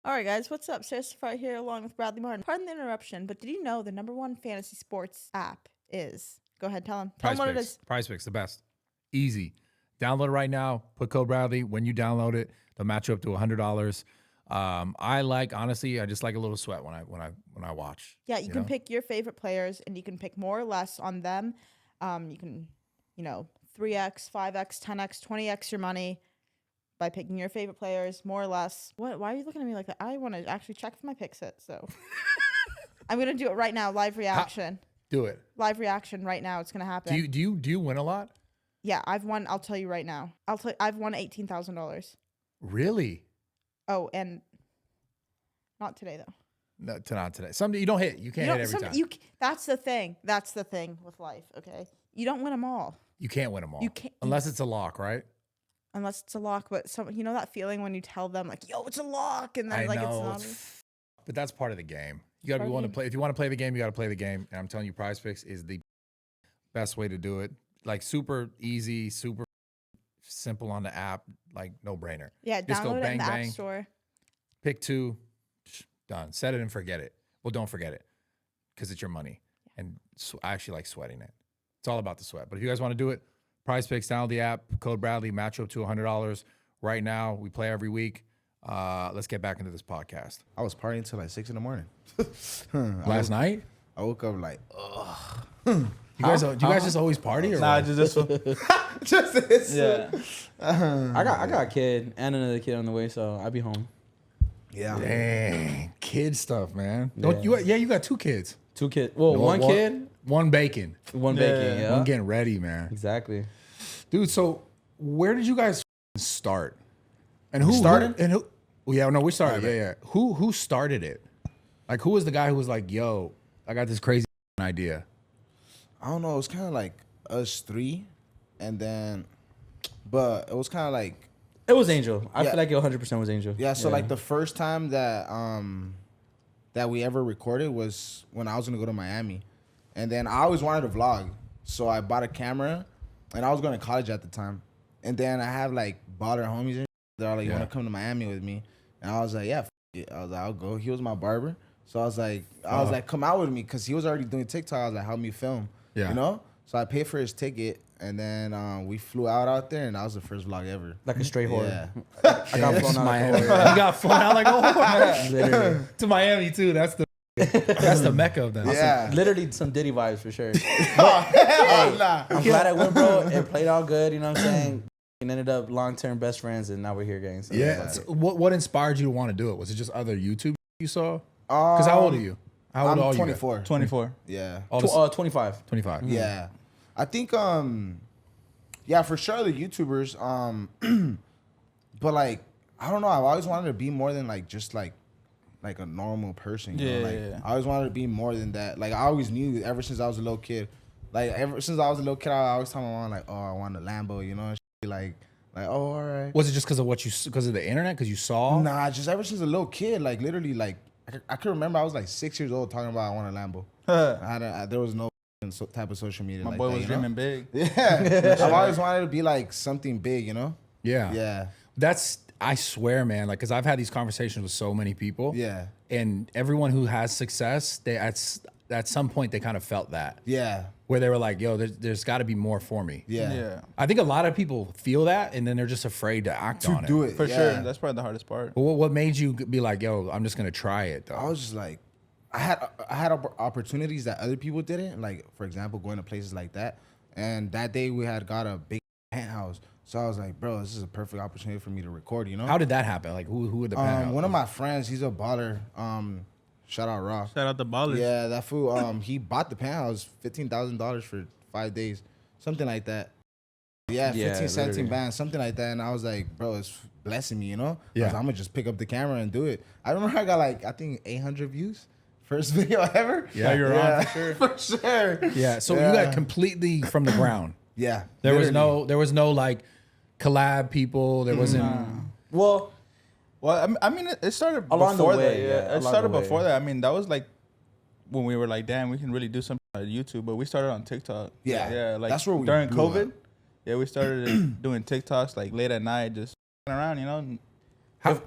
All right, guys, what's up? Sarah Fry here along with Bradley Martyn. Pardon the interruption, but did you know the #1 fantasy sports app is? Go ahead, tell them. Tell them what it is. Prizepicks, the best. Easy. Download it right now. Put code Bradley. When you download it, they'll match you up to $100. Honestly, I just like a little sweat when I watch. Yeah, you can pick your favorite players, and you can pick more or less on them. You can, 3x, 5x, 10x, 20x your money by picking your favorite players, more or less. What? Why are you looking at me like that? I want to actually check if my pick's hit, so I'm gonna do it right now. Live reaction. Do it. Live reaction right now. It's gonna happen. Do you win a lot? Yeah, I've won. I'll tell you right now. I've won $18,000. Really? Oh, and not today though. No, not today. Someday you don't hit. You can't hit every time. That's the thing. That's the thing with life. Okay, you don't win them all. You can't win them all. You can't unless it's a lock, right? Unless it's a lock. But that feeling when you tell them like, "Yo, it's a lock," and then I like know, it's not. But that's part of the game. You gotta be willing to play. If you want to play the game, you gotta play the game. And I'm telling you, Prizepicks is the best way to do it. Like super easy, super simple on the app. Like no brainer. Yeah, just download go bang it in the bang. App Store. Pick two, done. Set it and forget it. Well, don't forget it because it's your money. Yeah. And I actually like sweating it. It's all about the sweat. But if you guys want to do it, Prizepicks, download the app, code Bradley, match you up to $100. Right now, we play every week. Let's get back into this podcast. I was partying till like 6 in the morning. Last night? I woke up like, ugh. Do you guys just always party? Or nah, what? just this one. Just this. Yeah. I got a kid and another kid on the way, so I'll be home. Yeah. Dang, kid stuff, man. Yeah. You got two kids. Two kids. Well, one kid, one bacon, one bacon. Yeah. one getting ready, man. Exactly. Dude, so where did you guys start? And who started? Well, yeah, no, we started. Yeah. Who started it? Like, who was the guy who was like, "Yo, I got this crazy idea"? I don't know. It was kind of like us three, and then, but it was kind of like. It was Angel. I feel like it 100% was Angel. Yeah. So like the first time that that we ever recorded was when I was gonna go to Miami, and then I always wanted to vlog, so I bought a camera, and I was going to college at the time, and then I have like baller homies and they're like, "You want to come to Miami with me?" And I was like, "Yeah, I was like, I'll go." He was my barber, so I was like, "Come out with me," because he was already doing TikTok. I was like, "Help me film," So I paid for his ticket, and then we flew out there, and that was the first vlog ever. Like a straight horror. Yeah. I got flown out Miami. You got flown out like to Miami too. That's the mecca of that. Yeah. Literally some Diddy vibes for sure. Nah. I'm glad I went, bro. It played all good. You know what I'm saying? And ended up long-term best friends, and now we're here, gang. So Yeah. So what inspired you to want to do it? Was it just other YouTube you saw? Because how old are you? How old are I'm you? 24. 24. Yeah. 25. 25. Mm-hmm. Yeah. I think for sure the YouTubers but like I don't know, I've always wanted to be more than like just like a normal person, you know? Like I always wanted to be more than that. Like I always knew ever since I was a little kid. Like ever since I was a little kid, I always tell my mom like, "Oh, I want a Lambo," you know? And like oh, all right. Was it just because of the internet? Because you saw? Nah, just ever since a little kid, like literally, like I can remember I was like 6 years old talking about I want a Lambo. There was no type of social media. My like boy that, was dreaming big. Yeah, I've always wanted to be like something big, you know? Yeah. Yeah. I swear, man, like, because I've had these conversations with so many people. Yeah. And everyone who has success, they at some point they kind of felt that. Yeah. Where they were like, yo, there's got to be more for me. Yeah. I think a lot of people feel that, and then they're just afraid to act on it. Do it. For sure. That's probably the hardest part. But what made you be like, yo, I'm just going to try it, though? I was just like, I had opportunities that other people didn't. Like, for example, going to places like that. And that day we had got a big penthouse. So I was like, bro, this is a perfect opportunity for me to record, you know? How did that happen? Like, who would the penthouse? One of my friends, he's a baller. Shout out Raw. Shout out the ballers. Yeah, that fool. He bought the penthouse, $15,000 for 5 days, something like that. Yeah, 15, 17 bands, something like that. And I was like, bro, it's blessing me, you know? Yeah. I'm gonna just pick up the camera and do it. I remember I got like, I think 800 views. First video ever. Yeah, you're on for sure. For sure. Yeah, so you got completely from the ground. Yeah. There was no like collab people. There wasn't. Well, I mean, it started Along the before way, that. yeah, Yeah, it along started the way. before that. I mean, that was like when we were like, damn, we can really do something on YouTube. But we started on TikTok. Yeah. Like That's where we during blew COVID. up. Yeah, we started doing TikToks like late at night, just around, you know.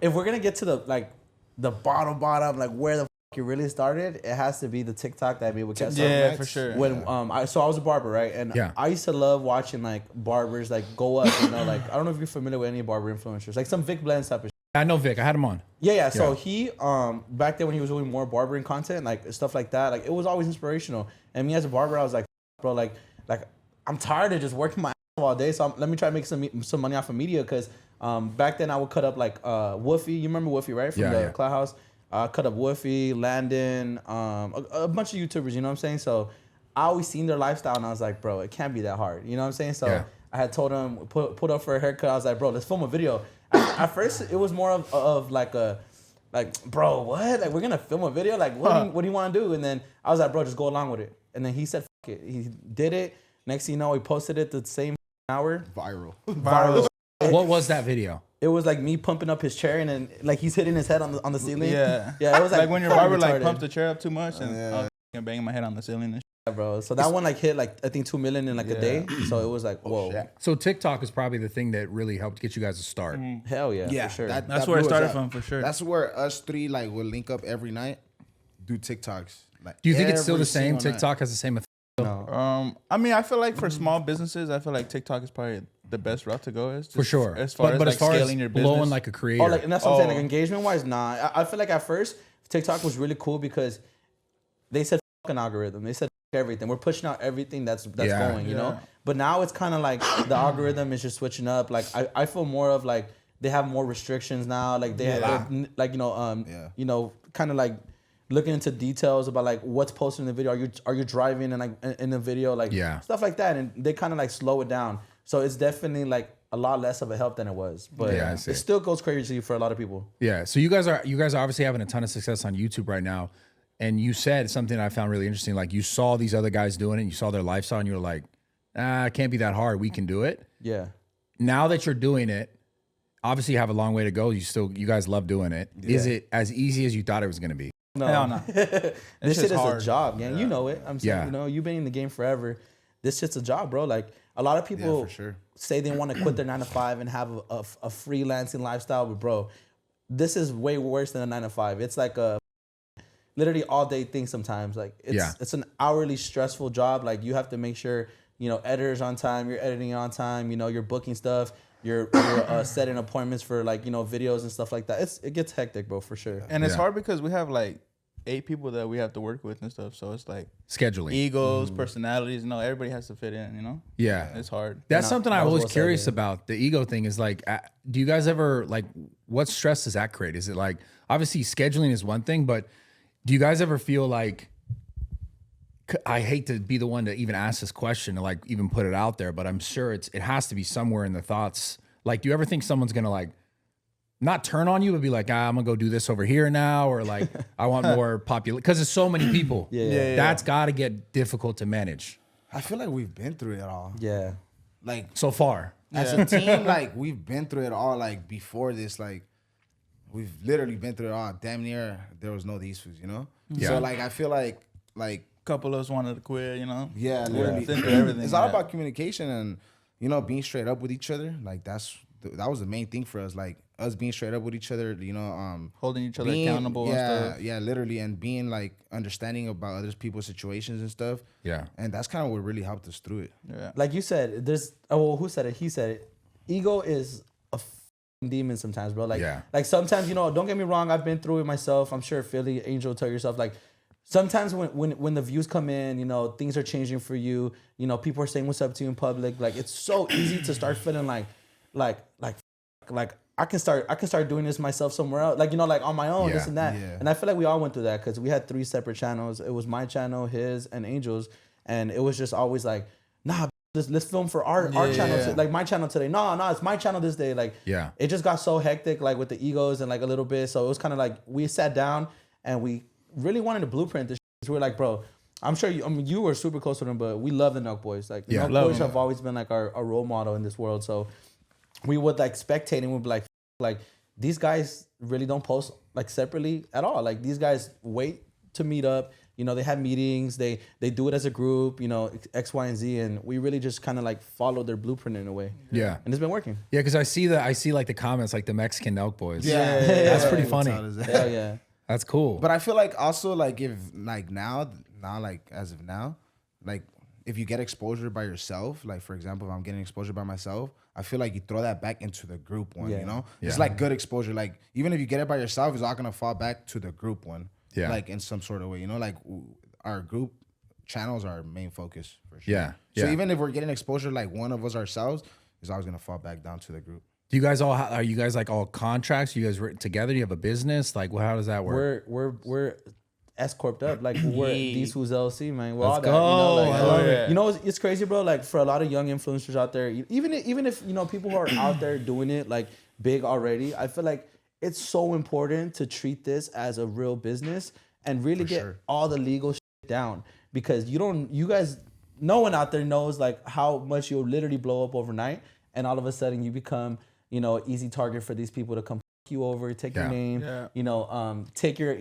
If we're gonna get to the like the bottom, like where the f- it really started, it has to be the TikTok that I made with Kesha. Yeah, for sure. When I was a barber, right? And Yeah. I used to love watching like barbers like go up, you know, like I don't know if you're familiar with any barber influencers, like some Vic Blends type of shit. I know Vic. I had him on. Yeah. So he back then when he was doing more barbering content, like stuff like that, like it was always inspirational. And me as a barber, I was like, bro, like I'm tired of just working my ass off all day. So let me try to make some money off of media because back then I would cut up like Woofy. You remember Woofy, right? From the Cloud House. Cut up Woofy, Landon, a bunch of YouTubers, you know what I'm saying? So I always seen their lifestyle and I was like, bro, it can't be that hard. You know what I'm saying? So I had told him, put up for a haircut. I was like, bro, let's film a video. At first, it was more of like bro, what? Like, we're going to film a video? Like, what do you want to do? And then I was like, bro, just go along with it. And then he said, fuck it. He did it. Next thing you know, he posted it the same hour. Viral. What was that video? It was like me pumping up his chair and then like he's hitting his head on the ceiling. Yeah. Yeah, it was like when your barber like retarded. pumps the chair up too much and I was banging my head on the ceiling and shit. Yeah, bro. So that one like hit like I think 2 million in like a day. So it was like whoa. So TikTok is probably the thing that really helped get you guys to start. Hell yeah, Yeah, for sure. That's where it blew us started up. from for sure. That's where us three like would link up every night, do TikToks. Like, Do you think it's still every the same? single night. TikTok has the same effect? I mean, I feel like for small businesses, I feel like TikTok is probably the best route to go. Is For sure. As far but as as far scaling as your business. blowing like a creator. Oh, like and that's what I'm saying. Like engagement wise, nah. I feel like at first TikTok was really cool because they said an algorithm. They said everything. We're pushing out everything that's going, you know. But now it's kind of like the algorithm is just switching up. Like I feel more of like they have more restrictions now. Like they have like you know kind of like looking into details about like what's posted in the video. Are you driving and like in the video like stuff like that, and they kind of like slow it down. So it's definitely like a lot less of a help than it was, but it still goes crazy for a lot of people. Yeah. So you guys are obviously having a ton of success on YouTube right now, and you said something I found really interesting. Like you saw these other guys doing it, and you saw their lifestyle, and you were like, it can't be that hard. We can do it. Yeah. Now that you're doing it, obviously you have a long way to go. You guys love doing it. Is it as easy as you thought it was going to be? No. Hell no. This shit is hard. a job, man. You know it. I'm saying, you know, you've been in the game forever. This shit's a job, bro. Like a lot of people for sure. say they want to quit their 9 to 5 and have a freelancing lifestyle, but bro, this is way worse than a 9 to 5. It's like a literally all day thing sometimes. Like it's an hourly stressful job. Like you have to make sure, you know, editors on time, you're editing on time, you know, you're booking stuff, you're setting appointments for like, you know, videos and stuff like that. It gets hectic, bro, for sure. And it's hard because we have like 8 people that we have to work with and stuff. So it's like Scheduling. egos, personalities, you know, everybody has to fit in, you know? Yeah. It's hard. That's something that I'm was always well said, curious yeah. about. The ego thing is like, do you guys ever like, what stress does that create? Is it like, obviously scheduling is one thing, but do you guys ever feel like, I hate to be the one to even ask this question or like even put it out there, but I'm sure it has to be somewhere in the thoughts. Like, do you ever think someone's going to like, not turn on you, but be like, I'm gonna go do this over here now, or like, I want more popular, because there's so many people. That's got to get difficult to manage. I feel like we've been through it all. Yeah. Like So far, as a team, like we've been through it all. Like before this, like we've literally been through it all. Damn near there was no These Foos, you know. Yeah. So like I feel like Couple of us wanted to quit, you know? yeah, literally Been through everything. It's all about communication and, you know, being straight up with each other. Like that was the main thing for us. Like us being straight up with each other, you know, holding each other accountable and stuff. Yeah, literally, and being like understanding about other people's situations and stuff. Yeah. And that's kind of what really helped us through it. Yeah. Like you said, who said it? He said it. Ego is a demon sometimes, bro. Like, like sometimes, you know, don't get me wrong, I've been through it myself. I'm sure Philly, Angel, tell yourself, like, sometimes when the views come in, you know, things are changing for you. You know, people are saying what's up to you in public. Like, it's so easy to start feeling like I can start doing this myself somewhere else. Like, you know, like on my own, this and that. Yeah. And I feel like we all went through that because we had 3 separate channels. It was my channel, his, and Angel's. And it was just always like, nah, let's film for our channel. Like my channel today. No, it's my channel this day. Like, it just got so hectic, like with the egos and like a little bit. So it was kind of like we sat down and we really wanted to blueprint this. We were like, bro, I'm sure you were super close to them, but we love the Nuck Boys. Like, the Nuck Boys have always been like our role model in this world. So we would like spectate and we'd be like these guys really don't post like separately at all. Like these guys wait to meet up, You know, they have meetings, they do it as a group, you know, X, Y, and Z, and we really just kind of like follow their blueprint in a way. Yeah. And it's been working. Yeah, because I see like the comments, like the Mexican elk boys. Yeah, That's pretty funny. Hell yeah. That's cool. But I feel like also like if like now like as of now, like if you get exposure by yourself, like for example, if I'm getting exposure by myself, I feel like you throw that back into the group one, Yeah. you know? Yeah. It's like good exposure. Like even if you get it by yourself, it's not gonna fall back to the group one. Yeah. Like in some sort of way, you know, like our group channels are our main focus for sure. Yeah. So Yeah. even if we're getting exposure like one of us ourselves, it's always gonna fall back down to the group. Do you guys all are you guys like all contracts? You guys written together? Do you have a business? Like, well, how does that work? We're S corped up, like we're These Foos LLC, man. We're all Let's that, you know, go. like, I love it. You know, it's crazy, bro. Like for a lot of young influencers out there, even if you know people who are out there doing it like big already, I feel like it's so important to treat this as a real business and really get all the legal shit down, because you guys, no one out there knows like how much you'll literally blow up overnight, and all of a sudden you become, you know, easy target for these people to come you over, take your name, you know, take your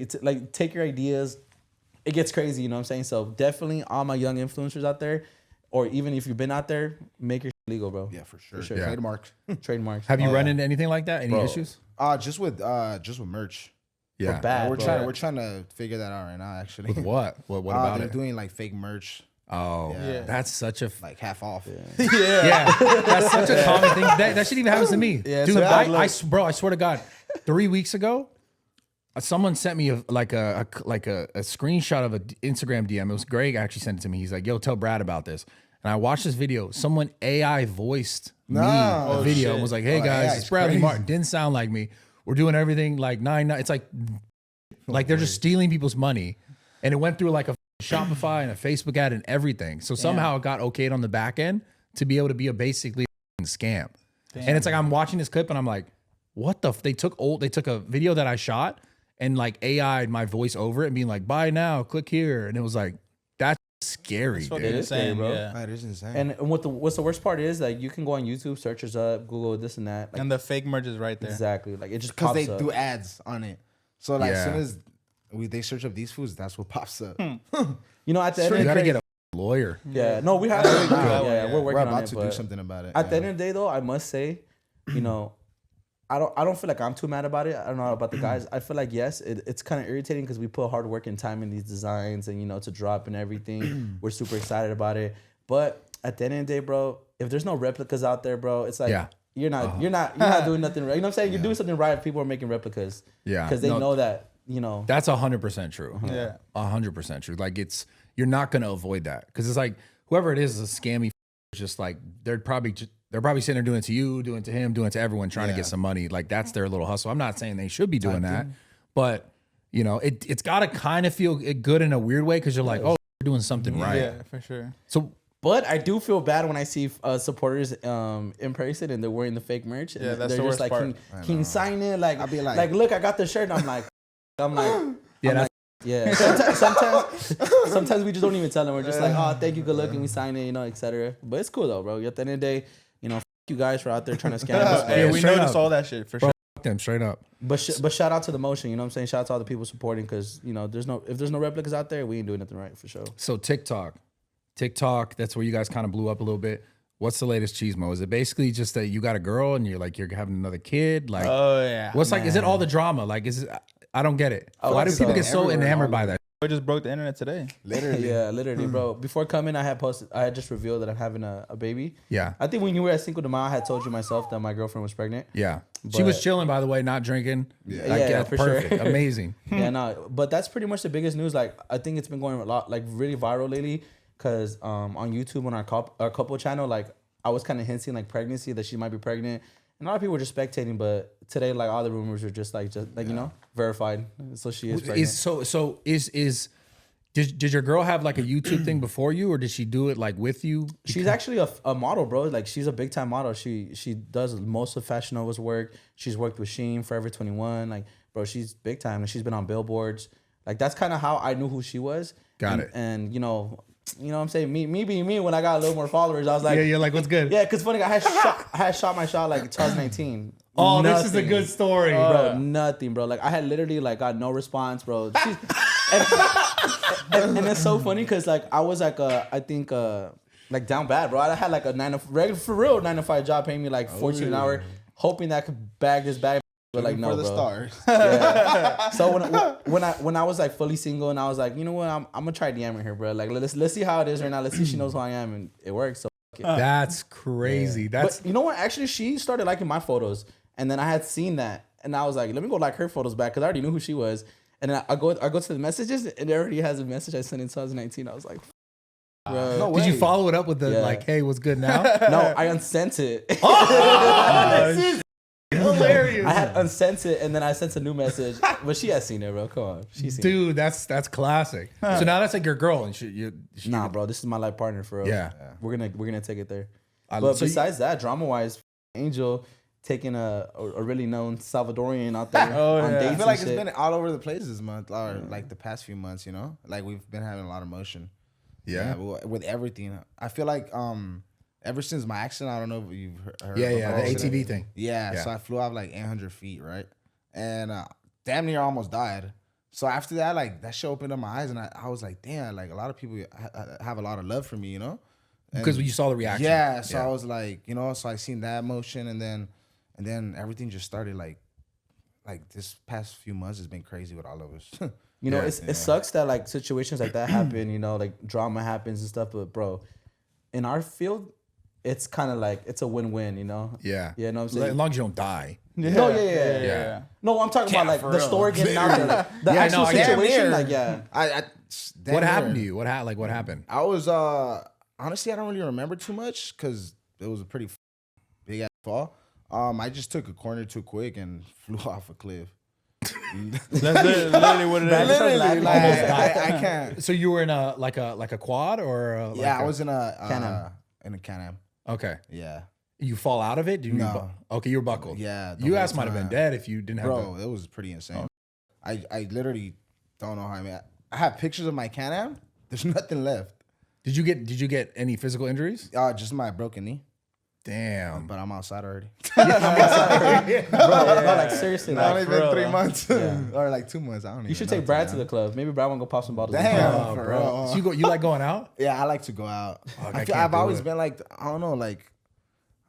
ideas. It gets crazy, you know what I'm saying? So definitely all my young influencers out there, or even if you've been out there, make your shit legal, bro. Yeah, for sure. Yeah. Trademarks. Trademarks. Have you run into anything like that? Any Bro. issues? Just with merch. Yeah. Bad, We're bro. trying to figure that out right now actually. With what? What about they're it? doing like fake merch, Oh, Yeah. that's such a like half off. yeah. That's such a common thing. That shit even happens to me, Yeah, dude. so bad luck. Bro, I swear to God, 3 weeks ago, someone sent me a screenshot of an Instagram DM. It was Greg actually sent it to me. He's like, "Yo, tell Brad about this." And I watched this video. Someone AI voiced me a video and was like, "Hey guys, AI it's is Bradley crazy. Martyn. Didn't sound like me. We're doing everything like 9." It's like they're just stealing people's money, and it went through like a Shopify and a Facebook ad and everything. So somehow it got okayed on the back end to be able to be a basically scam. And it's like I'm watching this clip and I'm like, what the? They took a video that I shot and like AI'd my voice over it and being like, buy now, click here, and it was like, that's scary. That's what dude. they're is scary, saying, bro. yeah. That is insane. And what's the worst part is like you can go on YouTube, search us up, Google this and that. Like, And the fake merch is right there. exactly. Like it just because pops they up. do ads on it, so like as Yeah. soon as they search up These Foos, that's what pops up. You know, at the end of You the gotta day, get a lawyer. yeah, no, we have Yeah, we're working We're on about it, to but do something about it. at the end of the day, though, I must say, you know, I don't feel like I'm too mad about it. I don't know about the guys. I feel like yes, it's kind of irritating because we put hard work and time in these designs and you know to drop and everything. We're super excited about it, but at the end of the day, bro, if there's no replicas out there, bro, it's like you're not doing nothing right. You know what I'm saying? You're doing something right if people are making replicas. Yeah. because they No. know that. You know, That's 100% true. Yeah. 100% true. Like you're not gonna avoid that because it's like whoever it is a scammy. Just like they're probably sitting there doing it to you, doing it to him, doing it to everyone, trying to get some money. Like that's their little hustle. I'm not saying they should be doing that, but you know, it's got to kind of feel good in a weird way because you're like, oh, you're doing something right. Yeah, for sure. So but I do feel bad when I see supporters in person and they're wearing the fake merch. And Yeah, that's they're the just worst like, part. can you sign it? Like, I'll be like- look, I got the shirt. And I'm like, yeah, that's yeah. Sometimes we just don't even tell them. We're just like, oh, thank you, good looking. We sign it, you know, etc. But it's cool though, bro. At the end of the day, you know, you guys for out there trying to scam us. Hey, we straight noticed up. all that shit for sure. them straight up. But shout out to the motion. You know what I'm saying? Shout out to all the people supporting because you know, if there's no replicas out there, we ain't doing nothing right for sure. So TikTok, that's where you guys kind of blew up a little bit. What's the latest cheesemo? Is it basically just that you got a girl and you're having another kid? Like, Oh yeah. what's like? Is it all the drama? Like, is it? I don't get it. I Why do like people so. get so Everywhere, enamored all by over. that? I just broke the internet today. Literally. Yeah, literally, bro. Before coming, I had just revealed that I'm having a baby. Yeah, I think when you were at Cinco de Mayo, I had told you myself that my girlfriend was pregnant. yeah. She was But- chilling, by the way, not drinking. Yeah. Yeah, that's for sure. perfect. Amazing. Yeah, no, but that's pretty much the biggest news. Like, I think it's been going a lot, like, really viral lately. Cause on YouTube on our couple channel, like, I was kind of hinting like pregnancy that she might be pregnant, and a lot of people were just spectating. But today, like, all the rumors were just you know, verified. So she is pregnant. Did your girl have like a YouTube thing before you, or did she do it like with you? She's actually a model, bro. Like, she's a big time model. She does most of Fashion Nova's work. She's worked with Shein, Forever 21. Like, bro, she's big time, and she's been on billboards. Like, that's kind of how I knew who she was. Got it. And you know what I'm saying? Me being me, when I got a little more followers, I was like, Yeah, you're like, what's good? yeah, because funny, I had shot my shot like 2019. Oh, this is a Nothing. good story, Bro, nothing, bro. Like, I had literally like got no response, bro. and it's so funny because like I was like I think like down bad, bro. I had like a 9 to 5 job paying me like 14 an hour, hoping that I could bag this bag. But like no, for the bro. stars. Yeah. So when I was like fully single and I was like, you know what, I'm gonna try DMing her, bro. Like let's see how it is right now. Let's see if she knows who I am, and it works. So That's crazy. yeah. That's But you know what? Actually, she started liking my photos, and then I had seen that, and I was like, let me go like her photos back because I already knew who she was. And then I go to the messages, and it already has a message I sent in 2019. I was like, bro. No Did you way. follow it up with the Yeah. like, hey, what's good now? No, I unsent it. Hilarious. I had unsent it, and then I sent a new message. But she has seen it, bro. Come on, she's seen it. Dude, that's classic. So now that's like your girl, and she Nah, bro, this is my life partner for real. Yeah. We're gonna take it there. I- But so you- besides that, drama wise, Angel taking a really known Salvadorian out there Oh, on yeah. dates I feel like and it's shit. been all over the place this month, or like the past few months. You know, like we've been having a lot of motion. yeah. with everything. I feel like ever since my accident, I don't know if you've heard. Yeah, of yeah, my the accident. ATV thing. Yeah, Yeah. so I flew out like 800 feet, right? And damn near almost died. So after that, like that shit opened up my eyes, and I was like, damn, like a lot of people have a lot of love for me, you know? And Because you saw the reaction. yeah, so I was like, you know, so I seen that motion, and then everything just started like this past few months has been crazy with all of us. You know, Yeah. it sucks that like situations like that happen, you know, like drama happens and stuff. But bro, in our field, it's kind of like it's a win-win, you know? Yeah. Yeah, know what I'm saying? As long as you don't die. No, yeah. No, I'm talking about like for the real. story getting out there. Like, the Yeah, actual no, I get it. situation, like, yeah. Damn What happened to near. you? What happened? I was honestly, I don't really remember too much because it was a pretty big ass fall. I just took a corner too quick and flew off a cliff. That's literally what it Bad is. stuff. Literally, like, Almost died. I can't. So you were in a like a quad or Yeah, I was in a Can-Am. Can-Am. okay. Yeah, You fall out of it? Did you No. okay, you were buckled. yeah. the You whole ass might have been time. dead if you didn't have Bro, it was pretty insane. I literally don't know how I have pictures of my Can-Am. There's nothing left. Did you get any physical injuries? Just my broken knee, Damn. but I'm outside already. Bro, no, like seriously, Not like, even for real, 3 months Yeah. or like 2 months. I don't. You should take Brad to the club. Maybe Brad want to go pop some bottles. Damn, Oh, for bro. real. So you like going out? Yeah, I like to go out. I can't I've do always it. been like, I don't know, like,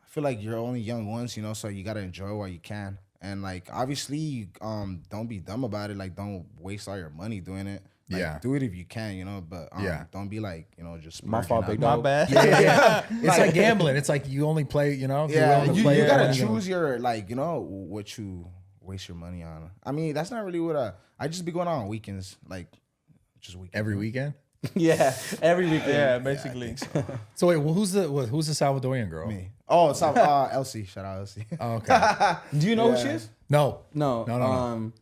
I feel like you're only young once, you know, so you gotta enjoy while you can. And like, obviously, you, don't be dumb about it. Like, don't waste all your money doing it. Like, Yeah. do it if you can, you know. But Yeah. don't be like, you know, just My splurging fault, out big there. My dog. bad. Yeah. It's like gambling. It's like you only play, you know? you're Yeah, willing to you play it, gotta and, you know. choose your, like, you know, what you waste your money on. I mean, that's not really what I just be going on weekends, like, just weekends. Every weekend. Yeah, every weekend. Yeah, basically. So wait, well, who's the Salvadorian girl? Me. Oh, it's Elsie. Shout out Elsie. Oh, okay. Do you know who she is? No. No. No.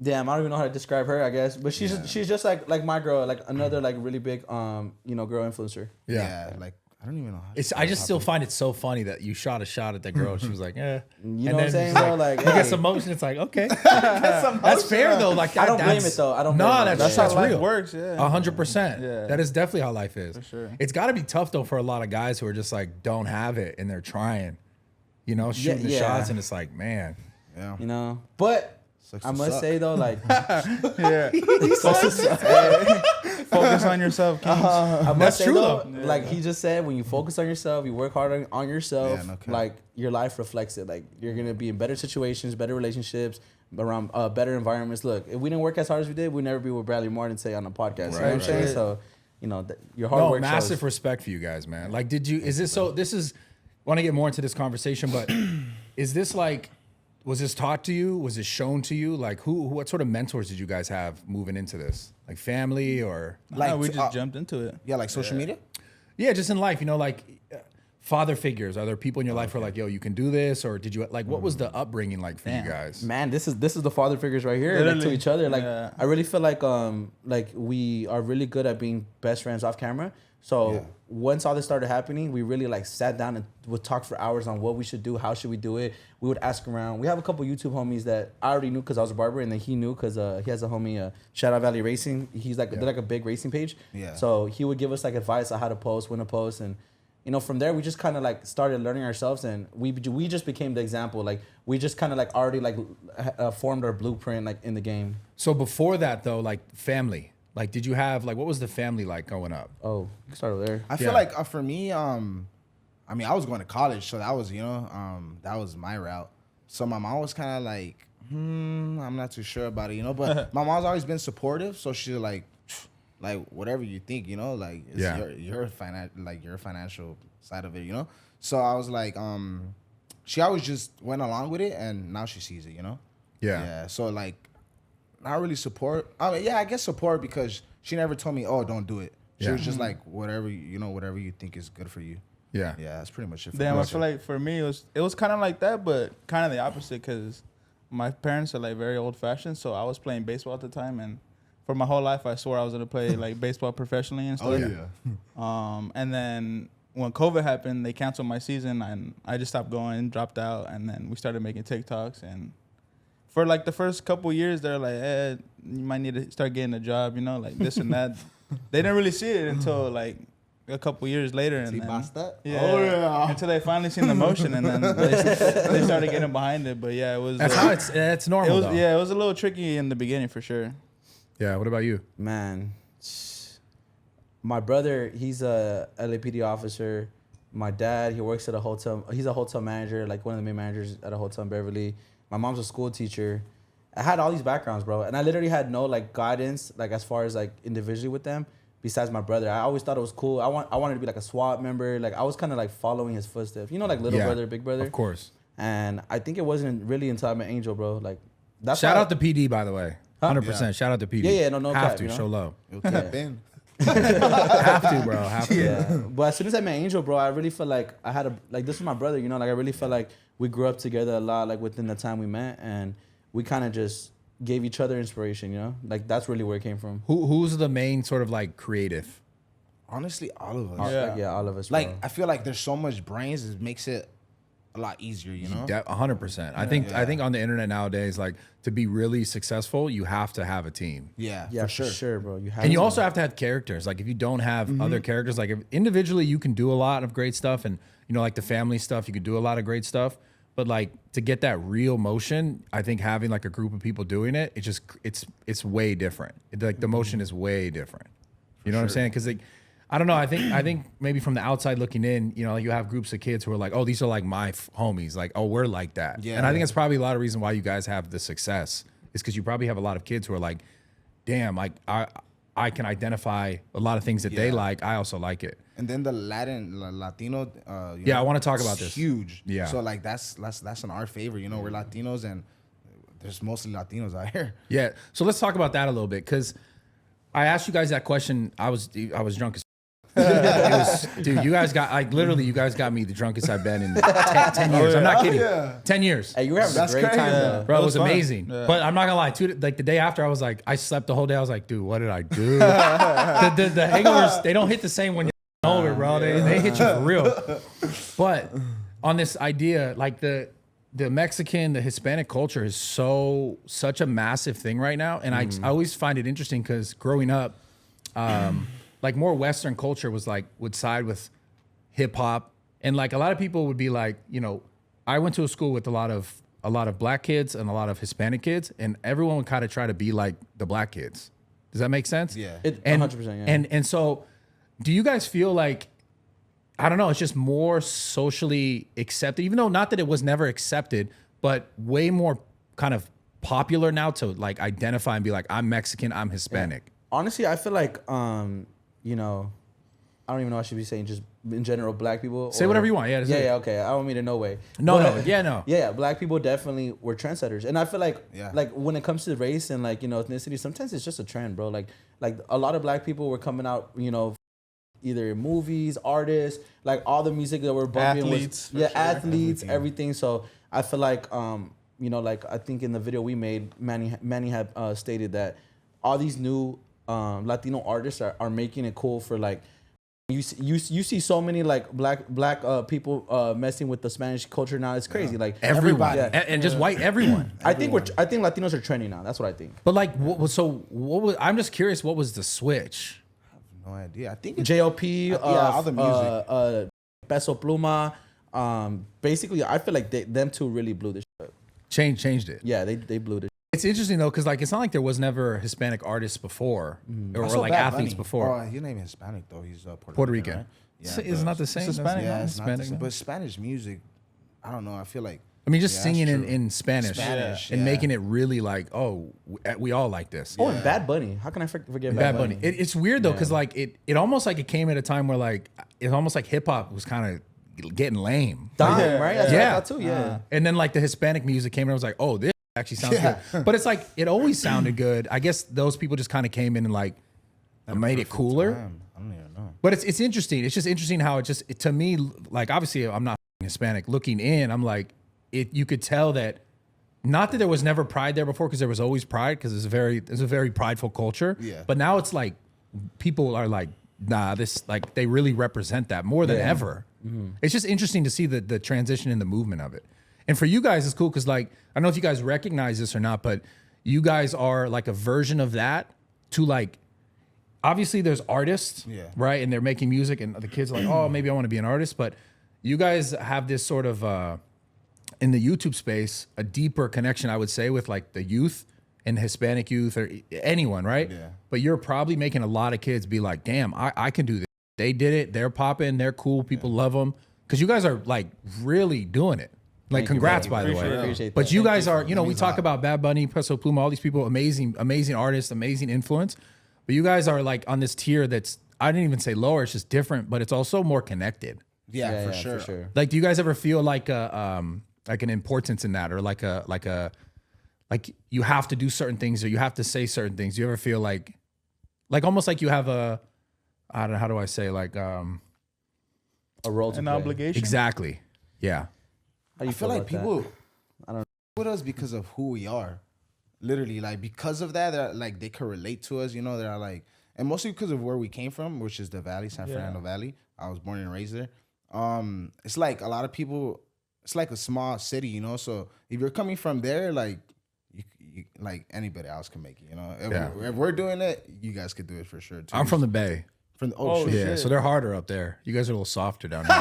Damn, I don't even know how to describe her. I guess, but she's just like my girl, like another like really big you know, girl influencer. Yeah. Like, I don't even know how. I just still find it so funny that you shot a shot at that girl. She was like, eh. You know what I'm saying, bro? Like, you get hey. some motion. It's like, okay, that's fair though. Like, I don't blame that's- it though. I don't. No, blame it. that's That's how life real. works. Yeah. 100%. Yeah. That is definitely how life is. For sure. It's got to be tough though for a lot of guys who are just like don't have it and they're trying, you know, shooting the yeah. shots, and it's like, man, Yeah. You know, but Sucks I to must suck. say though, like, Yeah. Focus on yourself. King. I must That's say true, though, though. like he just said, when you focus on yourself, you work hard on yourself, Yeah, no cap. like your life reflects it. Like you're gonna be in better situations, better relationships, around better environments. Look, if we didn't work as hard as we did, we'd never be what Bradley Martyn say on the podcast. You know what I'm Right, saying? right. So, you know, your hard no, work massive shows. respect for you guys, man. Like, did you? Is this so? This is. Want to get more into this conversation, but is this like? Was this taught to you? Was this shown to you? Like, who? What sort of mentors did you guys have moving into this? Like family or? Like we to- just jumped into it. Yeah, like social media. Yeah, just in life, you know, like father figures. Are there people in your life who are like, yo, you can do this, or did you like? What was the upbringing like for you guys? Man, this is the father figures right here, like to Literally. each other. Like Yeah. I really feel like we are really good at being best friends off camera. So Yeah. once all this started happening, we really like sat down and would talk for hours on what we should do, how should we do it. We would ask around. We have a couple YouTube homies that I already knew because I was a barber, and then he knew because he has a homie, Shadow Valley Racing. He's like they're like a big racing page. Yeah. So he would give us like advice on how to post, when to post, and you know, from there we just kind of like started learning ourselves, and we just became the example. Like we just kind of like already like formed our blueprint like in the game. So before that though, like family, like did you have like what was the family like growing up? Oh, you can start over there. I feel like for me, I mean, I was going to college, so that was, you know, that was my route. So my mom was kind of like, I'm not too sure about it, you know. But my mom's always been supportive, so she's like whatever you think, you know, like it's your financial side of it, you know. So I was like, she always just went along with it, and now she sees it, you know. Yeah. So like, not really support. I mean, yeah, I guess support because she never told me, oh, don't do it. She was just like, whatever you think is good for you. Yeah. Yeah, that's pretty much it. Damn, I feel like for me it was kind of like that, but kind of the opposite because my parents are like very old fashioned. So I was playing baseball at the time, and for my whole life I swore I was gonna play like baseball professionally and stuff. Oh yeah. And then when COVID happened, they canceled my season, and I just stopped going, dropped out, and then we started making TikToks. And for like the first couple years, they're like, you might need to start getting a job, you know, like this and that. They didn't really see it until like a couple years later, and then, until they finally seen the motion, and then they started getting behind it. But yeah, it was That's normal. It was, it was a little tricky in the beginning for sure. Yeah. What about you? Man, my brother, he's a LAPD officer. My dad, he works at a hotel. He's a hotel manager, like one of the main managers at a hotel in Beverly. My mom's a school teacher. I had all these backgrounds, bro, and I literally had no like guidance, like as far as like individually with them. Besides my brother, I always thought it was cool. I wanted to be like a SWAT member. Like I was kind of like following his footsteps. You know, like little brother, big brother. Of course. And I think it wasn't really until I met Angel, bro. Like that's Shout out to PD, by the way. 100%. Shout out to PD. Yeah, no Have cap, to you know? show love. Have to, bro. Have to. Yeah. But as soon as I met Angel, bro, I really felt like I had this was my brother, you know, like I really felt like we grew up together a lot, like within the time we met, and we kind of just gave each other inspiration, you know? Like that's really where it came from. Who's the main sort of like creative? Honestly, all of us. All of us, bro. Like I feel like there's so much brains, it makes it a lot easier, you know. 100%. I think on the internet nowadays, like to be really successful, you have to have a team. Yeah, yeah, for sure, bro. You have And you to. also have to have characters. Like if you don't have other characters, like if individually you can do a lot of great stuff, and you know, like the family stuff, you could do a lot of great stuff. But like to get that real motion, I think having like a group of people doing it, it's way different. Like the motion is way different. You know what I'm saying? Because like, I don't know. I think maybe from the outside looking in, you know, like you have groups of kids who are like, oh, these are like my homies. Like, oh, we're like that. Yeah. And I think it's probably a lot of reason why you guys have the success is because you probably have a lot of kids who are like, damn, like I can identify a lot of things that they like. I also like it. And then the Latino. I want to talk about this. Huge. Yeah. So like that's in our favor. You know, we're Latinos, and there's mostly Latinos out here. Yeah. So let's talk about that a little bit because I asked you guys that question. I was drunk as dude, you guys got you guys got me the drunkest I've been in 10 years. I'm not kidding. 10 years. Hey, you were having a great time, though. Bro, it was amazing. Yeah. But I'm not gonna lie, like the day after, I was like, I slept the whole day. I was like, dude, what did I do? the hangovers, they don't hit the same when you're older, bro. They hit you for real. But on this idea, like the Mexican, the Hispanic culture is such a massive thing right now, and I always find it interesting because growing up, like more Western culture would side with hip hop, and like a lot of people would be like, you know, I went to a school with a lot of black kids and a lot of Hispanic kids, and everyone would kind of try to be like the black kids. Does that make sense? Yeah, 100%. Yeah. And so, do you guys feel like, I don't know, it's just more socially accepted, even though not that it was never accepted, but way more kind of popular now to like identify and be like, I'm Mexican, I'm Hispanic. Yeah. Honestly, I feel like you know, I don't even know what I should be saying, just in general, black people. Say whatever you want. Yeah, okay. I don't mean it no way. No. Black people definitely were trendsetters. And I feel like, when it comes to race and like, you know, ethnicity, sometimes it's just a trend, bro. Like a lot of black people were coming out, you know, either movies, artists, like all the music that we're bumping athletes, athletes, everything. So I feel like, you know, like I think in the video we made, Manny had stated that all these new Latino artists are making it cool for like you see so many like black people messing with the Spanish culture now. It's crazy. Like everybody and just white everyone. I think Latinos are trending now. That's what I think. But like, what was? I'm just curious. What was the switch? I have no idea. I think it's JLP. all the music. Peso Pluma. Basically, I feel like them two really blew this shit up. Changed it. Yeah, they blew this. It's interesting though, because like it's not like there was never Hispanic artists before or Also like Bad athletes Bunny. before. Oh, he's not even Hispanic though. He's Puerto Rican. right? Yeah, it's but- not the same. Hispanic, Yeah, no? it's not the Hispanic, same. no? But Spanish music, I don't know. I feel like I mean, just Yeah, singing that's in true. Spanish, Spanish, and yeah. making it really like, oh, we all like this. Oh, and Bad Bunny. How can I forget Bad Bunny. It's weird though, because like it almost like it came at a time where like it's almost like hip hop was kind of getting lame. Dying, right? That's what I Yeah. thought too. Yeah. And then like the Hispanic music came and I was like, oh, this actually sounds good. But it's like it always sounded good. I guess those people just kind of came in and like made it cooler. I don't even know. But it's interesting. It's just interesting how to me, like obviously I'm not Hispanic. Looking in, I'm like, you could tell that not that there was never pride there before, because there was always pride, because it's a very prideful culture. Yeah. But now it's like people are like, nah, this like they really represent that more than ever. It's just interesting to see the transition in the movement of it. And for you guys, it's cool because like I don't know if you guys recognize this or not, but you guys are like a version of that to like. Obviously, there's artists, right? And they're making music, and the kids are like, oh, maybe I want to be an artist. But you guys have this sort of, in the YouTube space, a deeper connection, I would say, with like the youth and Hispanic youth or anyone, right? Yeah. But you're probably making a lot of kids be like, damn, I can do this. They did it. They're popping. They're cool. People love them. Because you guys are like really doing it. Like, congrats, by the way. Appreciate But that. you guys are, you know, we means a talk lot. about Bad Bunny, Peso Pluma, all these people, amazing artists, amazing influence. But you guys are like on this tier that's, I didn't even say lower, it's just different, but it's also more connected. Yeah, for sure. Like, do you guys ever feel like an importance in that, or like you have to do certain things or you have to say certain things? Do you ever feel like almost like you have I don't know, how do I say, like A role to An play. obligation. exactly. Yeah. How do you I feel like about that? people I don't with us because of who we are. Literally, like because of that, they're like they could relate to us. You know, they're like, and mostly because of where we came from, which is the Valley, San Fernando Valley. I was born and raised there. It's like a lot of people. It's like a small city, you know. So if you're coming from there, like you like anybody else can make it. You know, if we're doing it, you guys could do it for sure too. I'm from the Bay. From the Oh, shit. Yeah, so they're harder up there. You guys are a little softer down here.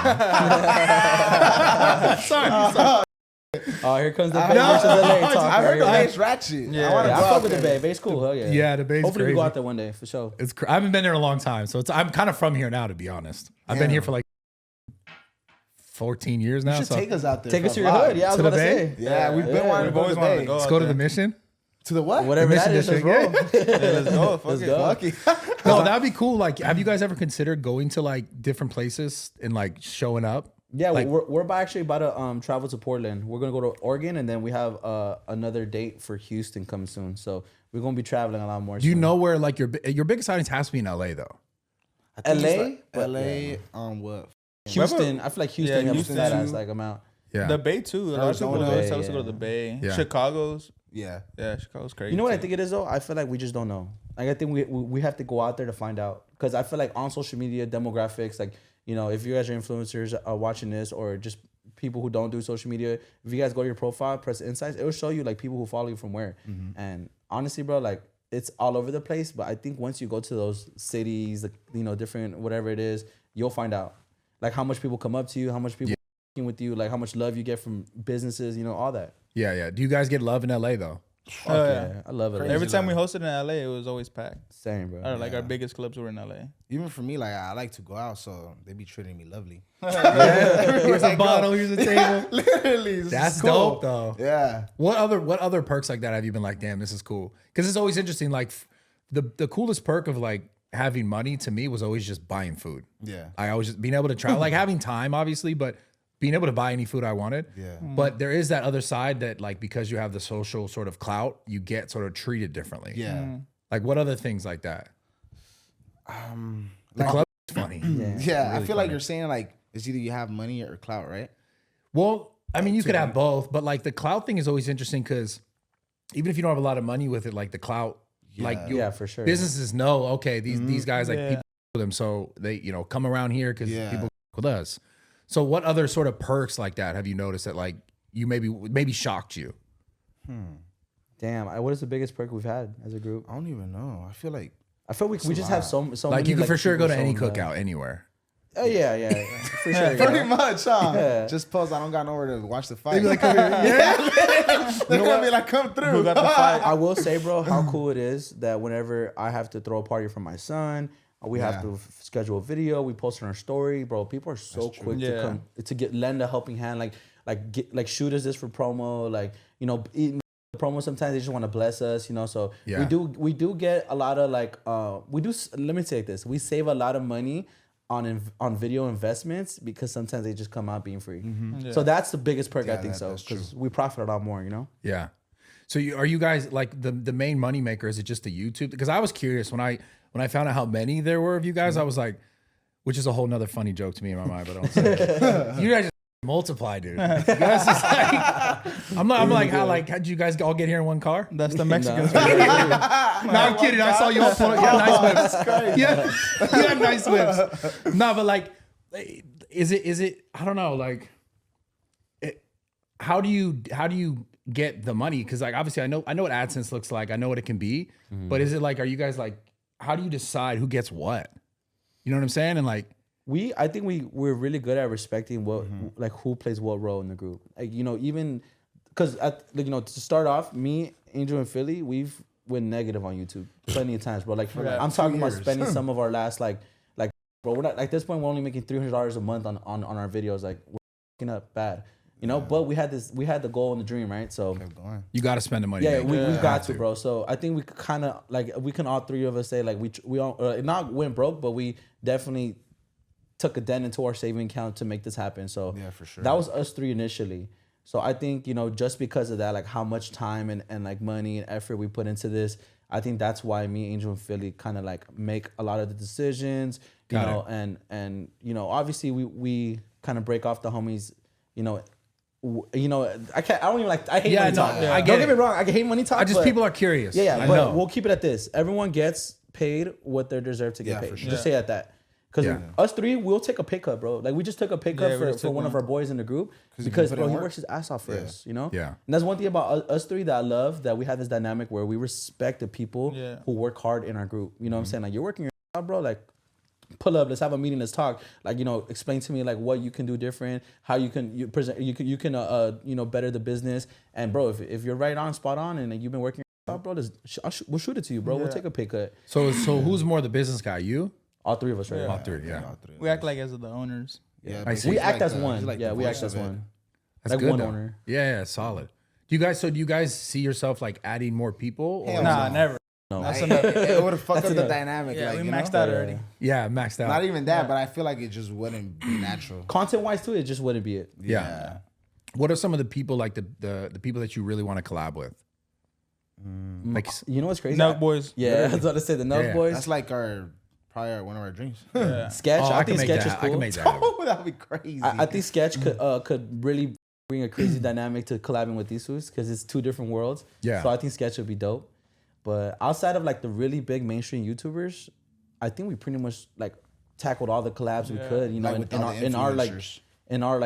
Sorry. Oh, here comes the Bay versus LA talk. I heard the right here. Bay's ratchet. Yeah. I want to Yeah, go I out fuck with the there. Bay. Bay's cool. Hell yeah. Yeah, the Bay's Hopefully we crazy. go out there one day for sure. I haven't been there in a long time, so I'm kind of from here now, to be honest. I've been here for like 14 years now. You should So take us out there. Take for us a to your vlog. hood. Yeah, I was To the about to Bay? say. Yeah, we've been wanting to We've go always to wanted the to go. let's out go to there. the mission. To the what? Whatever that Mission is, let's roll. district, Yeah, let's go. Fuck Let's it. go. Fuck it. No, that'd be cool. Like, have you guys ever considered going to like different places and like showing up? Yeah, Like- we're actually about to travel to Portland. We're gonna go to Oregon, and then we have another date for Houston coming soon. So we're gonna be traveling a lot more. Do you soon. know where like your biggest audience has to be in LA though? I think it's LA? like But, LA. What? Houston? I feel like Houston Yeah, has a Houston fat ass too. like amount. Yeah. The Bay too. A lot of people Arizona. always tell us to go to Yeah. the Bay. Yeah. Chicago's. Yeah. Yeah, Chicago's crazy. You know what I too. think it is though? I feel like we just don't know. Like I think we have to go out there to find out. Because I feel like on social media demographics, like you know, if you guys are influencers watching this, or just people who don't do social media, if you guys go to your profile, press insights, it will show you like people who follow you from where. And honestly, bro, like it's all over the place. But I think once you go to those cities, like, you know, different whatever it is, you'll find out like how much people come up to you, how much people working with you, like how much love you get from businesses, you know, all that. Yeah. Do you guys get love in LA though? Fuck Oh, yeah. yeah. I love it. Crazy. Every time we hosted in LA, it was always packed. Same, bro. Like our biggest clubs were in LA. Even for me, like I like to go out, so they be treating me lovely. Here's a bottle. Here's a table. Literally, this That's is cool. dope though. Yeah. What other perks like that have you been like, damn, this is cool? Because it's always interesting. Like the coolest perk of like having money to me was always just buying food. Yeah. I always just being able to travel, like having time, obviously, but being able to buy any food I wanted. Yeah. But there is that other side that like because you have the social sort of clout, you get sort of treated differently. Yeah. Like what other things like that? The Like- club is funny. Yeah. I Really feel like funny. you're saying like it's either you have money or clout, right? Well, I mean, you could have both, but like the clout thing is always interesting because even if you don't have a lot of money with it, like the clout, like you, Yeah, for sure. businesses know, okay, these guys like people with them, so they come around here because Yeah. people with us. So what other sort of perks like that have you noticed that like you maybe shocked you? Damn, what is the biggest perk we've had as a group? I don't even know. I feel like I feel we just have so Like many, you can for sure go people to any showing love. cookout anywhere. Oh yeah, for sure. Pretty much, huh? Yeah. Just post. I don't got nowhere to watch the fight. They be like, yeah. They're gonna be like, come through. Who got the fight? I will say, bro, how cool it is that whenever I have to throw a party for my son, we have to schedule a video, we post on our story, bro. People are so quick to come to lend a helping hand, like shoot us this for promo, like promo. Sometimes they just want to bless us, So we do get a lot of like let me say this: we save a lot of money on video investments because sometimes they just come out being free. So that's the biggest perk, I think, because we profit a lot more, Yeah. So are you guys like the main money maker? Is it just the YouTube? Because I was curious when I found out how many there were of you guys, I was like, which is a whole nother funny joke to me in my mind, but I don't say it. You guys just multiply, dude. You guys just I'm like, how'd you guys all get here in one car? That's the Mexicans. No, I'm kidding. I saw you all pull. You have nice whips. Yeah, you have nice whips. No, but like, is it? I don't know. Like, how do you get the money? Because like, obviously, I know what AdSense looks like. I know what it can be. But is it like, are you guys like, how do you decide who gets what? You know what I'm saying? And like, I think we're really good at respecting what like who plays what role in the group. Like even because to start off, me, Angel, and Philly, we've went negative on YouTube plenty of times, bro. Like I'm talking about spending some of our last like bro, we're not like, at this point we're only making $300 a month on our videos. Like we're fucking up bad, But we had the goal and the dream, right? So you got to spend the money. Yeah, we've got to, bro. So I think we kind of like we can all three of us say like we all not went broke, but we definitely took a dent into our saving account to make this happen. So yeah, for sure. That was us three initially. So I think, just because of that, like how much time and like money and effort we put into this, I think that's why me, Angel, and Philly kind of like make a lot of the decisions, and obviously we kind of break off the homies, I hate money talk. Don't get me wrong, I hate money talk. People are curious. Yeah, but we'll keep it at this. Everyone gets paid what they deserve to get paid. For sure. Just say it at that. Because us three, we'll take a pay cut, bro. Like we just took a pay cut for one of our boys in the group because bro, he works his ass off for us, Yeah. And that's one thing about us three that I love, that we have this dynamic where we respect the people who work hard in our group. You know what I'm saying? Like you're working your ass off, bro. Like pull up, let's have a meeting, let's talk. Like explain to me like what you can do different, how you can better the business. And bro, if you're right on, spot on, and you've been working your ass off, bro, we'll shoot it to you, bro. We'll take a pay cut. So who's more the business guy? You? All three of us, right? All three, yeah. We act like as the owners. Yeah, I see. We act as one. like We act as one. That's like good, one though. owner. Yeah, solid. Do you guys see yourself like adding more people? Or Nah, never. No. It would have fucked up the dynamic. Yeah, like, we maxed out already. Yeah, maxed out. Not even that, but I feel like it just wouldn't be natural. Content-wise, too, it just wouldn't be it. Yeah. What are some of the people like the people that you really want to collab with? Like, You know what's crazy? Nug Boys. Yeah, I was about to say the Nug Boys. That's like probably one of our dreams. Sketch. I think Sketch is cool. I can make that happen. Oh, that would be crazy. I think Sketch could really bring a crazy dynamic to collabing with These Foos because it's two different worlds. Yeah. So I think Sketch would be dope. But outside of like the really big mainstream YouTubers, I think we pretty much like tackled all the collabs we could. Like in our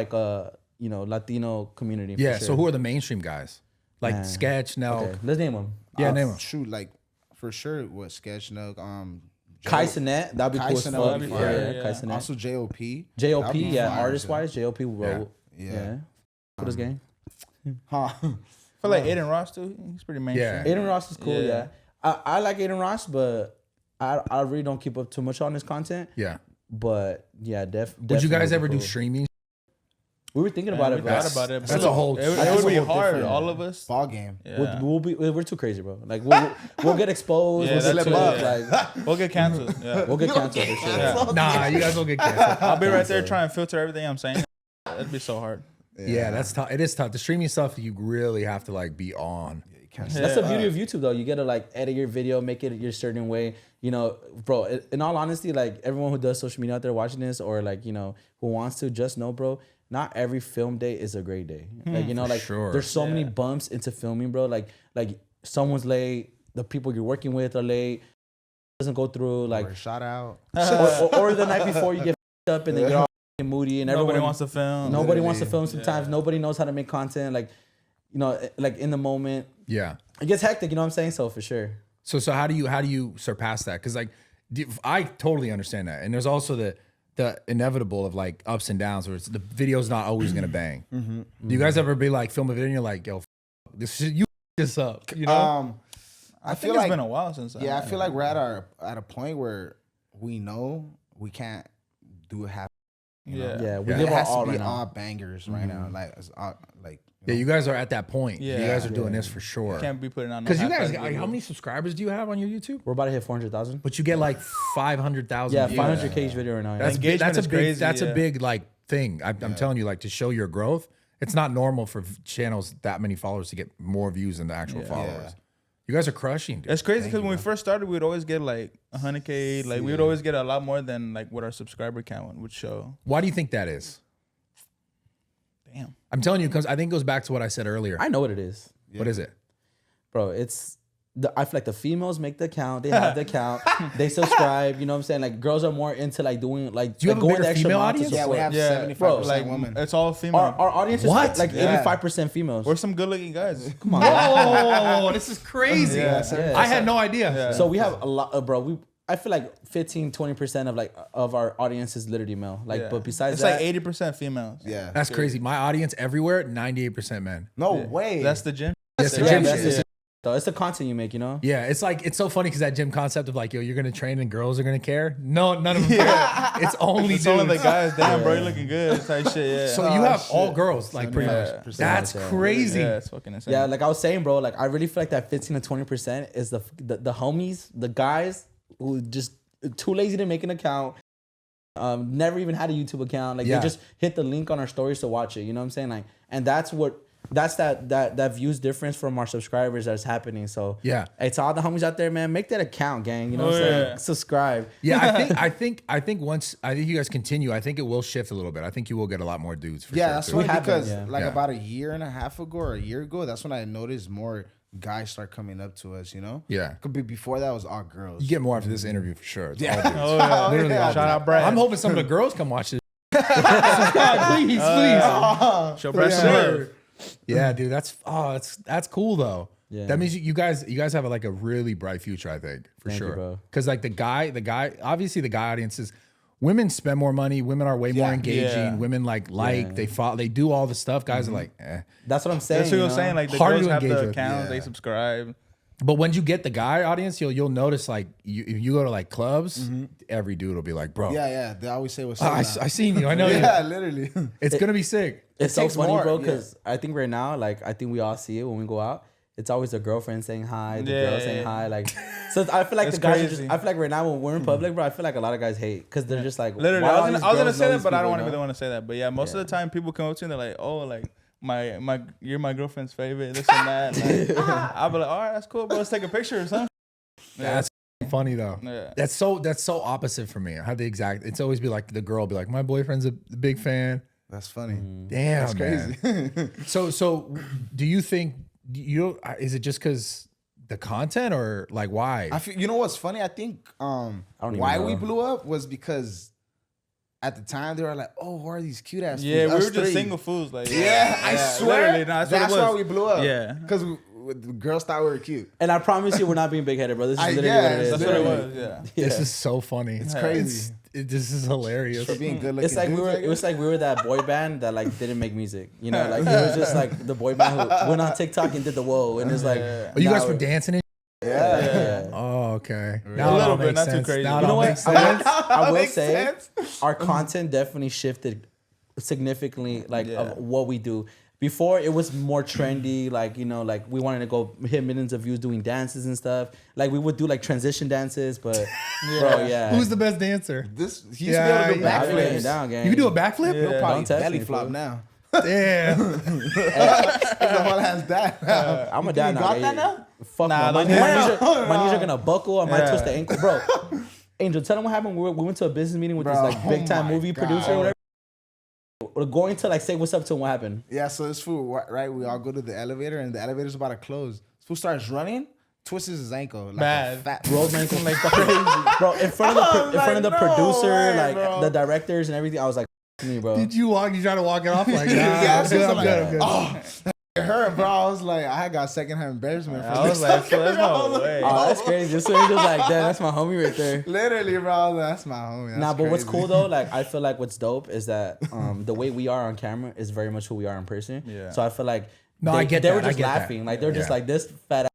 Latino community. Yeah. For sure. So who are the mainstream guys? Like Man. Sketch, Nelk. Okay, let's name them. Yeah, name them. Shoot, like for sure, what Sketch, Nug, Kai Sinet, that'd be cool as fuck. Yeah. Kai Sinet. Also JOP. JOP, yeah, fire, artist wise, JOP will. Yeah. For this game. Huh. I feel like Aiden Ross too. He's pretty mainstream. Yeah. Aiden Ross is cool, Yeah. I like Aiden Ross, but I really don't keep up too much on his content. Yeah. But yeah, Would you guys definitely ever do cool. streaming? We were thinking about we it, but thought about it. that's but a whole- It that's would a be whole hard. different All of us. Ball game. Yeah. we're too crazy, bro. Like we'll get exposed. Yeah, we'll that's get it, clipped, We'll get canceled. Yeah. we'll get canceled for sure. Yeah. Nah, you guys will get canceled. I'll be right there trying to filter everything I'm saying. That'd be so hard. Yeah, that's tough. It is tough. The streaming stuff, you really have to like be on. That's the beauty of YouTube, though. You get to like edit your video, make it your certain way. Bro. In all honesty, like everyone who does social media out there watching this, or like who wants to, just know, bro. Not every film day is a great day. Like sure. there's so many bumps into filming, bro. Like someone's late, the people you're working with are late, doesn't go through, like Or shout out. or the night before you get up and then you're all moody and Nobody everyone wants to film. Nobody wants to film sometimes. Nobody knows how to make content. Like like in the moment, Yeah. it gets hectic. You know what I'm saying? So for sure. So how do you surpass that? Because like I totally understand that, and there's also the inevitable of like ups and downs, where it's, the video's not always gonna bang. Do you guys ever be like film a video and you're like, yo, this shit, you this up, you know? I feel think it's like been a while since. I feel like we're at a point where we know we can't do half. You know? Yeah, we It give our has all to be right now. all bangers right now. Like, it's all, like Yeah, you guys are at that point. Yeah. You guys are doing this for sure. Can't be putting on. Because you guys, half-ass like, how videos. many subscribers do you have on your YouTube? We're about to hit 400,000. But you get like 500,000. Yeah, views. 500K each video right now. That's Yeah. big, that's a Engagement is big. crazy, That's a yeah. big like thing. I'm telling you, like to show your growth. It's not normal for channels that many followers to get more views than the actual followers. You guys are crushing, dude. It's crazy because when we first started, we'd always get like 100K. Like we would always get a lot more than like what our subscriber count would show. Why do you think that is? Damn. I'm telling you, because I think it goes back to what I said earlier. I know what it is, What is it? bro. It's I feel like the females make the account. They have the account. They subscribe. You know what I'm saying? Like girls are more into like doing like. Do you have like, a going bigger the extra female mile to audience? yeah, we support. have Yeah, 75% bro, Like women. it's all female. Our audience is What? like Yeah. 85% females. We're some good-looking guys. Come on. Whoa, this is crazy. Yeah. I had no idea. Yeah. So we have a lot, bro. I feel like 15-20% of like of our audience is literally male. Like, Yeah. but besides it's that, like 80% females. Yeah. That's crazy. My audience everywhere, 98% men. No way. That's the gym. Yes, the yeah, gym that's shit. the though. It's the content you make, you know. Yeah, it's like it's so funny because that gym concept of like, yo, you're gonna train and girls are gonna care. No, none of them care. It's only It's only the dudes. guys. Damn, bro, you looking good. Type shit. Yeah. So you have all girls, like pretty Yeah. much. That's Yeah. crazy. Yeah, it's fucking insane. Yeah, like I was saying, bro. Like I really feel like that 15-20% is the homies, the guys who just too lazy to make an account. Never even had a YouTube account. Like Yeah. they just hit the link on our stories to watch it. You know what I'm saying? Like, and that's that views difference from our subscribers that's happening. So Yeah. hey, to all the homies out there, man, make that account, gang. You know what I'm Oh, saying? yeah. Subscribe. Yeah, I think once you guys continue, I think it will shift a little bit. I think you will get a lot more dudes for Yeah, sure. that's too. funny have because been, yeah. like Yeah. about a year and a half ago or a year ago, that's when I noticed more guys start coming up to us, you know? Yeah. Could be before that was all girls. You get more after this interview for sure. It's all Yeah. dudes. Oh, yeah. Literally all Shout dudes. out Brad. I'm hoping some of the girls come watch this. please. Show Brad For some sure. love. Yeah, dude, that's cool though. Yeah. That means you guys have like a really bright future, I think, for Thank you, sure. bro. Because like the guy, obviously the guy audiences, women spend more money. Women are way more Yeah. engaging. Yeah. Women they follow, they do all the stuff. Guys are like, eh. That's what I'm saying. That's what you I'm know? saying. Like the Harder girls to have engage the with. accounts, Yeah. they subscribe. But when you get the guy audience, you'll notice like if you go to like clubs, every dude will be like, bro, Yeah. They always say what's I up. I seen you. I know Yeah, you. literally. It's gonna be sick. It's so takes funny, more, bro, yeah. because I think right now, like, I think we all see it when we go out. It's always the girlfriend saying hi, the girl Yeah. saying hi. Like, so I feel like It's the guys are crazy. just, I feel like right now when we're in public, bro, I feel like a lot of guys hate because they're just like, Literally, why I all was these gonna girls say know that, these but I don't people, want to you be the know? one to say that. But yeah, most Yeah. of the time people come up to me, they're like, oh, like my you're my girlfriend's favorite, this and that. Like, I'll be like, all right, that's cool, bro. Let's take a picture or something. Yeah. That's funny though. Yeah. That's so opposite for me. I have the exact. It's always be like the girl be like, my boyfriend's a big fan. That's funny. Damn, That's crazy. man. So do you think is it just because the content or like why? I feel, you know what's funny? I think don't even why know. we blew up was because at the time they were like, "Oh, who are these cute ass?" Yeah, fools? we Us were just three. single fools. Like, Yeah, I swear. literally, no, that's what it why was. we blew up. Yeah. because the girls thought we were cute. And I promise you, we're not being big headed, bro. This is literally yeah, what it is. That's what it Literally. was. Yeah. This Yeah. is so funny. It's crazy. This is hilarious. For being good looking. It's like we dudes, were. I It was guess. like we were that boy band that like didn't make music. You know, like it was just like the boy band who went on TikTok and did the whoa, and it's like, Yeah. Oh, you guys now were we're- dancing? yeah. Yeah. Oh, okay. A Now it little all bit, makes not too sense. crazy. Now it You know all what? makes sense. I will Makes say sense. our content definitely shifted significantly, like Yeah. of what we do. Before it was more trendy, like you know, like we wanted to go hit millions of views doing dances and stuff. Like we would do like transition dances, but bro, yeah. Who's the best dancer? This he used to be able to do Yeah, I'll be laying backflips. it down, gang. You can do a backflip? Yeah. He'll probably Don't test belly me, flop fool. now. Damn. The whole has that. I'm a You dad now. got gang. that now? Fuck Nah, no. don't My knees are gonna buckle. I might Yeah. twist the ankle, bro. Angel, tell them what happened. We went to a business meeting with this Bro, like big time oh my movie God. producer or whatever. We're going to like say what's up to him. What happened? Yeah, so this fool, right? We all go to the elevator and the elevator's about to close. This fool starts running, twists his ankle like Bad. a fat Rolls my ankle like crazy, bro. In front of the no producer, way, like bro. the directors and everything. I was like, me, bro. Did you try to walk it off like, nah, Yeah, I'm good, so I'm like, good, I'm good. Oh, hurt, bro. I was like, I got secondhand embarrassment. I was like, there's no way. Oh, that's crazy. Just so you're just like, damn, that's my homie right there. Literally, bro. I was like, that's my homie. That's Nah, but what's crazy. cool though, like I feel like what's dope is that the way we are on camera is very much who we are in person. Yeah. So I feel like No, they, I get they that. were I just get that. laughing. Like they're just Yeah. like this fat ass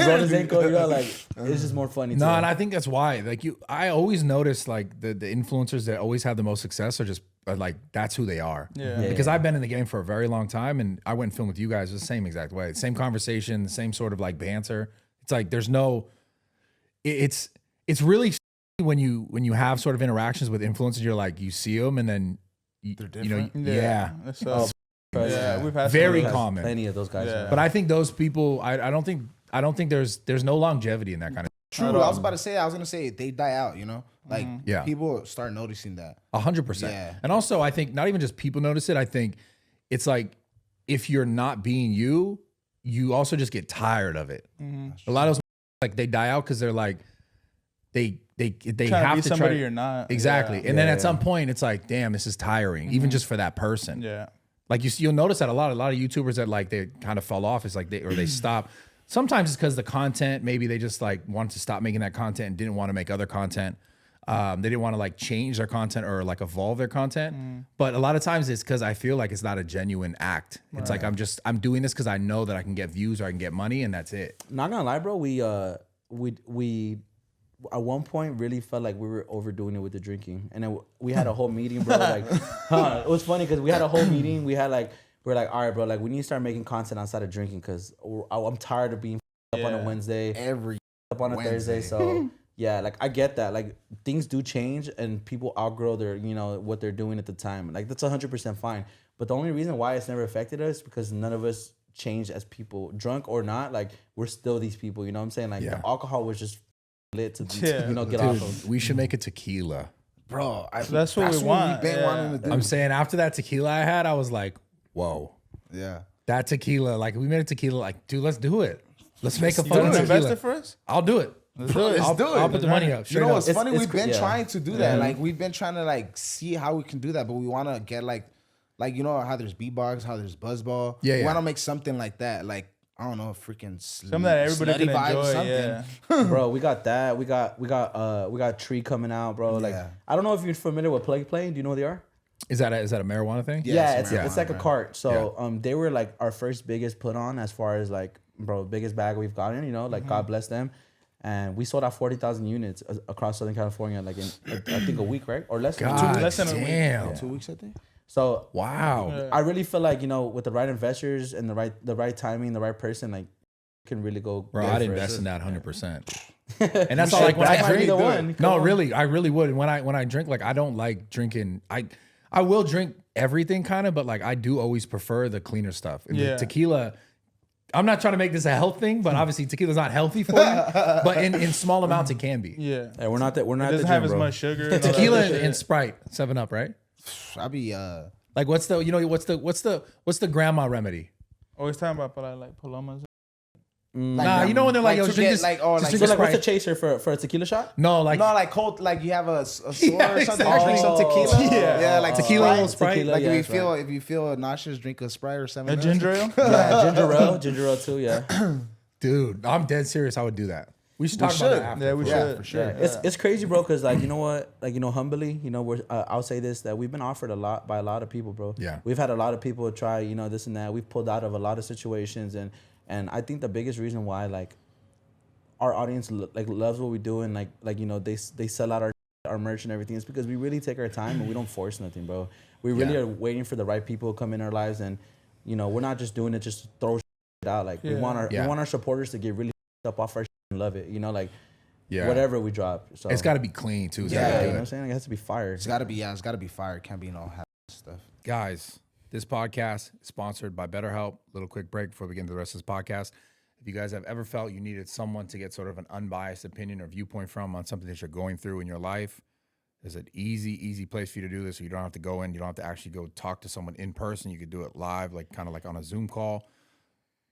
rolled his ankle, you know, like it's just more funny. No, to and them. I think that's why. Like I always notice like the influencers that always have the most success are just like that's who they are. Yeah. Yeah. Because I've been in the game for a very long time, and I went and filmed with you guys the same exact way, same conversation, the same sort of like banter. It's like there's no. It's really when you have sort of interactions with influencers, you're like you see them and then you know yeah. So, yeah, we've had Very some of those. common. Plenty of those guys. Yeah. Yeah. But I think those people, I don't think there's no longevity in that kind of. True. I was about to say. I was gonna say they die out. You know, like Yeah. people start noticing that. 100%. Yeah. And also, I think not even just people notice it. I think it's like if you're not being you, you also just get tired of it. A lot of those like they die out because they're like they Trying have be to somebody try you're not. exactly. Yeah. And then at some point, it's like, damn, this is tiring, even just for that person. Yeah. Like you'll notice that a lot of YouTubers that like they kind of fell off. It's like they stop. Sometimes it's because the content, maybe they just like wanted to stop making that content and didn't want to make other content. They didn't want to like change their content or like evolve their content. But a lot of times it's because I feel like it's not a genuine act. It's like I'm doing this because I know that I can get views or I can get money, and that's it. Not gonna lie, bro. We at one point really felt like we were overdoing it with the drinking, and then we had a whole meeting, bro. Like, it was funny because we had a whole meeting. We were like, all right, bro. Like, we need to start making content outside of drinking because I'm tired of being up on a Wednesday, Every up on a Thursday. So yeah, like I get that. Like things do change, and people outgrow their, what they're doing at the time. Like that's 100% fine. But the only reason why it's never affected us is because none of us changed as people, drunk or not. Like we're still these people. You know what I'm saying? Like the alcohol was just lit to get off of. We should make a tequila. bro. That's what we want. We've been Yeah. wanting to do. I'm saying after that tequila I had, I was like, whoa, Yeah. that tequila. Like we made a tequila. Like, dude, let's do it. Let's make a You fucking want to invest tequila. it for us? I'll do it. Let's do it. Let's do it. I'll put the money up. You Straight know up. what's funny? It's We've been yeah. trying to do that. Like we've been trying to like see how we can do that, but we want to get like you know how there's beatbox, how there's buzzball. Yeah, we yeah. want to make something like that. Like I don't know, freaking Something that everybody slutty can vibe or enjoy. something. Yeah. Bro, we got that. We got Tree coming out, bro. Like Yeah. I don't know if you're familiar with Plug Play. Do you know what they are? Is that a marijuana thing? Yeah. Yeah, it's it's like a marijuana, cart. So they were like our first biggest put on as far as like, bro, biggest bag we've gotten, like God bless them. And we sold out 40,000 units across Southern California, like in I think a week, right? Or less than 2 God weeks. Less than a week. damn. 2 weeks, I think. So Wow. I really feel like, with the right investors and the right timing, the right person, like can really go. Bro, go I'd for it. invest in that 100%. And that's all like when That I might be drink. the one. Come No, on. really, I really would. And when I drink, like I don't like drinking. I will drink everything kind of, but like I do always prefer the cleaner stuff. And the Yeah. tequila. I'm not trying to make this a health thing, but obviously tequila's not healthy for you. But in small amounts it can be. Yeah. Hey, we're not that. We're It not doesn't the have gym, as bro. much sugar. and all that Tequila other shit. and Sprite, 7-Up, right? I'll be Like what's the grandma remedy? Always talking about like palomas. Nah, you know when they're like, yo, to drink get, this, like, oh, just like, drink So a like, what's the Sprite. chaser for a tequila shot? No, like no, like cold, like you have a sore Yeah, or something, exactly. drink some tequila. Yeah. Yeah, like tequila, a little Sprite. Sprite. Like yeah, if that's right. you feel nauseous, drink a Sprite or something. A ginger ale? Yeah, ginger ale too. Yeah. dude, I'm dead serious. I would do that. We should talk about should. that after. Yeah, we Yeah, should. for sure. Yeah, it's crazy, bro. Cause like, you know what, like, humbly, we're I'll say this, that we've been offered a lot by a lot of people, bro. Yeah. We've had a lot of people try, this and that. We've pulled out of a lot of situations, and I think the biggest reason why like our audience like loves what we do, and like they sell out our merch and everything, is because we really take our time and we don't force nothing, bro. We really Yeah. are waiting for the right people to come in our lives, and we're not just doing it just to throw shit out. Like we Yeah. want Yeah. our supporters to get really up off our shit and love it, like. Yeah. Whatever we drop. So It's got to be clean too. So Yeah, I gotta you do know what it. I'm saying? Like, it has to be fire. It's gotta be fire. It can't be no half stuff. Guys, this podcast is sponsored by BetterHelp. Little quick break before we get into the rest of this podcast. If you guys have ever felt you needed someone to get sort of an unbiased opinion or viewpoint from on something that you're going through in your life, there's an easy place for you to do this. So you don't have to go in. You don't have to actually go talk to someone in person. You could do it live, like kind of like on a Zoom call.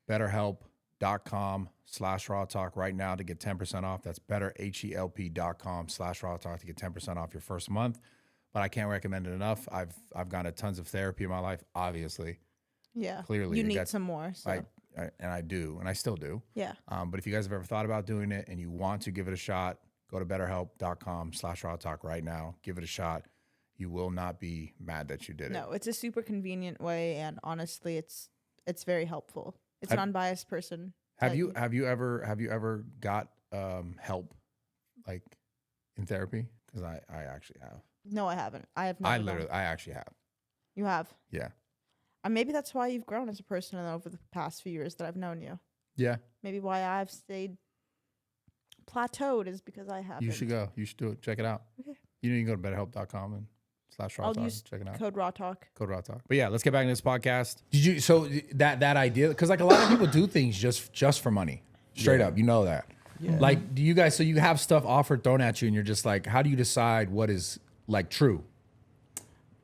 BetterHelp.com/raw talk right now to get 10% off. That's betterhelp.com/raw talk to get 10% off your first month. But I can't recommend it enough. I've gone to tons of therapy in my life, obviously. Yeah. Clearly, you it need got- some more. So. and I do, and I still do. Yeah. But if you guys have ever thought about doing it and you want to give it a shot, go to betterhelp.com/raw talk right now. Give it a shot. You will not be mad that you did it. No, it's a super convenient way, and honestly, it's very helpful. It's Have- an unbiased person. Have you ever got help like in therapy? Because I actually have. No, I haven't. I have never. I actually have. You have. Yeah. And maybe that's why you've grown as a person over the past few years that I've known you. Yeah. Maybe why I've stayed plateaued is because I haven't. You should go. You should do it. Check it out. Okay. You know, you can go to betterhelp.com and /raw I'll talk. use Check it out. code Raw Talk. Code Raw Talk. But yeah, let's get back into this podcast. Did you so that idea? Because like a lot of people do things just for money. Straight up, you know that. Yeah. Like, do you guys? So you have stuff offered, thrown at you, and you're just like, how do you decide what is like true?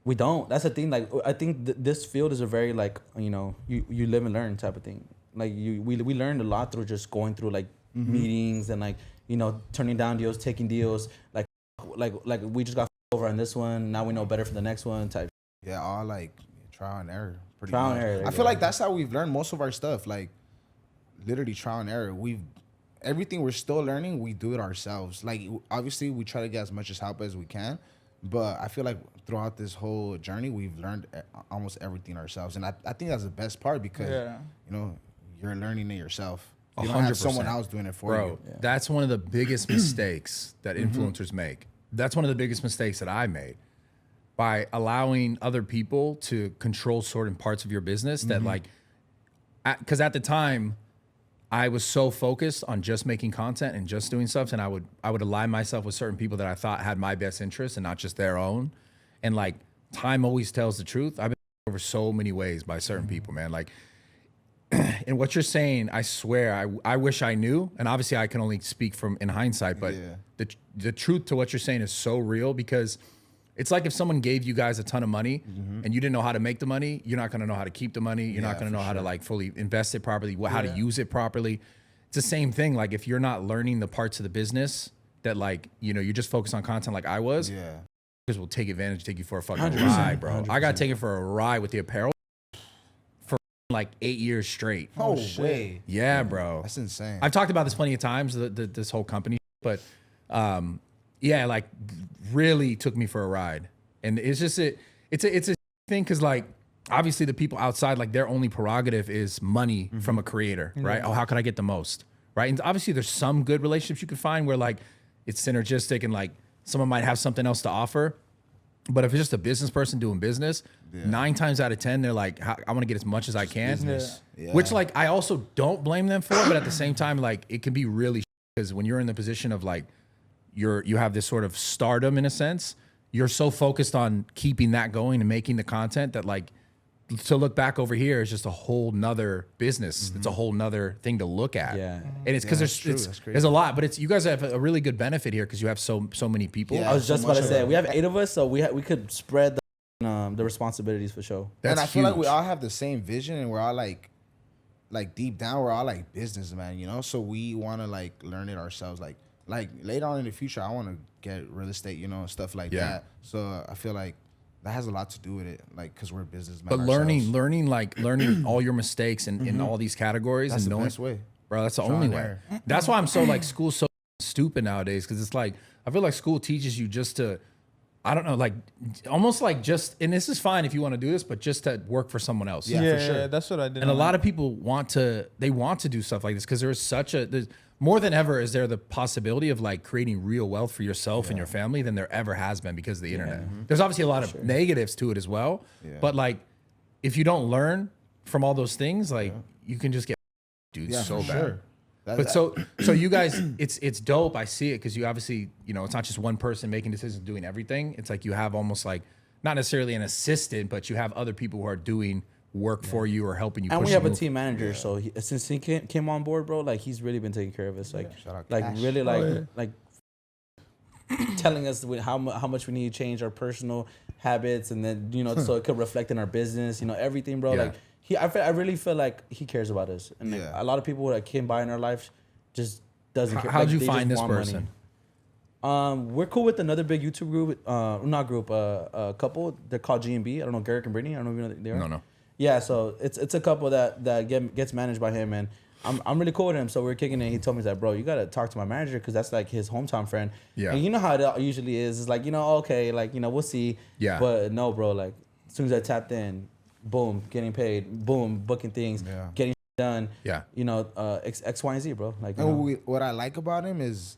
We don't. That's the thing. Like, I think this field is a very like, you know, you live and learn type of thing. Like we learned a lot through just going through like meetings and like, you know, turning down deals, taking deals. Like we just got over on this one. Now we know better for the next one type. Yeah, all like trial and error. Pretty Trial much. and error, I feel like that's how we've learned most of our stuff. Like literally trial and error. Everything we're still learning, we do it ourselves. Like obviously we try to get as much as help as we can, but I feel like throughout this whole journey, we've learned almost everything ourselves, and I think that's the best part because you know you're learning it yourself. You don't have someone 100%. else doing it for Bro, you. that's one of the biggest mistakes that influencers make. That's one of the biggest mistakes that I made by allowing other people to control certain parts of your business that like, because at the time I was so focused on just making content and just doing stuff. And I would align myself with certain people that I thought had my best interests and not just their own. And like time always tells the truth. I've been over so many ways by certain people, man. Like, and what you're saying, I swear, I wish I knew. And obviously I can only speak from in hindsight, but the truth to what you're saying is so real because it's like if someone gave you guys a ton of money and you didn't know how to make the money, you're not going to know how to keep the money. You're not going to know how to like fully invest it properly, how to use it properly. It's the same thing. Like if you're not learning the parts of the business that like, you know, you're just focused on content like I was, will take advantage, take you for a fucking 100%, ride, bro. 100%. I got taken for a ride with the apparel for like 8 years straight. Oh, way. Yeah, bro. That's insane. I've talked about this plenty of times, this whole company, but yeah, like really took me for a ride. And it's just it's a thing because like obviously the people outside, like their only prerogative is money from a creator, right? Oh, how can I get the most, right? And obviously there's some good relationships you could find where like it's synergistic and like someone might have something else to offer. But if it's just a business person doing business, 9 times out of 10, they're like, I want to get as much as I can. Which like I also don't blame them for, but at the same time, like it can be really because when you're in the position of like you have this sort of stardom in a sense, you're so focused on keeping that going and making the content that like to look back over here is just a whole nother business. It's a whole nother thing to look at. Yeah. And it's because there's a lot, but it's you guys have a really good benefit here because you have so many people. Yeah. I was just so about to much say of we have 8 of us, so we could spread the responsibilities for sure. That's and I feel like we huge. all have the same vision, and we're all like deep down, we're all like businessmen, you know. So we want to like learn it ourselves. Like later on in the future, I want to get real estate, you know, stuff like that. So I feel like that has a lot to do with it, like because we're businessmen. But learning all your mistakes in all these categories That's and the knowing, best way. bro, that's the Trial only and way. error. That's why I'm so like school's so stupid nowadays because it's like I feel like school teaches you just to, I don't know, like almost like just, and this is fine if you want to do this, but just to work for someone else. Yeah, for sure. That's what I did. And a lot of people want to do stuff like this because there's more than ever is there the possibility of like creating real wealth for yourself and your family than there ever has been because of the internet. There's obviously a lot of negatives to it as well, but like if you don't learn from all those things, like you can just get so for bad. sure. But so you guys, it's dope. I see it because you obviously, you know, it's not just one person making decisions, doing everything. It's like you have almost like not necessarily an assistant, but you have other people who are doing work for you or helping you. And push we have a move. team manager, so since he came on board, bro, like he's really been taking care of us, like Shout out like Cash. really like telling us how much we need to change our personal habits, and then you know so it could reflect in our business, you know everything, bro. Yeah. Like I really feel like he cares about us, and like, a lot of people that came by in our life just doesn't care. How'd Like, you they find just this want person? money. We're cool with another big YouTube group, not group, a couple. They're called G&B. I don't know, Garrick and Brittany. I don't know if you know who they are. No. Yeah, so it's a couple that gets managed by him, and I'm really cool with him. So we're kicking it. He told me, he's like, bro, you gotta talk to my manager because that's like his hometown friend. Yeah. And you know how it usually is. It's like, okay, like, we'll see. Yeah. But no, bro, like as soon as I tapped in, boom, getting paid, boom, booking things, getting done. Yeah. X, Y, and Z, bro. Like, what I like about him is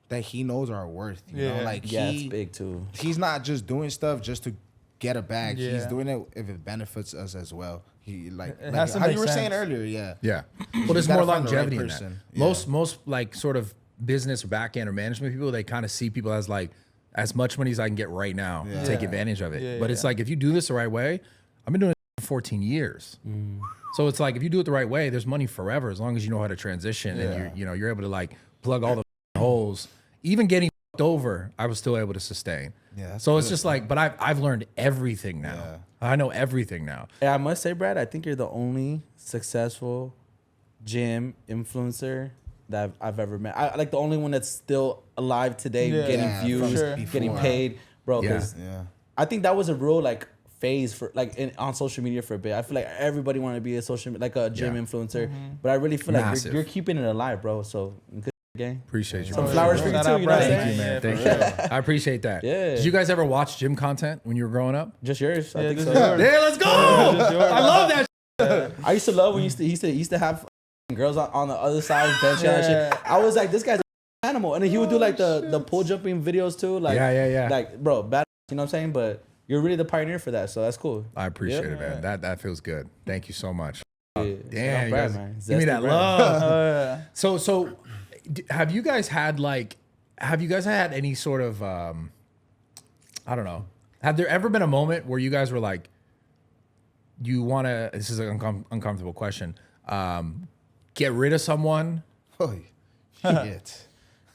that he knows our worth. You know, like it's big too. He's not just doing stuff just to get a bag. Yeah. He's doing it if it benefits us as well. He has to how make you were saying sense. earlier, yeah. Yeah. Well, there's gotta more find the right longevity in that. person. Yeah. Most like sort of business or back end or management people, they kind of see people as like as much money as I can get right now, and take advantage of it. Yeah, but it's like if you do this the right way, I've been doing it for 14 years. So it's like if you do it the right way, there's money forever as long as you know how to transition and you're able to like plug all the holes. Even getting over, I was still able to sustain. Yeah. So it's just like, but I've learned everything now. Yeah. I know everything now. Yeah, I must say, Brad, I think you're the only successful gym influencer that I've ever met. I like the only one that's still alive today, getting views, getting paid, bro. Because I think that was a real like phase for like on social media for a bit. I feel like everybody wanted to be a gym influencer, but I really feel like you're keeping it alive, bro. So good gang. Appreciate you. Some bro. flowers for you too. You know what I'm Thank saying? you, man. Thank you. I appreciate that. Yeah. Did you guys ever watch gym content when you were growing up? Just yours. I think just so. yours. Yeah, let's go. I love that. I used to love when he used to have girls on the other side bench and shit. I was like, this guy's an animal, and then he would do like the pole jumping videos too. Like Like, bro, bad. You know what I'm saying? But you're really the pioneer for that, so that's cool. I appreciate it, man. That feels good. Thank you so much. Yeah. Damn, you Brad, guys, man. give me Zesty that Brad. love. So, have you guys had any sort of, I don't know, have there ever been a moment where you guys were like, you want to, this is an uncomfortable question, get rid of someone? Oh, shit.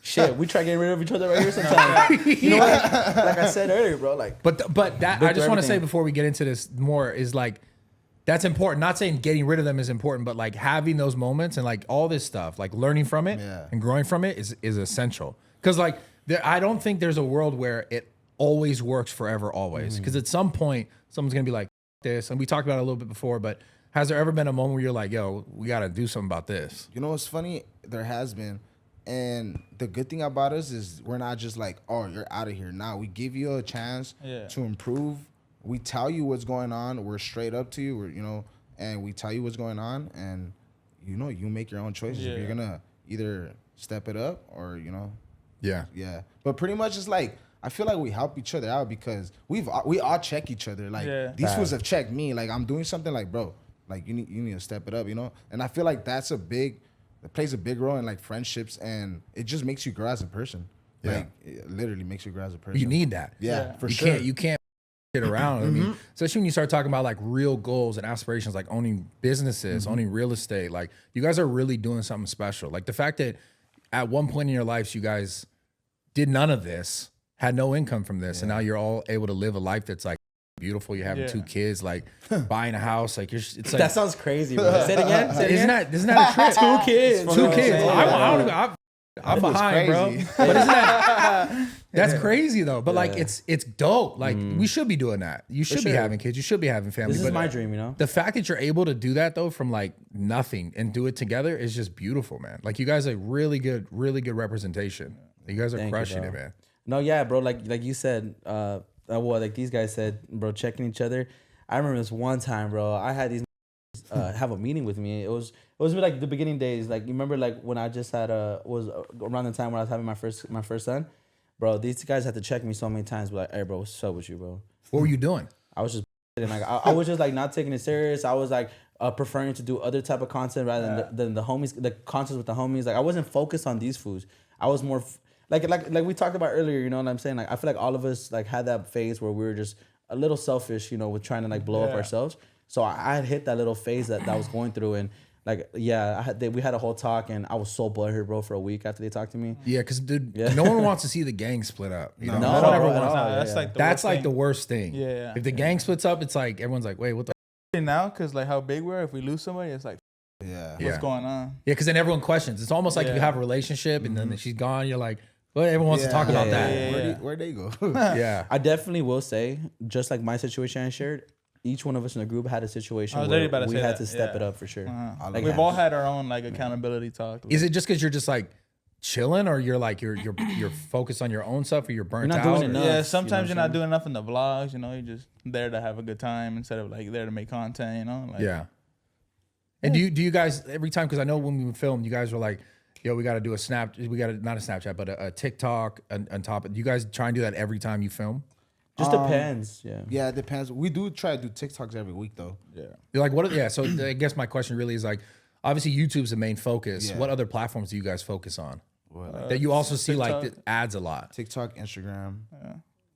Shit, we try getting rid of each other right here sometimes. You know what? Like I said earlier, bro. Like, But that I just want to say before we get into this more is like, that's important. Not saying getting rid of them is important, but like having those moments and like all this stuff, like learning from it and growing from it is essential. Because like I don't think there's a world where it always works forever, always. Because at some point someone's gonna be like this, and we talked about it a little bit before. But has there ever been a moment where you're like, yo, we gotta do something about this? You know what's funny? There has been. And the good thing about us is we're not just like, oh, you're out of here. Now we give you a chance to improve. We tell you what's going on. We're straight up to you. And we tell you what's going on, and you make your own choices. If you're gonna either step it up or Yeah. But pretty much it's like I feel like we help each other out because we all check each other. Like these fools have checked me. Like I'm doing something like, bro, like you need to step it up, And I feel like it plays a big role in like friendships, and it just makes you grow as a person. Yeah. Like it literally makes you grow as a person. You need that. Yeah, for you sure. You can't get around. I mean, especially when you start talking about like real goals and aspirations, like owning businesses, owning real estate. Like you guys are really doing something special. Like the fact that at one point in your lives, you guys did none of this, had no income from this, and now you're all able to live a life that's like beautiful. You're having 2 kids, like buying a house. Like it's like that sounds crazy, bro. Say it again. Isn't that a trip? 2 kids. 2 kids. Yeah. I'm behind, bro. crazy. But isn't that's crazy though? But like it's dope. Like we should be doing that. You should be having kids. You should be having family. This is But my dream, the fact that you're able to do that though from like nothing and do it together is just beautiful, man. Like you guys are really good representation. You guys are crushing it, man. No, yeah, bro. Like you said, like these guys said, bro, checking each other. I remember this one time, bro. I had these have a meeting with me. It was like the beginning days. Like you remember, like when I just had was around the time when I was having my first son, bro. These guys had to check me so many times. Be like, hey, bro, what's up with you, bro? What were you doing? I was just and like I was just like not taking it serious. I was like preferring to do other type of content rather than the homies, the content with the homies. Like I wasn't focused on these foods. I was more like we talked about earlier. You know what I'm saying? Like I feel like all of us like had that phase where we were just a little selfish, with trying to like blow up ourselves. So I had hit that little phase that I was going through, and like we had a whole talk, and I was so butthurt, bro, for a week after they talked to me. Yeah, because dude, no one wants to see the gang split up. You know? No, No one ever bro, wants no, That's That's like the worst like thing. the worst thing. Yeah. If the gang splits up, it's like everyone's like, wait, what the? Now, because like how big we're, if we lose somebody, it's like Yeah. what's going on? Yeah, because then everyone questions. It's almost like if you have a relationship and then she's gone, you're like, well, everyone wants to talk about that. Where'd they go? Yeah. I definitely will say, just like my situation I shared, each one of us in the group had a situation I was already about where to we say had that, to step yeah. it up for sure. Like We've that. all had our own like accountability talk. Is it just because you're just like chilling, or you're like you're focused on your own stuff, or you're burnt not out? doing or- enough. Yeah, you know sometimes what you're I'm not doing enough in the vlogs. You know, you're just there to have a good time instead of like there to make content. You know, like, Yeah. And do you guys every time? Because I know when we filmed, you guys were like, "Yo, we got to do a snap. We got to not a Snapchat, but a TikTok on top." Do you guys try and do that every time you film? Just depends. Yeah. Yeah, it depends. We do try to do TikToks every week though. Yeah. You're like, what? Yeah. So I guess my question really is like, obviously YouTube's the main focus. Yeah. What other platforms do you guys focus on What, that you also see like TikTok. the ads a lot? TikTok, Instagram,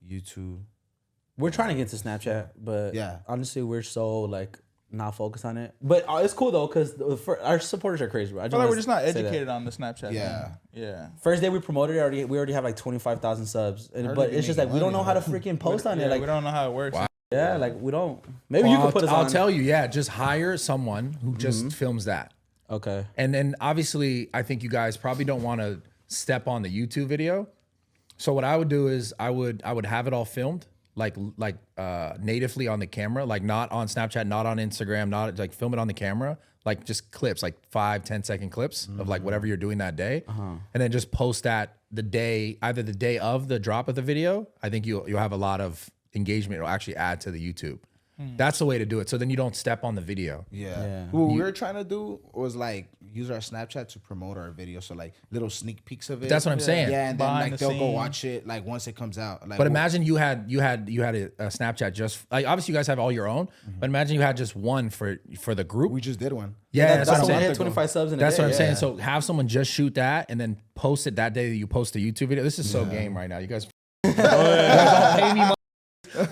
YouTube. We're trying to get to Snapchat, but Yeah. honestly, we're so like not focused on it. But it's cool though, because our supporters are crazy, bro. I feel like we're just not say that. educated on the Snapchat. Yeah. thing. Yeah. First day we promoted it, we already have like 25,000 subs, Heard but they it's just making like we don't money know how to on it. freaking post on Yeah, it. Like we don't know how it works. Wow. yeah, like we don't. Maybe Well, you can put us I'll on. tell you, yeah, just hire someone who just films that. Okay. And then obviously, I think you guys probably don't want to step on the YouTube video. So what I would do is I would have it all filmed like natively on the camera, like not on Snapchat, not on Instagram, not like film it on the camera, like just clips, like 5-10 second clips of like whatever you're doing that day, and then just post that the day, either the day of the drop of the video. I think you'll have a lot of engagement. It'll actually add to the YouTube. That's the way to do it. So then you don't step on the video. Yeah. What we were trying to do was like use our Snapchat to promote our video. So like little sneak peeks of it. That's what I'm saying. Yeah, and then Behind like the they'll go scene. watch it like once it comes out. Like, But imagine you had a Snapchat just like, obviously you guys have all your own, but imagine you had just one for the group. we just did one. Yeah, that's that's what I'm what I saying. hit 25 subs in a That's day. what I'm saying. yeah. So have someone just shoot that and then post it that day that you post the YouTube video. This is so game right now. You guys, you guys don't pay me money,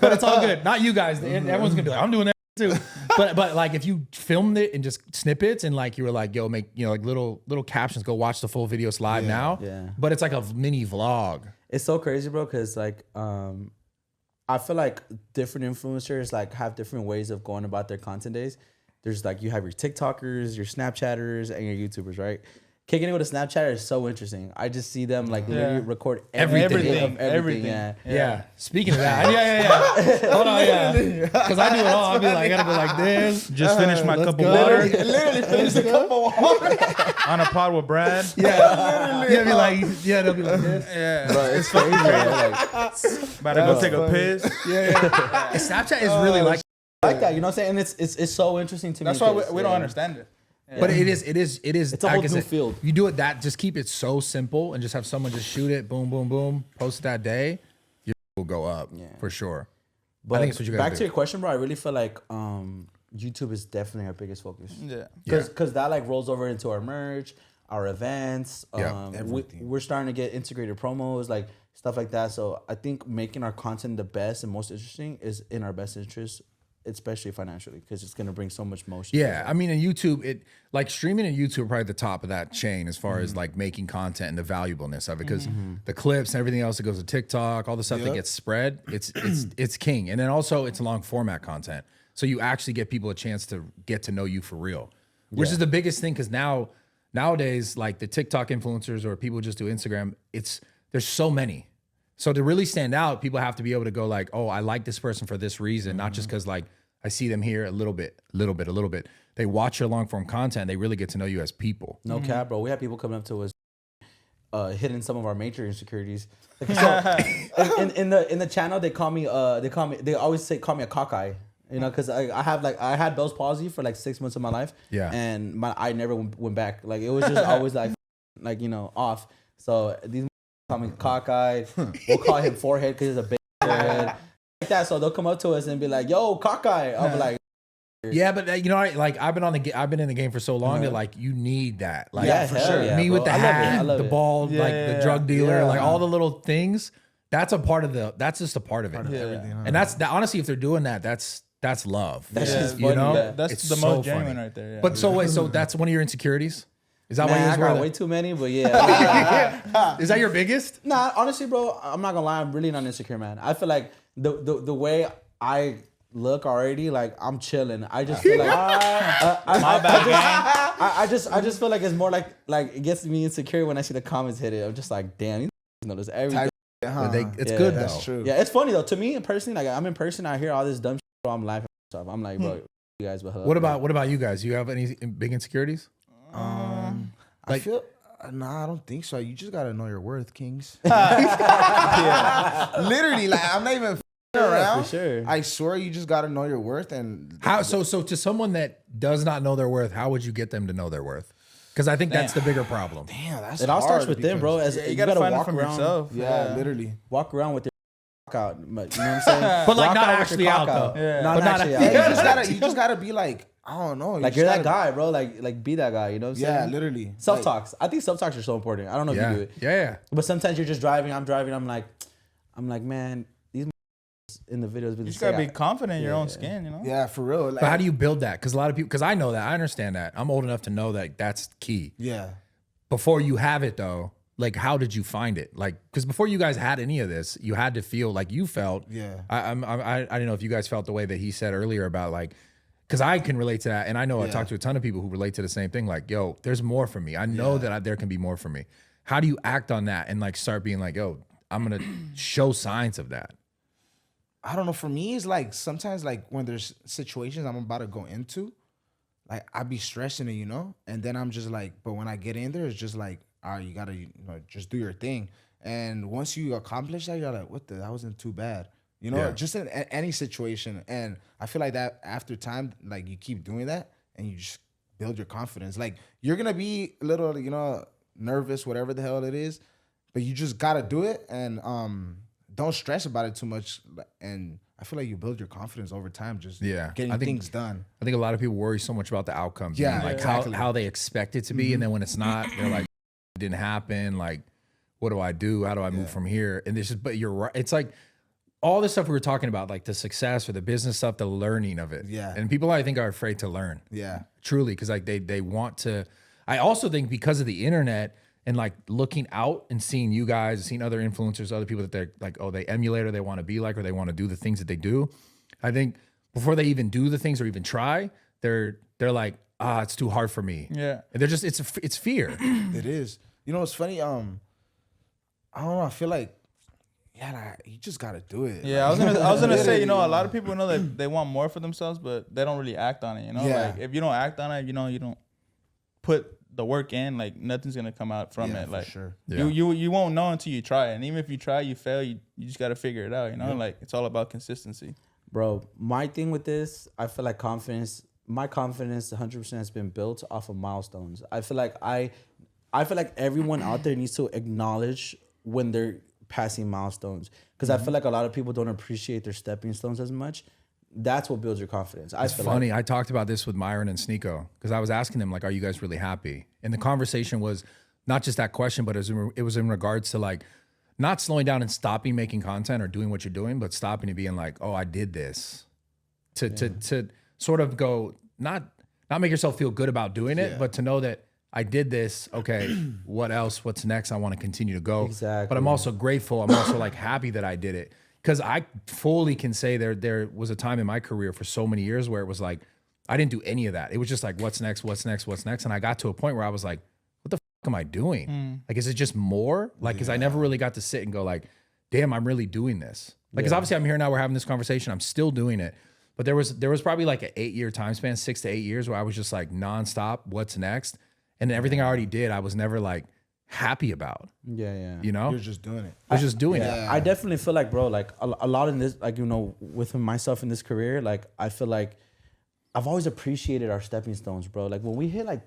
but it's all good. Not you guys. Everyone's gonna be like, I'm doing that too. But like if you filmed it and just snippets and like you were like, yo, make like little captions. Go watch the full videos live now. Yeah. But it's like a mini vlog. It's so crazy, bro, because like I feel like different influencers like have different ways of going about their content days. There's like you have your TikTokers, your Snapchatters, and your YouTubers, right? Kicking it with a Snapchatter is so interesting. I just see them like literally record everything. Yeah. Speaking of that, Hold on, yeah. Because I do it all. I'll be like, I gotta go like this. Just finished my cup of water Literally finished a cup of water. on a pod with Brad. Yeah, be like, they'll be like this. Yeah. Bro, it's crazy. Like, About to go take a piss. Snapchat is really like, that, you know what I'm saying? And it's so interesting to me. That's why 'cause, we don't yeah. understand it. but it is. It's a whole like I new said, field. You do it just keep it so simple and just have someone just shoot it, boom, boom, boom, post it that day. Your will go up for sure. But I think it's what you gotta back do. to your question, bro, I really feel like YouTube is definitely our biggest focus. Yeah. Because that like rolls over into our merch, our events. Yeah, everything. We're starting to get integrated promos, like stuff like that. So I think making our content the best and most interesting is in our best interest, especially financially, because it's gonna bring so much motion. Yeah, I mean, in YouTube, it like streaming and YouTube are probably the top of that chain as far as like making content and the valuableness of it, because the clips and everything else that goes to TikTok, all the stuff that gets spread, it's king. And then also it's long format content, so you actually get people a chance to get to know you for real, which is the biggest thing. Because nowadays, like the TikTok influencers or people who just do Instagram, there's so many. So to really stand out, people have to be able to go like, oh, I like this person for this reason, not just because like I see them here a little bit. They watch your long form content. They really get to know you as people. No cap, bro. We have people coming up to us, hitting some of our major insecurities. So in the channel, they call me. They always call me a cockeye. You know, because I had Bell's palsy for like 6 months of my life. Yeah. And my eye never went back. Like it was just always like off. So these call me cockeyed. We'll call him forehead because he's a big forehead. Like that. So they'll come up to us and be like, "Yo, cockeye." I'll be like, Yeah, but like I've been in the game for so long that like you need that. Like yeah, for sure. Yeah, me bro. with the I love it. I hat, love the it. bald, like the drug dealer, Yeah. like all the little things. That's just a part of it. Everything, huh? And that's honestly, if they're doing that, that's love. That's just you funny, know, yeah. That's It's the so most genuine funny. right there. Yeah. But so wait, so that's one of your insecurities? Is that why Man, you I just got wear way too many, but yeah. Is that your biggest? Nah, honestly, bro, I'm not gonna lie. I'm really not insecure, man. I feel like the way I look already, like I'm chilling. I just feel like I just feel like it's more like it gets me insecure when I see the comments hit it. I'm just like, damn, you notice everything. It's Yeah, good That's though. true. Yeah, it's funny though. To me, personally, like I'm in person, I hear all this dumb shit, bro, I'm laughing. stuff. I'm like, bro, you guys. But What about you guys? You have any big insecurities? I feel. Nah, I don't think so. You just gotta know your worth, Kings. Literally, like I'm not even around. for sure. I swear, you just gotta know your worth. And How so to someone that does not know their worth, how would you get them to know their worth? Because I think that's the bigger problem. damn, that's It all starts hard with them, bro. As you gotta find it walk from around, yourself. Yeah, literally. walk around with your cock out. But, you know what I'm saying? But like Walk not out with your actually cock out though. Yeah. Not But not actually actually out. You just gotta be like, I don't know. Like just you're that gotta- guy, bro. Like be that guy. You know what I'm saying? Yeah, literally. Self Like, talks. I think self talks are so important. I don't know if Yeah. you do it, Yeah. but sometimes you're just driving. I'm driving. I'm like, man, these in the videos. You just gotta be confident in your own skin, you know? Yeah, for real. Like, But how do you build that? Because a lot of people, because I know that, I understand that. I'm old enough to know that that's key. Yeah. Before you have it though, like how did you find it? Like, because before you guys had any of this, you had to feel like you felt. Yeah. I didn't know if you guys felt the way that he said earlier about like, because I can relate to that, and I know I talked to a ton of people who relate to the same thing. Like, yo, there's more for me. I know that there can be more for me. How do you act on that and like start being like, yo, I'm gonna show signs of that? I don't know. For me, it's like sometimes like when there's situations I'm about to go into, like I be stressing it, you know? And then I'm just like, but when I get in there, it's just like, all right, you gotta, just do your thing. And once you accomplish that, you're like, that wasn't too bad. You know, Yeah. just in any situation. And I feel like that after time, like you keep doing that and you just build your confidence. Like you're gonna be a little, nervous, whatever the hell it is, but you just gotta do it and don't stress about it too much. And I feel like you build your confidence over time, just getting things done. I think a lot of people worry so much about the outcomes. Yeah, and like exactly. how they expect it to be, and then when it's not, they're like, it didn't happen. Like, what do I do? How do I move from here? And this is, but you're right. It's like all this stuff we were talking about, like the success or the business stuff, the learning of it. Yeah. And people I think are afraid to learn. Yeah. Truly, because like they want to. I also think because of the internet and like looking out and seeing you guys, seeing other influencers, other people that they're like, oh, they emulate or they want to be like, or they want to do the things that they do. I think before they even do the things or even try, they're like, it's too hard for me. Yeah. And they're just, it's fear. It is. You know what's funny? I don't know. I feel like, you just gotta do it. Yeah, I was gonna say, a lot of people know that they want more for themselves, but they don't really act on it. Yeah. Like if you don't act on it, you don't put the work in, like nothing's gonna come out from it. for Like sure. Yeah. you won't know until you try it, and even if you try, you fail, you just gotta figure it out. Like it's all about consistency. Bro, my thing with this, I feel like my confidence 100% has been built off of milestones. I feel like everyone out there needs to acknowledge when they're passing milestones, because I feel like a lot of people don't appreciate their stepping stones as much. That's what builds your confidence. It's funny. I talked about this with Myron and Sneeko because I was asking them like, are you guys really happy? And the conversation was not just that question, but it was in regards to like not slowing down and stopping making content or doing what you're doing, but stopping and being like, oh, I did this. To sort of go, not make yourself feel good about doing it, but to know that I did this. Okay, what else? What's next? I want to continue to go. Exactly. But I'm also grateful. I'm also like happy that I did it. Because I fully can say there was a time in my career for so many years where it was like, I didn't do any of that. It was just like, what's next, what's next, what's next? And I got to a point where I was like, what the fuck am I doing? Like, is it just more? Like, because I never really got to sit and go like, damn, I'm really doing this. Like, because obviously I'm here now, we're having this conversation, I'm still doing it. But there was probably like an 8-year time span, 6 to 8 years where I was just like nonstop, what's next? And everything I already did, I was never like happy about. Yeah. You're just doing it. I was just doing it. I definitely feel like, bro, like a lot in this, like, with myself in this career, like, I feel like I've always appreciated our stepping stones, bro. Like, when we hit like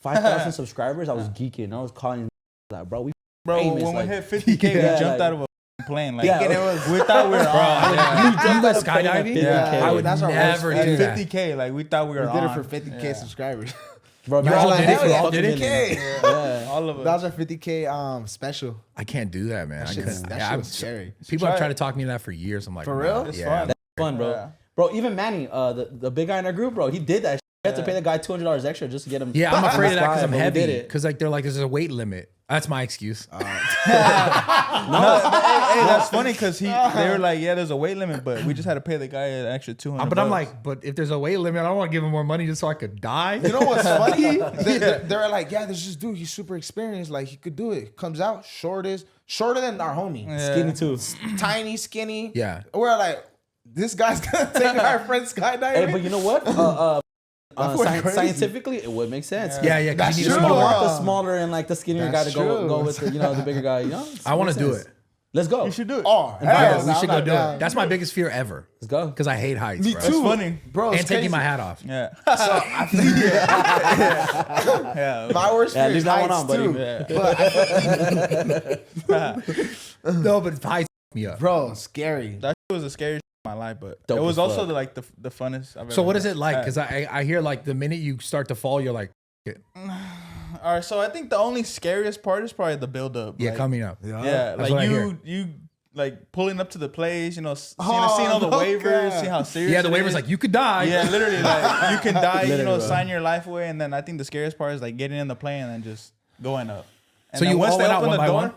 5,000 subscribers, I was geeking. I was calling like, bro, we famous, when like, we hit 50K, we jumped out of a plane. Like, Yeah, we thought we were on. You jumped out of skydiving? Yeah. I would That's our never worst do that. 50K, like we thought we were We on. did it for 50K subscribers. Bro, You all imagine did it? that. You all did it? Yeah. All of us. That was our 50K special. I can't do that, man. That I shit couldn't. that shit was scary. People Try have tried it. to talk me into that for years. I'm like, For nah. real? It's Yeah. fun. That's fun, bro. Yeah. Bro, even Manny, the big guy in our group, bro, he did that. He had to pay the guy $200 extra just to get him. Yeah, I'm afraid of that because I'm But we heavy. did it. Because like they're like, there's a weight limit. That's my excuse. Hey, that's funny because they were like, yeah, there's a weight limit, but we just had to pay the guy an extra $200. But I'm like, but if there's a weight limit, I don't want to give him more money just so I could die. You know what's funny? They're like, yeah, there's this dude. He's super experienced. Like, he could do it. Comes out, shorter than our homie. Skinny too. Tiny, skinny. Yeah. We're like, this guy's gonna take our friend skydiving. Hey, but you know what? went crazy. Scientifically, it would make sense. Yeah, yeah. 'cause That's you need true. a You don't smaller want one. the smaller and like the skinnier That's guy to true. go with the, the bigger guy. You know, I want to do sense. it. Let's go. You should do it. Oh, Yeah, hell, we no, should I'm go not do down. it. That's my biggest fear ever. Let's go. Because I hate heights. Me bro. too. funny. Bro. And It's taking crazy. my hat off. Yeah. So I think Yeah. my worst Yeah, fear leave is that one heights on, buddy. too. Yeah. But No, but heights me up. bro, scary. That was the scariest in my life, but Dope it was as also fuck. like the funnest I've ever So what is had. it like? Because I hear like the minute you start to fall, you're like, All right, so I think the only scariest part is probably the build up. yeah, like, coming up. Yeah, That's like what I hear. you like pulling up to the place, you know, seeing Oh, all the no, waivers, God. see how serious. Yeah, the it waiver's is. like, you could die. Yeah, literally, like you can die, you know, Literally, bro. sign your life away, and then I think the scariest part is like getting in the plane and then just going up. And So then you once all they went out open one the by door, one?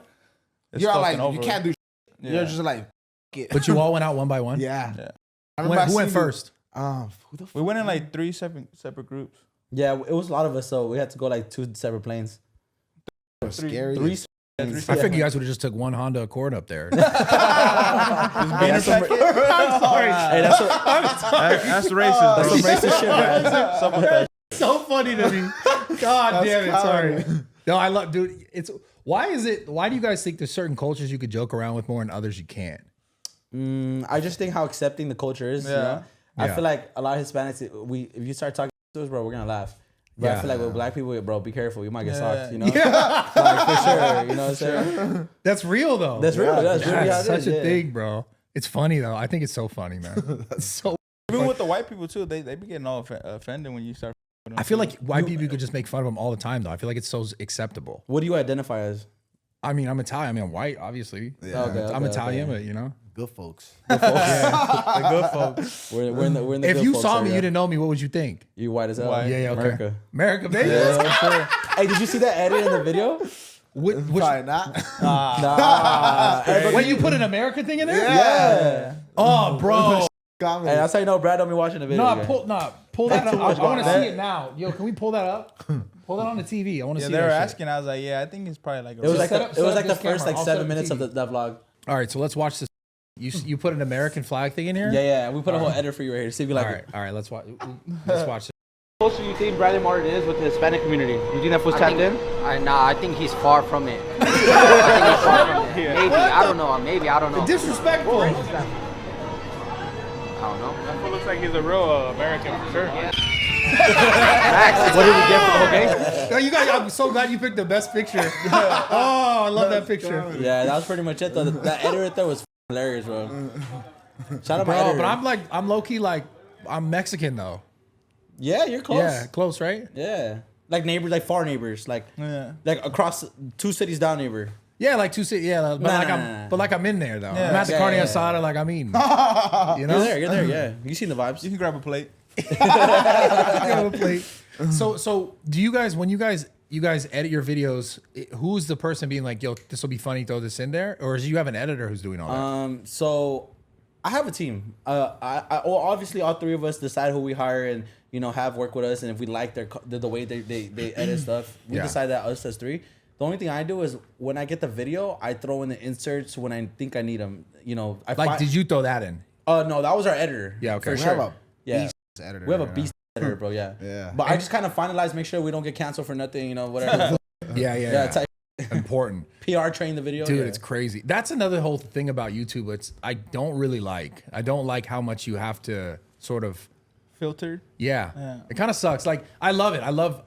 it's You're fucking like, over. you can't do shit. Yeah. You're just like, it. But you all went out one by one? Yeah. Yeah. I Who remember went, who I went seen you- first? Who the We went in like 3 separate groups. Yeah, it was a lot of us, so we had to go like 2 separate planes. f- scary? 3 I figured you guys would have just took one Honda Accord up there. I'm sorry. Hey, that's That's racist, bro. some racist shit, man. Stop with that. So funny to me. God damn it. Sorry. No, I love, dude. Why do you guys think there's certain cultures you could joke around with more and others you can't? I just think how accepting the culture is. You Yeah. know? I Yeah. feel like a lot of Hispanics, if you start talking to us, bro, we're gonna laugh. But I Yeah. feel like with black people, bro, be careful. You might get Yeah. socked. You know, like for sure. You know what I'm saying? That's real, though. That's real. That's really how That's it such is, a yeah. thing, bro. It's funny, though. I think it's so funny, man. That's so. Even with the white people too, they be getting all offended when you start. With them I feel too. like white people could just make fun of them all the time, though. I feel like it's so acceptable. What do you identify as? I mean, I'm Italian. I mean, I'm white, obviously. Yeah. Okay, I'm okay, Italian, okay. but you know. Good folks. the good folks. We're in the If good you folks saw me, area. you didn't know me. What would you think? You white as hell. White. Yeah, yeah, okay. America. America, baby. Yeah, sure. Hey, did you see that edit in the video? Which, Probably not. Nah. Hey, when you put an America thing in there? yeah. Oh, bro. Comedy. Hey, that's how you know Brad don't be watching the video. No, yeah. pull that up. I want to that. see it now. Yo, can we pull that up? Pull that on the TV. I want to Yeah, see they were that shit. asking. I was like, yeah, I think it's probably like. It was like set the, up- it set was up like the this first camera. like I'll 7 set up minutes of TV. that vlog. All right, so let's watch this. You put an American flag thing in here? Yeah, yeah. We put a whole edit for you right here. See if you like All it. right, let's watch. Let's watch this. How close do you think Bradley Martyn is with the Hispanic community? You think that fool's tapped in? I think he's far from it. I think he's far from it. Maybe, I don't know. Maybe, I don't know. Disrespectful. I don't know. That looks like he's a real American for sure. What did he get for the whole game? Oh, you guys, I'm so glad you picked the best picture. Oh, I love that picture. Yeah, that was pretty much it though. That edit right there was hilarious, bro. Shout out my Bro, editor. but I'm low key like, I'm Mexican though. Yeah, you're close. Yeah, close, right? Yeah. Like neighbors, like far neighbors, like Yeah. like across 2 cities down neighbor. Yeah, like two cities. Yeah, but Nah, like nah, I'm, nah. but like I'm in there though. Yeah. I'm at the Yeah, carne yeah, asada, like I'm eating. You know, You're there, yeah. You seen the vibes. You can grab a plate. Grab a plate. So do you guys, when you guys edit your videos, who's the person being like, yo, this will be funny, throw this in there, or is you have an editor who's doing all that? So I have a team. Well, obviously all 3 of us decide who we hire and have work with us, and if we like the way they edit stuff, we Yeah. decide that us as 3. The only thing I do is when I get the video, I throw in the inserts when I think I need them. Did you throw that in? No, that was our editor. Yeah, okay. for We sure. have a yeah, beast editor. we have a right beast editor, bro. Yeah, Yeah. But I just kind of finalize, make sure we don't get canceled for nothing. Whatever. Yeah. yeah, it's like Important. PR train the video. Dude, yeah. it's crazy. That's another whole thing about YouTube. I don't really like. I don't like how much you have to sort of. Filtered. Yeah. It kind of sucks. Like I love it. I love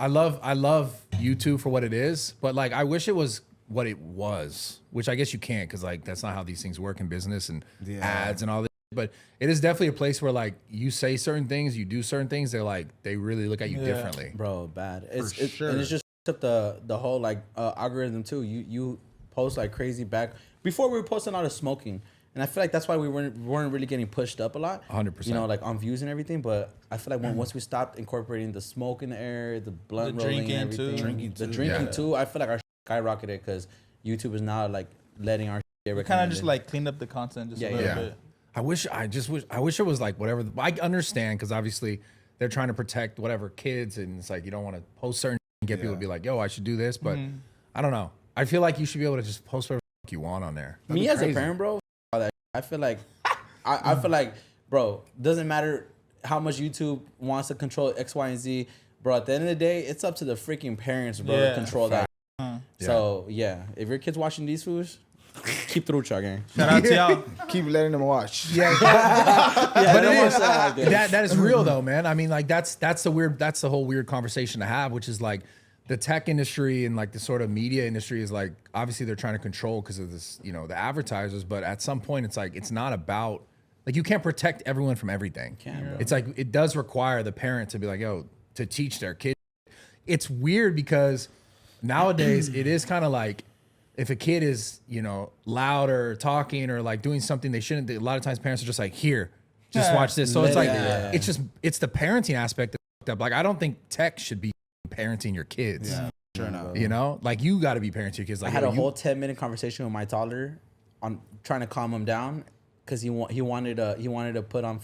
YouTube for what it is. But like I wish it was what it was, which I guess you can't because like that's not how these things work in business and ads and all this. But it is definitely a place where like you say certain things, you do certain things. They really look at you differently. Bro, bad. And sure. it's just up the whole like algorithm too. You post like crazy back before we were posting all the smoking, and I feel like that's why we weren't really getting pushed up a lot. 100%. Like on views and everything. But I feel like once we stopped incorporating the smoke in the air, the blunt The rolling, and drinking, everything, too. the drinking too. I feel like our skyrocketed because YouTube is now like letting our get Kind of recommended. just like cleaned up the content just Yeah, a little Yeah. bit. I wish it was like whatever. I understand because obviously they're trying to protect whatever kids, and it's like you don't want to post certain and get people to be like, yo, I should do this, but I don't know. I feel like you should be able to just post whatever you want on there. That'd Me be as crazy. a parent, bro, all that I feel like I feel like bro, doesn't matter how much YouTube wants to control X, Y, and Z, bro. At the end of the day, it's up to the freaking parents, bro, to control that. So yeah, if your kid's watching These Foos, keep through, gang. Shout out to y'all. Keep letting them watch. Yeah, but it is that is real though, man. I mean, like that's the whole weird conversation to have, which is like the tech industry and like the sort of media industry is like obviously they're trying to control because of this, you know, the advertisers. But at some point, it's like it's not about like you can't protect everyone from everything. It's like it does require the parent to be like, yo, to teach their kid. It's weird because nowadays it is kind of like if a kid is, you know, loud or talking or like doing something they shouldn't, a lot of times parents are just like, here, just watch this. So it's like, it's the parenting aspect that's fucked up. Like, I don't think tech should be parenting your kids. Yeah, sure enough. You know, like you got to be parenting your kids. Like I had a whole 10-minute conversation with my toddler on trying to calm him down because he wanted to put on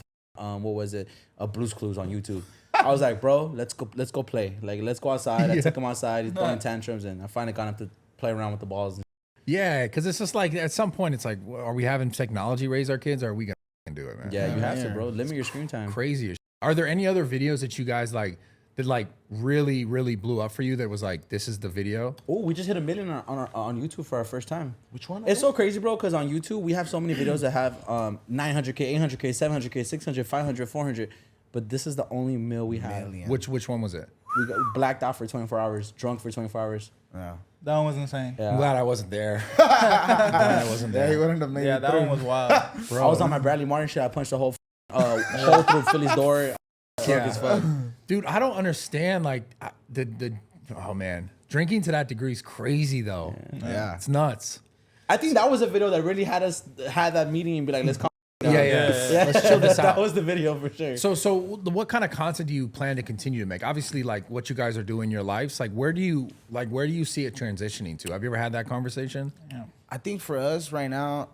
what was it, a Blue's Clues on YouTube. I was like, bro, let's go play. Like, let's go outside. I took him outside. He's throwing tantrums, and I finally got him to play around with the balls. Yeah, because it's just like at some point, it's like, are we having technology raise our kids, or are we gonna do it, man? Yeah, you have to, bro. Limit your screen time. Crazy as shit. Are there any other videos that you guys like that like really blew up for you? That was like, this is the video. Oh, we just hit 1 million on YouTube for our first time. Which one? It's so crazy, bro, because on YouTube we have so many videos that have 900K, 800K, 700K, 600, 500, 400. But this is the only mill we have. Which one was it? We got blacked out for 24 hours, drunk for 24 hours. Yeah. That one was insane. Yeah. I'm glad I wasn't there. Glad I wasn't Yeah, he there. wouldn't have made Yeah, it that through. one was wild. Bro, I was on my Bradley Martyn shit. I punched the whole hole through Philly's door. Drunk as fuck. Dude, I don't understand like the oh man, drinking to that degree is crazy though. Yeah. It's nuts. I think that was a video that really had that meeting and be like, let's calm down. Yeah. Let's chill this out. That was the video for sure. So what kind of content do you plan to continue to make? Obviously, like what you guys are doing in your lives, like where do you see it transitioning to? Have you ever had that conversation? Yeah. I think for us right now,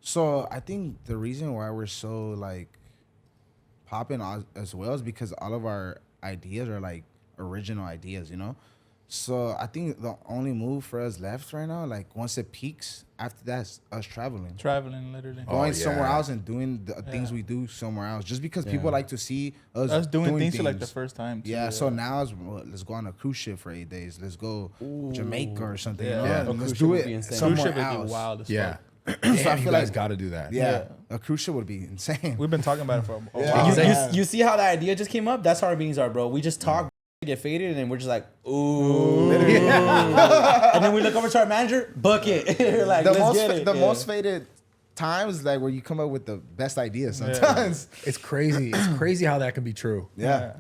so I think the reason why we're so like popping as well is because all of our ideas are like original ideas, you know? So I think the only move for us left right now, like once it peaks, after that's us traveling. Traveling, literally. Going somewhere else and doing the things we do somewhere else. Just because people like to see us doing things for like the first time. Too, yeah, so now it's, let's go on a cruise ship for 8 days. Let's go Jamaica or something. Yeah. You know? Yeah. And A let's cruise do ship would be it insane. somewhere Cruise ship would else. be wild as Yeah. fuck. So I Damn, you feel guys like got to do that. yeah, a cruise ship would be insane. We've been talking about it for a Yeah. while. You see how that idea just came up? That's how our meetings are, bro. We just talk, get faded, and then we're just like, ooh. And then we look over to our manager, book it. We're like, let's get it. The Yeah. most faded times like where you come up with the best ideas sometimes. It's crazy. It's crazy how that can be true. Yeah.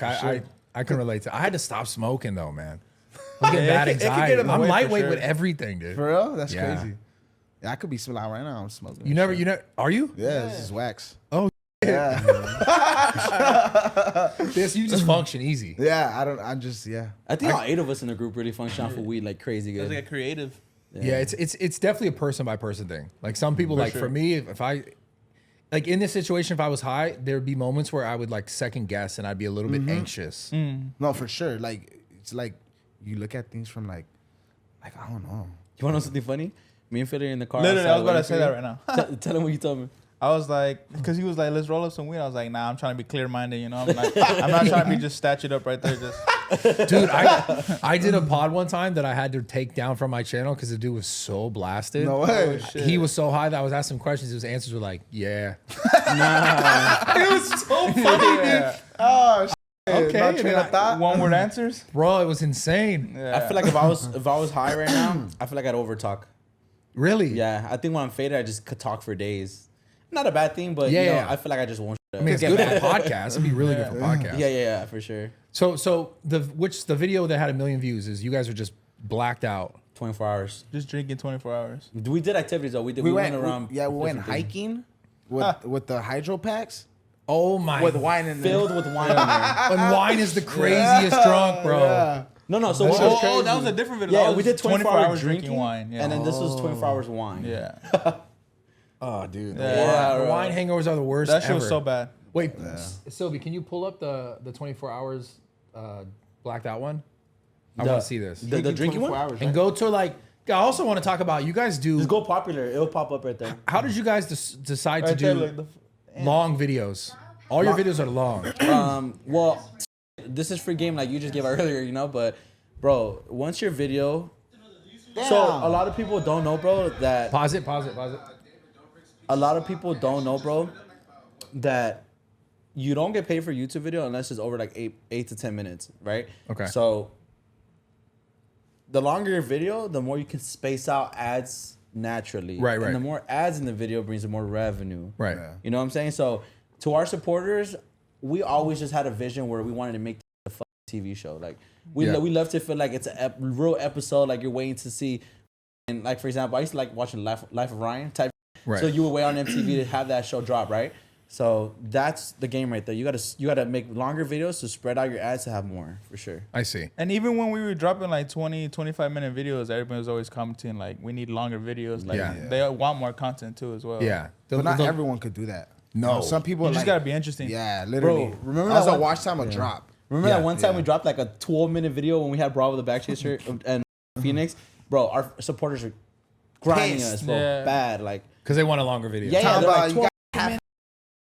I can relate to. I had to stop smoking though, man. I'm getting bad it can get anxiety. in the I'm way for lightweight sure. with everything, dude. For real? That's Yeah. crazy. Yeah, I could be smelling out right now. I'm smoking. You never. Are you? Yeah, this is wax. Oh, Yeah. this you just function easy. Yeah, yeah. I think all 8 of us in the group really function off of weed like crazy It's good. like a creative. Yeah, it's definitely a person by person thing. Like some people, like sure. for me, if I like in this situation, if I was high, there would be moments where I would like second guess and I'd be a little bit anxious. No, for sure. Like it's like you look at things from like I don't know. You want to know something funny? Me and Philly are in the car. Literally, I was about to say that right right now. Tell him what you told me. I was like, because he was like, let's roll up some weed. I was like, nah, I'm trying to be clear-minded, you know? I'm not trying to be just statue up right there. Just Dude, I did a pod one time that I had to take down from my channel because the dude was so blasted. No way. He was so high that I was asking questions. His answers were like, yeah. It was so funny, dude. Oh, shit. Okay, No and train then of thought. one-word answers. Bro, it was insane. Yeah. I feel like if I was high right now, I feel like I'd over talk. Really? Yeah, I think when I'm faded, I just could talk for days. Not a bad thing, but Yeah. I feel like I just won't. I mean, it's good for podcasts. It'd be really good for podcasts. Yeah, for sure. So the video that had 1 million views is you guys are just blacked out. 24 hours. Just drinking 24 hours. We did activities though. We went around. we went different things. hiking with the hydro packs Oh my! with wine in Filled with wine in there. and wine is the craziest drunk, bro. Yeah. No. So what was crazy? That was a different video. Yeah, That we was did 24 hours drinking wine. Yeah. and then this was 24 hours wine. yeah. Oh, dude. Yeah, the bro. wine hangovers are the worst. That shit ever. was so bad. Wait, Sylvie, can you pull up the 24 hours blacked out one? I want to see this. The drinking one? Hours, And go to like. I also want to talk about you guys do. Just go popular. It'll pop up right there. How did you guys decide Right to there, do? look, Long videos. All your videos are long. Well, this is free game like you just gave out earlier, you know. But bro, once your video, so a lot of people don't know, bro, that Pause it. a lot of people don't know, bro, that you don't get paid for YouTube video unless it's over like 8 to 10 minutes, right? Okay. So the longer your video, the more you can space out ads naturally. Right. And the more ads in the video brings the more revenue. Right. Yeah. You know what I'm saying? So to our supporters, we always just had a vision where we wanted to make a TV show. Like we love to feel like it's a real episode, like you're waiting to see. And like for example, I used to like watching Life of Ryan type. Right. So you would wait on MTV to have that show drop, right? So that's the game right there. You gotta make longer videos to spread out your ads to have more for sure. I see. And even when we were dropping like 20, 25-minute videos, everybody was always commenting like, we need longer videos. Like, Yeah. they want more content too as well. Yeah. But not everyone could do that. No. You know, some people You just like, gotta be interesting. yeah, literally. Bro, remember also that one- watch time a drop. Remember Yeah, that one time we dropped like a 12-minute video when we had Bravo the Backchaser and Phoenix? Bro, our supporters are grinding Pissed. us, bro. Yeah. Bad. Like, Because they want a longer video. yeah, Talking they're about like you 12 got half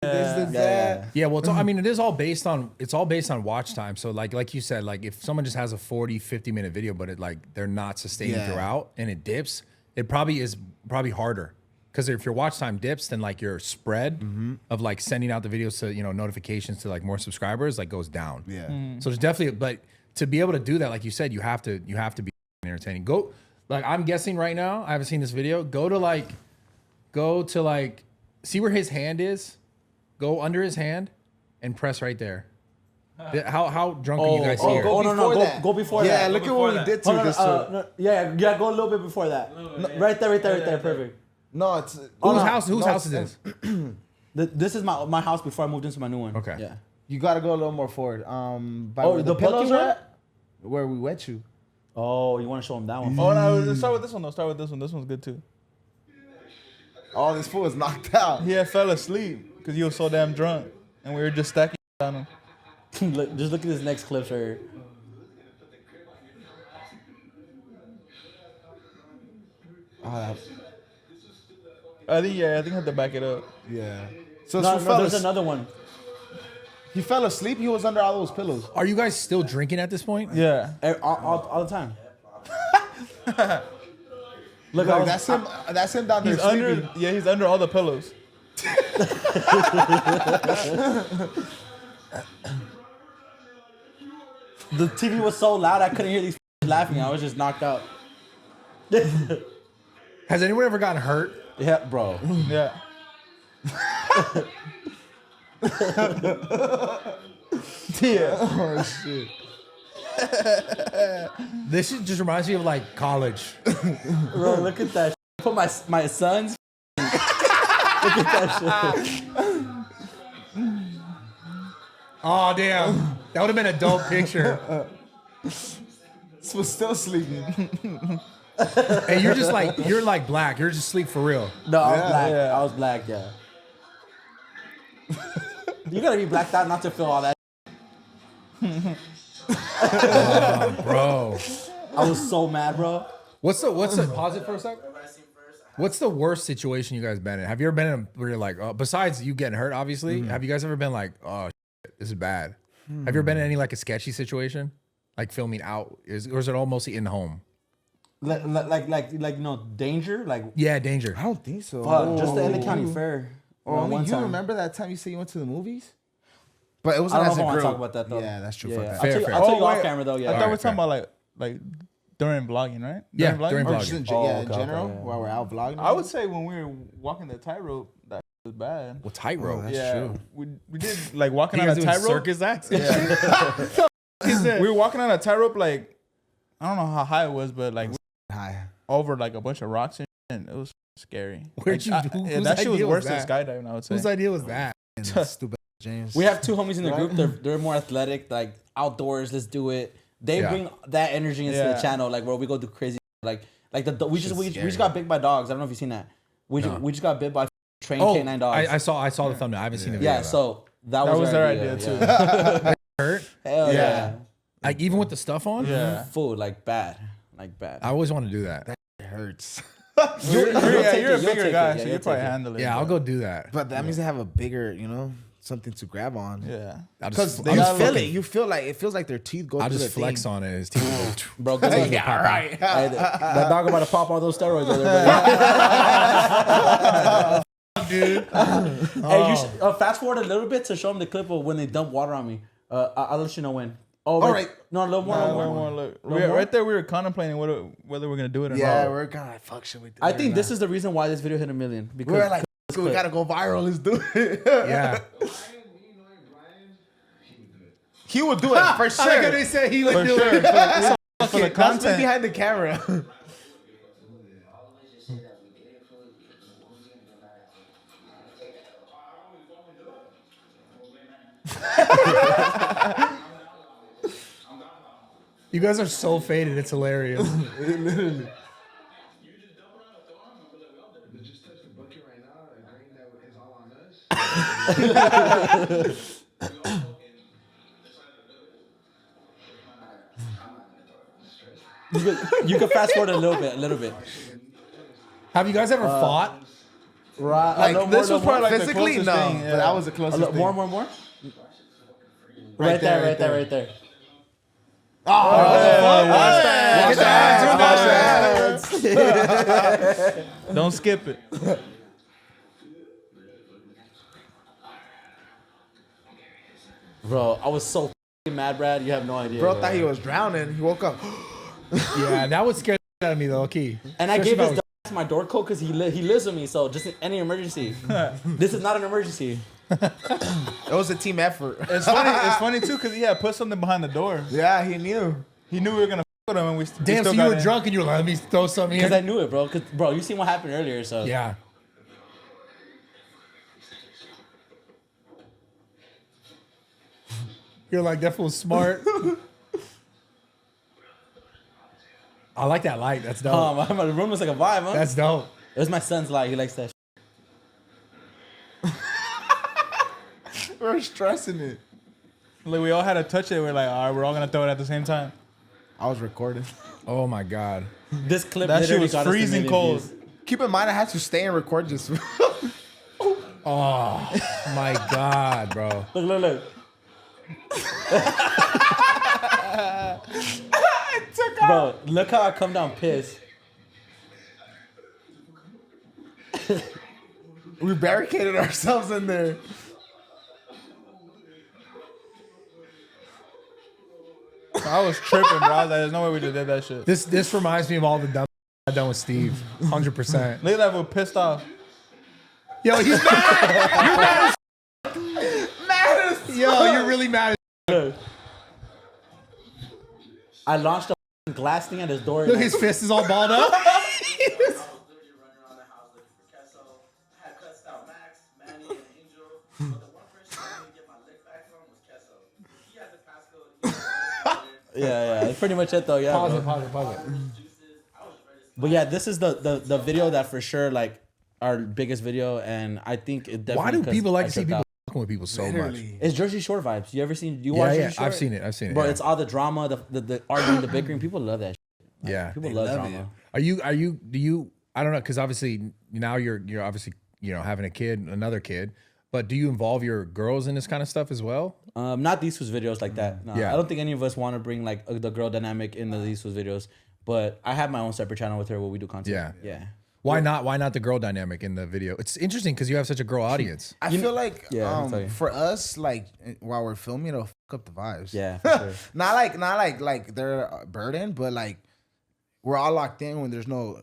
Yeah. this, yeah. that. Yeah, well, I mean, it's all based on watch time. So like you said, like if someone just has a 40, 50-minute video, but they're not sustained Yeah. throughout and it dips, it probably is harder. Because if your watch time dips, then like your spread of like sending out the videos to, notifications to like more subscribers like goes down. Yeah. So it's definitely, but to be able to do that, like you said, you have to be entertaining. Like I'm guessing right now, I haven't seen this video. Go to like, see where his hand is. Go under his hand and press right there. How drunk are you guys here? Go before that. Yeah, look at what we did to Hold on, this. yeah, go a little bit before that. No, right there, perfect. No, it's Whose house is this? This is my house before I moved into my new one. Okay. Yeah. You gotta go a little more forward. By Oh, where the pillows Pokey are one? at, where we wet you. Oh, you want to show him that one? Oh, no, let's start with this one though. Start with this one. This one's good too. All this fool is knocked out. He had fell asleep because he was so damn drunk. And we were just stacking on him. Just look at this next clip here. I think I have to back it up. Yeah. So No, this fool there's another one. he fell asleep. He was under all those pillows. Are you guys still drinking at this point? Yeah. All the time. Look, Look, that's him. That's him down there He's sleeping. he's under all the pillows. The TV was so loud I couldn't hear these laughing. I was just knocked out. Has anyone ever gotten hurt? Yeah, bro. Yeah. Yeah. Oh shit. This just reminds me of like college. Bro, look at that. Put my son's. Look at that shit. Oh damn, that would have been a dope picture. This was still sleeping. And you're like black. You're just asleep for real. No, I was Yeah. black. Yeah. I was black, yeah. You gotta be blacked out not to feel all that. Bro. I was so mad, bro. What's the pause it for a sec? What's the worst situation you guys been in? Have you ever been in where you're like, besides you getting hurt, obviously, have you guys ever been like, oh shit, this is bad? Have you ever been in any like a sketchy situation? Like filming out? Or is it all mostly in home? Like danger? Like Yeah, danger. I don't think so. just the LA County Fair. Only one you time. remember that time you said you went to the movies? But it wasn't I don't as know a if I wanna group. talk about that, though. Yeah, that's true. Yeah, Fuck yeah. that. Fair, fair. I'll tell you Oh, off wait. camera though, yeah. I thought Alright, we were talking fair. about like during vlogging, right? Yeah, vlogging? during Or vlogging. just in, Oh, yeah, in okay, general, okay, yeah. while we're out vlogging. I would say when we were walking the tightrope, that was bad. Well, tightrope. That's yeah, true. we did like walking You on a guys doing tightrope. circus acts? Yeah. We were walking on a tightrope like I don't know how high it was, but like Hi. over like a bunch of rocks and it was scary. Where'd Like, you- whose that shit was idea was worse than that? skydiving, I would say. Whose idea was that? Stupid James. We have two homies in the group. They're more athletic, like outdoors. Let's do it. They Yeah. bring that energy into the Yeah. channel, like where we go do crazy, like we just scary. got bit by dogs. I don't know if you've seen that. We just got bit by trained Oh, canine dogs. I saw the thumbnail. I haven't seen the video. yeah, though. so that That was was their idea yeah. too. hurt. Hell yeah. Like even with the stuff on. Yeah. Food like bad, like bad. I always want to do that. It hurts. You're a bigger take guy, it. so Yeah, you you'll probably take it. handle it. Yeah, I'll go do that. But that means they have a bigger, something to grab on. Yeah. I'll Because just, you I'll just feel fucking- it. You feel like it feels like their teeth go I'll through just the flex thing. on it. His teeth will go. Bro, good luck. Yeah, right. Hey, that dog about to pop all those steroids over there, Dude. Hey, you should, fast forward a little bit to show them the clip of when they dump water on me. I'll let you know when. Oh, All right. No, a little more. Nah, a little one more. more look. One more? Right there, we were contemplating whether we're gonna do it or Yeah, not. we're kind of like, fuck, should we do I it or think this not? is the reason why this video hit 1 million. Because We're like, we gotta go viral. Let's do it. Yeah. He would do it for sure. I like how they said he would For do sure. it. For the That's me content. behind the camera. You guys are so faded. It's hilarious. Literally. you can fast forward a little bit. Have you guys ever fought? Right. Like, this was probably like the physically, closest no. thing, But yeah. that was the closest thing. More. Right there. Don't skip it. Bro, I was so f***ing mad, Brad. You have no idea. Bro thought he was drowning. He woke up. Yeah, that would scare the out of me though, Key. And I Especially gave if his dog my door code because he lives with me. So just in any emergency. This is not an emergency. It was a team effort. It's funny. It's funny too because he had put something behind the door. Yeah, he knew. He knew we were gonna f with him, and we Damn, so still you got were in. drunk and you were like, let me throw something Because in. I knew it, bro. Because, bro, you seen what happened earlier. So Yeah. You're like, that fool's smart. I like that light. That's dope. my room was like a vibe, huh? That's dope. It was my son's light. He likes that. We're stressing it. Like we all had to touch it. We're like, all right, we're all gonna throw it at the same time. I was recording. Oh my God. This clip That shit literally was got us to freezing 1 million cold. views. Keep in mind, I had to stay and record this. Oh my God, bro. Look. Bro, look how I come down pissed. We barricaded ourselves in there. I was tripping, bro. I was like, there's no way we just did that shit. This reminds me of all the dumb I've done with Steve. 100%. Look at that fool pissed off. Yo, he's mad. You're mad as Yo, you're really mad as I launched a glass thing at his door. Look, his fist is all balled up. Yeah, that's pretty much it though. Yeah. Pause Bro. it. But yeah, this is the video that for sure like our biggest video, and I think it definitely. Why do 'cause people like I to see tripped people out. fucking with people so much? It's Jersey Shore vibes. You ever seen? You Yeah, watch yeah. Jersey Shore? I've seen it. Bro, Yeah. it's all the drama, the arguing, the bickering. People love that. Shit. Yeah. People They love love drama. it. Do you I don't know, because obviously now you're obviously, having a kid, another kid, but do you involve your girls in this kind of stuff as well? Not These Foos videos like that. No, Yeah. I don't think any of us want to bring like the girl dynamic in the These Foos videos. But I have my own separate channel with her where we do content. Yeah. Yeah. Why not the girl dynamic in the video? It's interesting because you have such a girl audience. I feel like Yeah, I'll tell you. for us, like while we're filming, it'll fuck up the vibes. Yeah, for sure. not like they're a burden, but like we're all locked in when there's no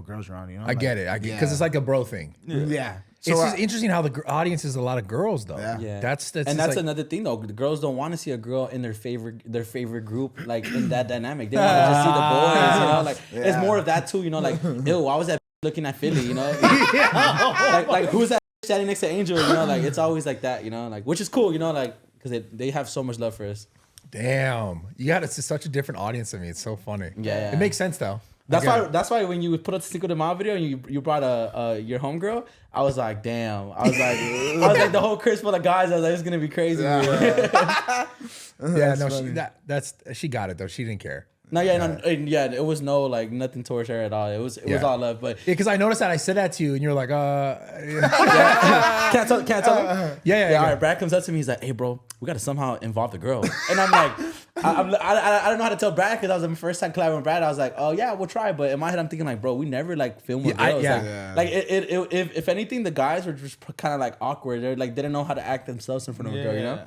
girls around. I get it. Because it's like a bro thing. yeah. It's just interesting how the audience is a lot of girls though. Yeah. Yeah. That's and just that's like, another thing though. The girls don't want to see a girl in their favorite group, like in that dynamic. They want to just see the boys, Like it's more of that too, like, ew, why was that looking at Philly, like who's that standing next to Angel, like it's always like that, like which is cool, like because they have so much love for us. damn. It's such a different audience to me. It's so funny. Yeah. It makes sense though. That's why when you put up the Cinco de Mayo video and you brought your homegirl, I was like, damn. I was like the whole Chris full of guys. I was like, it's gonna be crazy. Yeah, no, she got it though. She didn't care. No, it was no like nothing towards her at all. It was all love, but because I noticed that I said that to you, and you're like, can't tell him. yeah. All right, Brad comes up to me. He's like, "Hey, bro, we got to somehow involve the girl." And I'm like, I don't know how to tell Brad because that was my first time collabing with Brad. I was like, "Oh yeah, we'll try." But in my head, I'm thinking like, "Bro, we never like film with girls." Like if anything, the guys were just kind of like awkward. They like didn't know how to act themselves in front of a girl. You know,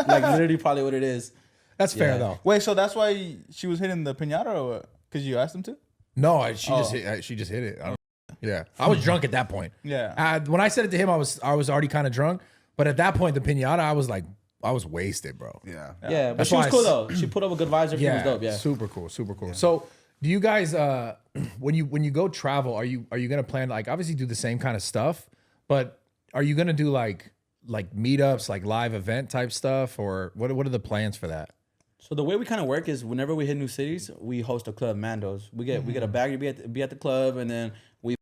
like literally probably what it is. That's fair though. Wait, so that's why she was hitting the pinata or what? Because you asked him to? No, she just hit it. I was drunk at that point. Yeah. When I said it to him, I was already kind of drunk. But at that point, the pinata, I was wasted, bro. Yeah, but she was cool though. She put up a good vibes. Everything was dope. Yeah, super cool. Yeah. So, do you guys, when you go travel, are you gonna plan like obviously do the same kind of stuff, but are you gonna do like meetups, like live event type stuff, or what are the plans for that? So the way we kind of work is whenever we hit new cities, we host a club, Mandos. We get a bag to be at the club, and then we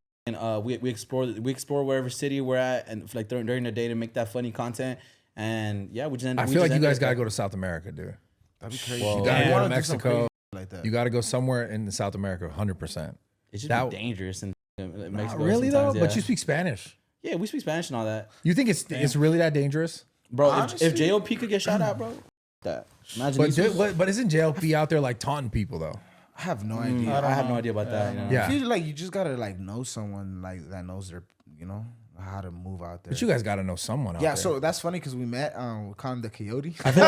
explore wherever city we're at, and like during the day to make that funny content. And yeah, I feel like you guys gotta go to South America, dude. That'd be crazy. You gotta go to Mexico. Like that. You gotta go somewhere in South America, 100%. It's just dangerous and Mexico. Really though, but you speak Spanish. Yeah, we speak Spanish and all that. You think it's really that dangerous, bro? If JOP could get shot at, bro, that. Imagine but isn't JLP out there like taunting people though? I have no idea. I have no idea about that. You know? Yeah, I feel like you just gotta like know someone like that knows their, how to move out there. But you guys gotta know someone out there. Yeah, so that's funny because we met. We call him the Coyote. I feel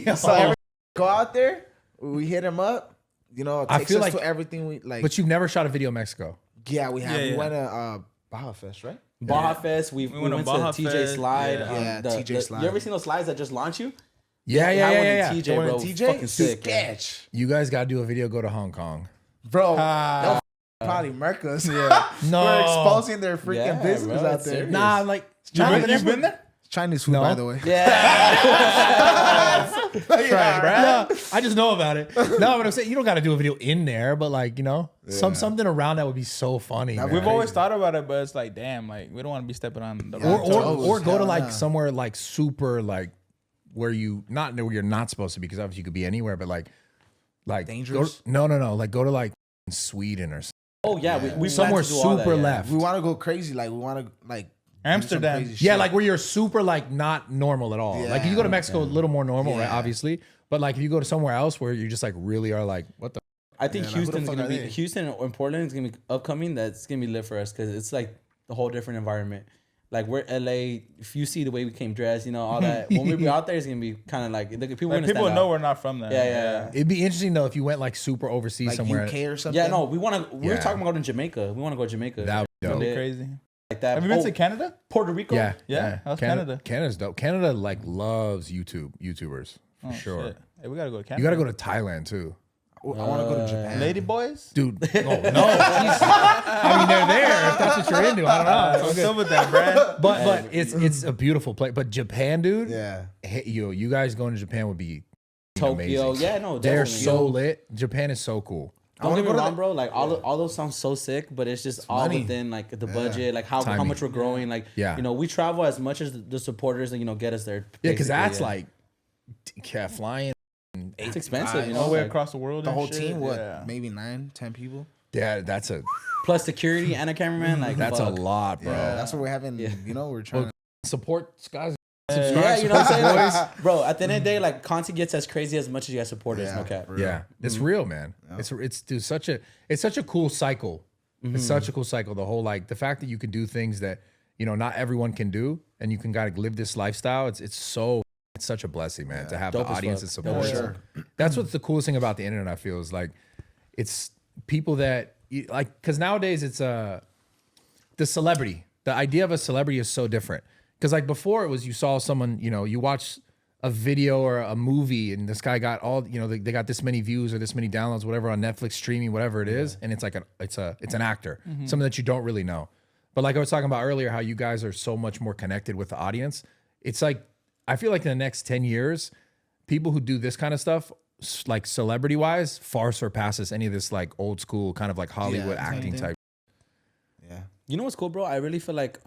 like So every go out there, we hit him up. It takes us to everything we like. But you've never shot a video in Mexico. Yeah, we have. We went to Baja Fest, right? Baja Fest. We went to TJ Slide. TJ Slide. You ever seen those slides that just launch you? Yeah. TJ, bro, fucking sick. Sketch. You guys gotta do a video. Go to Hong Kong, bro. They'll probably murk us. Yeah, no, we're exposing their freaking business out there. Serious. Nah, like you've been there? Chinese food, by the way. Yeah. No, I just know about it. No, but I'm saying you don't got to do a video in there, but like something around that would be so funny. We've always thought about it, but it's like, damn, like we don't want to be stepping on the or go to like somewhere like super like where you're not supposed to be, because obviously you could be anywhere, but like dangerous. No, like go to like Sweden or something. Oh yeah, we somewhere super that, left. We want to go crazy. Like we want to like Amsterdam. Yeah, like where you're super like not normal at all. Like if you go to Mexico, a little more normal, right? Obviously, but like if you go to somewhere else where you just like really are like, what the? I think Houston or Portland is gonna be upcoming. That's gonna be lit for us because it's like the whole different environment. Like we're LA. If you see the way we came dressed, all that. When we be out there, it's gonna be kind of like people. People know we're not from there. Yeah. It'd be interesting though if you went like super overseas like somewhere. UK or something. Yeah, no, we want to. We're talking about going to Jamaica. We want to go to Jamaica. That would be crazy. Like that. Have you been to Canada? Puerto Rico? Yeah. How's Canada? Canada's dope. Canada like loves YouTubers for sure. Shit. Hey, we gotta go to Canada. You gotta go to Thailand too. I want to go to Japan. Lady boys? Dude, no. I mean, they're there if that's what you're into. I don't know. What's up with that, Brad? But it's a beautiful place. But Japan, dude. Yeah. Hey, you guys going to Japan would be Tokyo. amazing. Yeah, no, they're definitely. so lit. Japan is so cool. Don't get me wrong, bro. Like all those sound so sick, but it's just all within like the budget, like how much we're growing. Like we travel as much as the supporters and get us there. Yeah, because that's like flying. It's expensive, all the way across the world. The whole shit. team, maybe 9, 10 people. Yeah, that's a plus security and a cameraman. Like that's a lot, bro. Yeah, that's what we're having. We're trying to support guys. Yeah, you know what I'm saying, bro. At the end of the day, like content gets as crazy as much as you guys support us. No cap. Yeah, it's real, man. It's dude, such a cool cycle. It's such a cool cycle. The whole like the fact that you can do things that not everyone can do, and you can kind of live this lifestyle. It's such a blessing, man, to have the audience and support. Sure. That's what's the coolest thing about the internet. I feel is like it's people that like because nowadays it's the celebrity. The idea of a celebrity is so different. Because like before it was you saw someone, you watch a video or a movie and this guy got all, they got this many views or this many downloads, whatever, on Netflix streaming, whatever it is. And it's like it's an actor, something that you don't really know. But like I was talking about earlier, how you guys are so much more connected with the audience. It's like, I feel like in the next 10 years, people who do this kind of stuff, like celebrity wise, far surpasses any of this like old school kind of like Hollywood acting type. Yeah. You know what's cool, bro? I really feel like,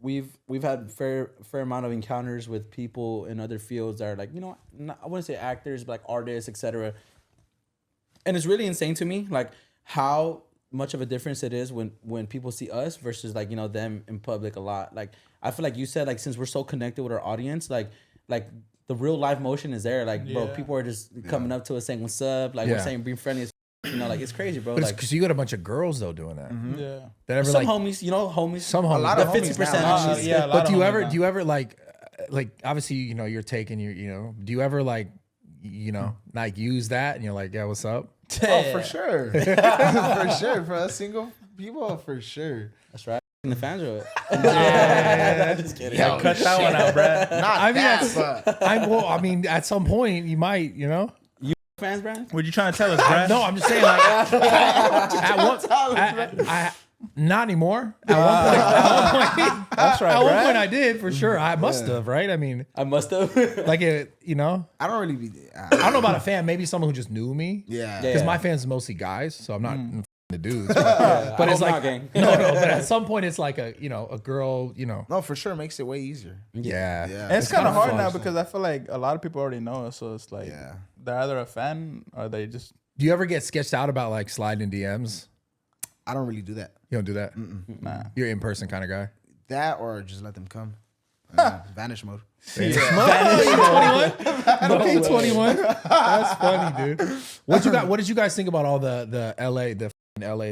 we've had fair amount of encounters with people in other fields that are like, I wouldn't say actors, but like artists, etc. And it's really insane to me, like how much of a difference it is when people see us versus like, you know, them in public a lot. Like I feel like you said, like since we're so connected with our audience, like the real live motion is there. Like, bro, people are just coming up to us saying what's up, like we're saying being friendly as you know, like it's crazy, bro. But like, because you got a bunch of girls though doing that. Yeah. That ever some like homies, you know, some homies. A lot the of homies 50%. now. Yeah, a lot But of do homies you now. ever like obviously, you know, you're taking your, you know, do you ever like, you know, like use that and you're like, yeah, what's up? Oh, for sure. For sure. For us single people, for sure. That's right. The fans are just kidding. Yeah, Cut that one out, Brad. Not I mean, that, but I mean, at some point you might, you know. Fans, Brad? What you trying to tell us, Brad? No, I'm just saying, like, not anymore. At one point, That's right, at one Brad. point I did for sure. I must have, right? I mean, I must have. like it, you know. I don't really be. I don't know about a fan. Maybe someone who just knew me. Yeah. Because my fans is mostly guys, so I'm not the dudes. But it's like gang. no. But at some point, it's like a a girl. You know. No, for sure makes it way easier. Yeah. Yeah. And it's kind of kinda hard fun. now because I feel like a lot of people already know us, so it's like Yeah. they're either a fan or they just Do you ever get sketched out about like sliding in DMs? I don't really do that. You don't do that. nah. You're in person kind of guy. That or just let them come. Vanish mode. Okay, 21. That's funny, dude. What did you guys think about all the LA,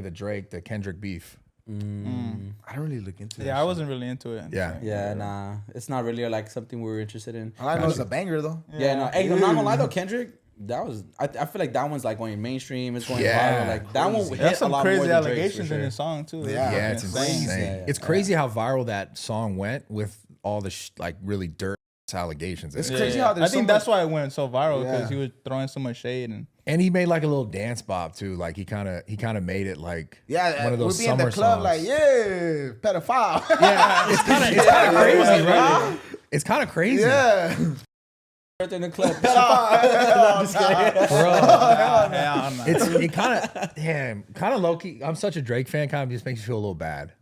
the Drake, the Kendrick beef? I don't really look into it. Yeah, I wasn't really into it. Yeah. Yeah, nah. It's not really like something we were interested in. All I know is a banger though. Yeah, no. Hey, I'm not gonna lie though, Kendrick, that was I feel like that one's like going mainstream. It's going Yeah. viral. Like that one hit There's a some lot more crazy than Drake's, for allegations in sure. his song too. Yeah. Yeah, it's insane. Yeah. It's crazy how viral that song went with all the like really dirt allegations. It's in it. crazy Yeah. how I there's think so that's much, why it went so viral because Yeah. he was throwing so much shade And he made like a little dance bop too. Like he kind of made it like one of those we'll be in summer the club songs. like, yeah, pedophile. Yeah, it's kind of crazy, right? It's kind of crazy, yeah. In the club. bro. Hell no. It kind of low key. I'm such a Drake fan. Kind of just makes you feel a little bad.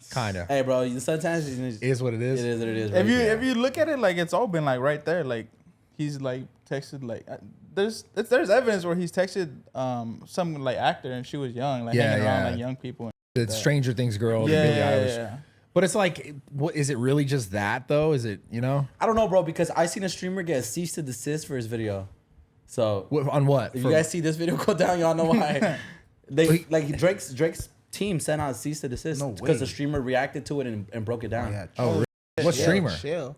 Kind of Hey, bro. Sometimes is what it is. It is what it is. If bro. if you look at it, like it's all been like right there. Like he's like texted like there's evidence where he's texted some like actor and she was young, like Yeah, hanging around yeah. like young people. The Stranger Things girl. the Yeah, Billie yeah, Eilish. yeah. But it's like, what is it really just that though? Is it I don't know, bro, because I seen a streamer get cease to desist for his video. So on what? if For- you guys see this video go down, y'all know why. Like Drake's team sent out cease to desist No because the way. streamer reacted to it and broke it down. Yeah. oh, really? What streamer? Chill.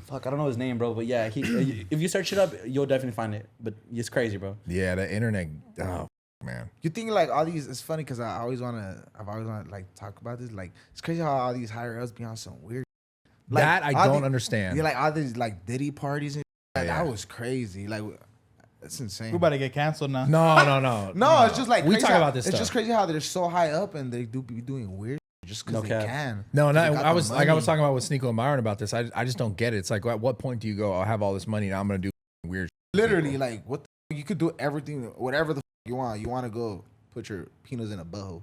Fuck, I don't know his name, bro, but yeah, he if you search it up, you'll definitely find it. But it's crazy, bro. Yeah, the internet. Oh man. You think like all these? It's funny because I've always wanna like talk about this. Like it's crazy how all these higher ups be on some weird. Like, That I all don't the- understand. Yeah, like all these like Diddy parties and like, Yeah. that was crazy. Like that's insane. We about to get canceled now. No, it's just like we crazy talk how- about this. It's stuff. just crazy how they're so high up and they do be doing weird just because No they cap. can. No, They no. got I the was like I was money. talking about with Sneeko and Myron about this. I just don't get it. It's like at what point do you go? I have all this money and I'm gonna do weird. Shit. Literally, like what the, you could do everything, whatever the you want. You want to go put your penis in a butthole.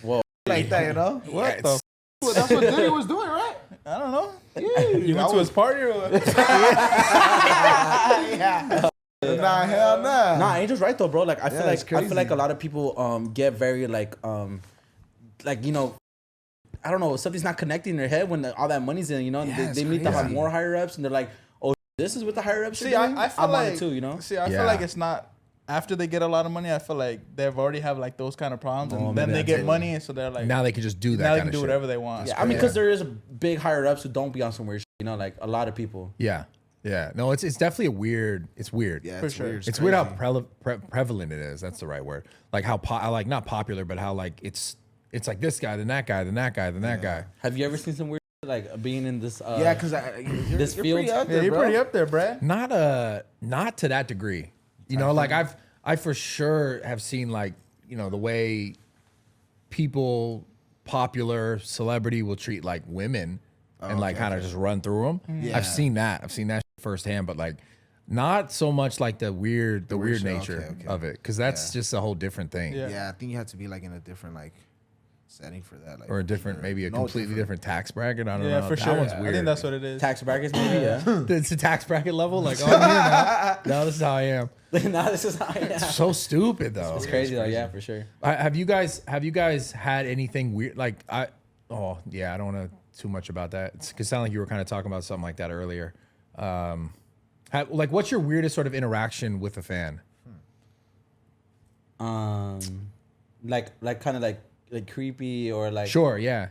Whoa. Like that, you know? Yeah, What the? Well, that's what Diddy was doing, right? I don't know. Yeah, You went to his party or what? yeah. Nah, hell nah. Nah, Angel's right though, bro. Like I feel Yeah, it's like crazy. a lot of people get very like you know, I don't know, something's not connecting in their head when all that money's in, you know, and Yeah, they it's meet the crazy. more higher ups and they're like, oh, this is what the higher ups See, are doing. I feel I'm on like it too, you know. See, I Yeah. feel like it's not after they get a lot of money. I feel like they've already have like those kind of problems, Oh, and then maybe they that's get it. money, and so they're like Now they can just do that. now they kind can do of shit. whatever they want. Yeah, I mean, because there is big higher ups who don't be on some weird shit, you know, like a lot of people. Yeah, yeah. No, it's definitely a weird. It's weird. Yeah, For it's sure. weird. It's weird how prevalent it is. That's the right word. Like how like not popular, but how like it's like this guy, then that guy, then that guy, then that guy. Have you ever seen some weird shit, like being in this? Yeah, because this you're field- pretty up Yeah, there, you're bro. pretty up there, Brad. Not to that degree. You know, like I for sure have seen like, you know, the way people, popular celebrity will treat like women and like kind of just run through them. Yeah. I've seen that firsthand, but like not so much like the weird weird shit. nature Okay. of it, because that's just a whole different thing. Yeah. Yeah, I think you have to be like in a different like setting for that. Like, or a different, maybe a No, completely different tax bracket. I don't know. Yeah, for that sure. one's I weird. think that's what it is. Tax brackets, maybe. Yeah. It's a tax bracket level. Like, oh, I'm here now. No, this is how I am. Nah, this is how I am. It's so stupid though. It's crazy though. Yeah, for sure. Have you guys had anything weird? Like I don't want to too much about that. It sounded like you were kind of talking about something like that earlier. Like, what's your weirdest sort of interaction with a fan? Like kind of like creepy or like. Sure, yeah.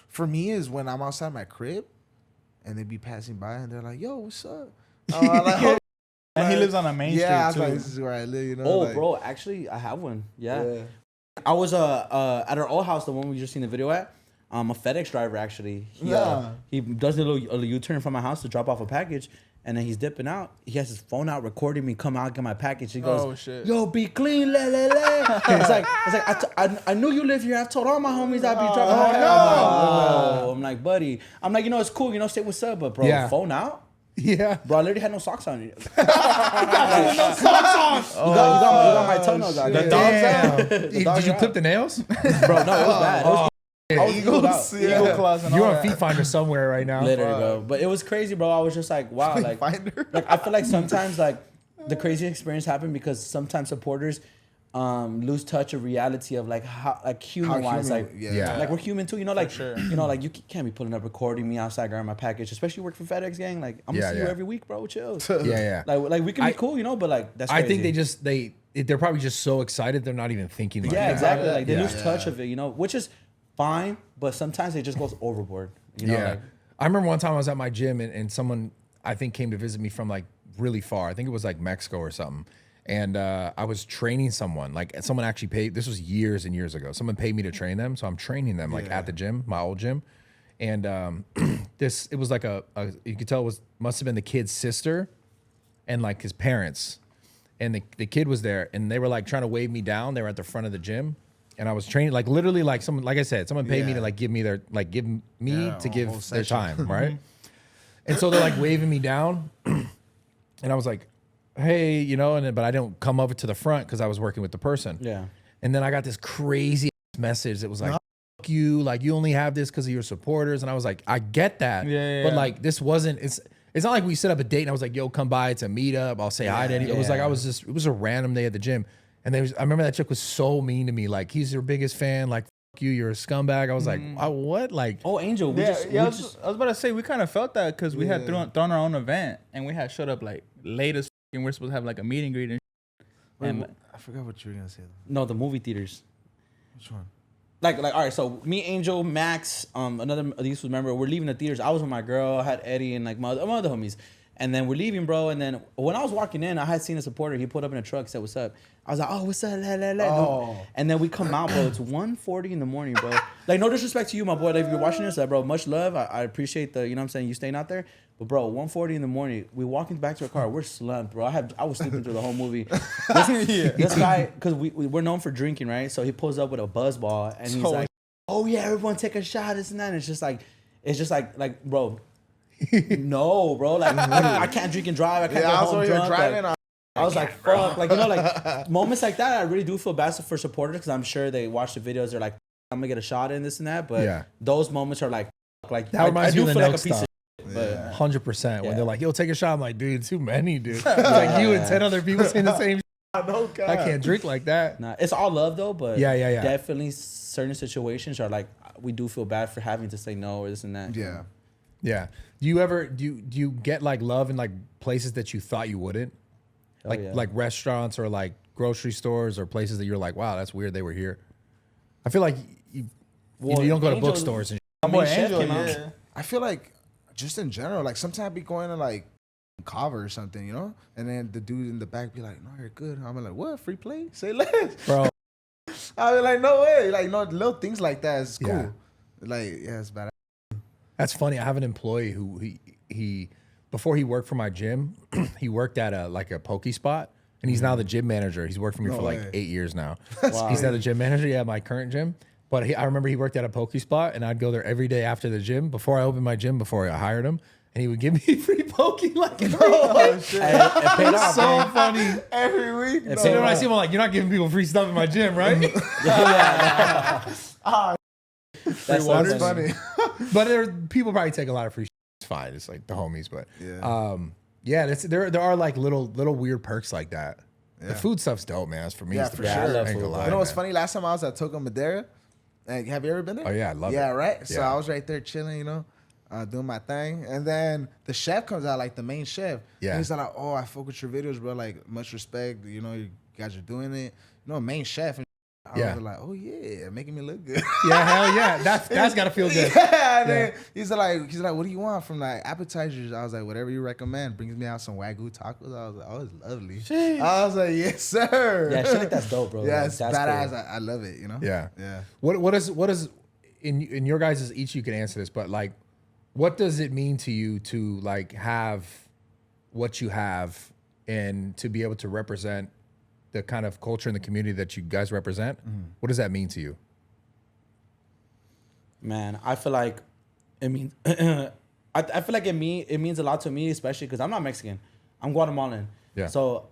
for me is when I'm outside my crib, and they be passing by, and they're like, "Yo, what's up?" And he lives on a main street I was too. like, "This is where I live," you know. Oh, like, bro, actually, I have one. Yeah. I was at our old house, the one we just seen the video at. A FedEx driver actually. He does a little U-turn from my house to drop off a package, and then he's dipping out. He has his phone out, recording me come out get my package. He goes, Oh, shit. "Yo, be clean, la la la." It's like I knew you live here. I told all my homies I'd be dropping. I'm like, buddy. I'm like, it's cool. Say what's up, but bro, Yeah. phone out. Yeah. Bro, I literally had no socks on. You got my toenails out. The Yeah. dog's out. Did you clip the nails? Bro, no, it was bad. It was Eagles, Eagle claws and You're all on that. Feet Finder somewhere right now. literally, bro. But it was crazy, bro. I was just like, wow, like I feel like sometimes like the crazy experience happened because sometimes supporters lose touch of reality of like how like human wise, human- like yeah. like we're human too, like sure. like you can't be pulling up recording me outside grabbing my package, especially work for FedEx gang. Like I'm gonna Yeah, see you yeah. every week, bro. Chill. Yeah. Like we can be cool, but like that's I crazy. think they're probably just so excited they're not even thinking like yeah, that. exactly. Like they Yeah. lose touch of it, which is fine, but sometimes it just goes overboard. Yeah. Like, I remember one time I was at my gym and someone I think came to visit me from like really far. I think it was like Mexico or something. And I was training someone. Like someone actually paid. This was years and years ago. Someone paid me to train them, so I'm training them like at the gym, my old gym. And it was like you could tell must have been the kid's sister, and like his parents, and the kid was there, and they were like trying to wave me down. They were at the front of the gym, and I was training like literally like someone, like I said, someone paid me to like give me their like give me to give whole their session. time, right? And so they're like waving me down, and I was like, hey, but I didn't come over to the front because I was working with the person. yeah. And then I got this crazy message that was like, fuck you, like you only have this because of your supporters. And I was like, I get that. Yeah. But like this wasn't, it's not like we set up a date and I was like, yo, come by, it's a meetup, I'll say hi to anyone. It was like, it was a random day at the gym. And I remember that chick was so mean to me. Like, he's your biggest fan, like, fuck you, you're a scumbag. I was like, what? Like, Oh, Angel, I was about to say we kind of felt that because we had thrown our own event and we had showed up like late as and we're supposed to have like a meet and greet and I forgot what you were gonna say. No, the movie theaters. Which one? Like, all right. So me, Angel, Max, another These Foos member, we're leaving the theaters. I was with my girl, I had Eddie, and like my other homies. And then we're leaving, bro. And then when I was walking in, I had seen a supporter. He pulled up in a truck, said, "What's up?" I was like, "Oh, what's up?" La, la, la. Oh. And then we come out, bro. It's 1:40 in the morning, bro. Like, no disrespect to you, my boy. Like, if you're watching this, bro, much love. I appreciate the, you staying out there. But bro, 1:40 in the morning, we walking back to our car. We're slumped, bro. I was sleeping through the whole movie. This guy, because we're known for drinking, right? So he pulls up with a buzz ball, and he's like, "Oh yeah, everyone take a shot, this and that." And it's just like, bro, no, bro. Like I can't drink and drive. I can't go I was home over here drunk. driving. Like, I was like, fuck, like like moments like that. I really do feel bad for supporters because I'm sure they watch the videos. They're like, I'm gonna get a shot in this and that. But those moments are like that reminds me of the feel like a Nelk piece stuff. of shit. But 100%. When Yeah. they're like, yo, take a shot. I'm like, dude, too many, dude. It's like you and 10 other people saying the same shit. I can't drink like that. nah, it's all love though. But Yeah. definitely certain situations are like we do feel bad for having to say no or this and that. Yeah. Yeah. Do you get like love in like places that you thought you wouldn't? Hell yeah. Like restaurants or like grocery stores or places that you're like, wow, that's weird they were here. I feel like you don't go to Angel- bookstores and My boy main chef Angel, came out. yeah. I feel like just in general, like sometimes I be going to like Kava or something, and then the dude in the back be like, "No, you're good." I'm like, "What? Free play? Say less." bro. I be like, "No way!" Like, no little things like that is cool. Yeah. Like, yeah, it's bad. That's funny. I have an employee who he before he worked for my gym, he worked at a Poke Spot, and he's now the gym manager. He's worked for me No for like way. 8 years now. Wow. He's now the gym manager. Yeah, my current gym. But I remember he worked at a Poke Spot, and I'd go there every day after the gym before I opened my gym. Before I hired him, and he would give me free poking like every Oh shit. And it paid off, so man. funny. Every week. It So paid then when I off. see him, I'm like, you're not giving people free stuff in my gym, right? That's so That's funny. But people probably take a lot of free shit. It's fine. It's like the homies, but there are like little weird perks like that. The food stuff's dope, man. It's for me. Yeah, it's the for best. sure. I I love ain't gonna food, lie, You know what's man. funny? Last time I was at Toca Madera, and have you ever been there? Oh yeah, I love it. Yeah, right. So Yeah. I was right there chilling, you know, doing my thing, and then the chef comes out, like the main chef. Yeah. And he's like, "Oh, I fuck with your videos, bro. Like, much respect. You know, you guys are doing it. You know, main chef." And I Yeah. was like, "Oh yeah, making me look good." Yeah, hell yeah. That's gotta feel good. Yeah, and then he's like, "What do you want from like appetizers?" I was like, "Whatever you recommend." Brings me out some Wagyu tacos. I was like, "Oh, it's lovely." I was like, "Yes, sir." Yeah, shit like that's dope, bro. Yeah, Like, it's that's badass. cool. I love it. You know. Yeah. Yeah. What is in your guys' each you can answer this, but like what does it mean to you to like have what you have and to be able to represent the kind of culture and the community that you guys represent? What does that mean to you? Man, I feel like it means I feel like it means a lot to me, especially because I'm not Mexican. I'm Guatemalan. Yeah. So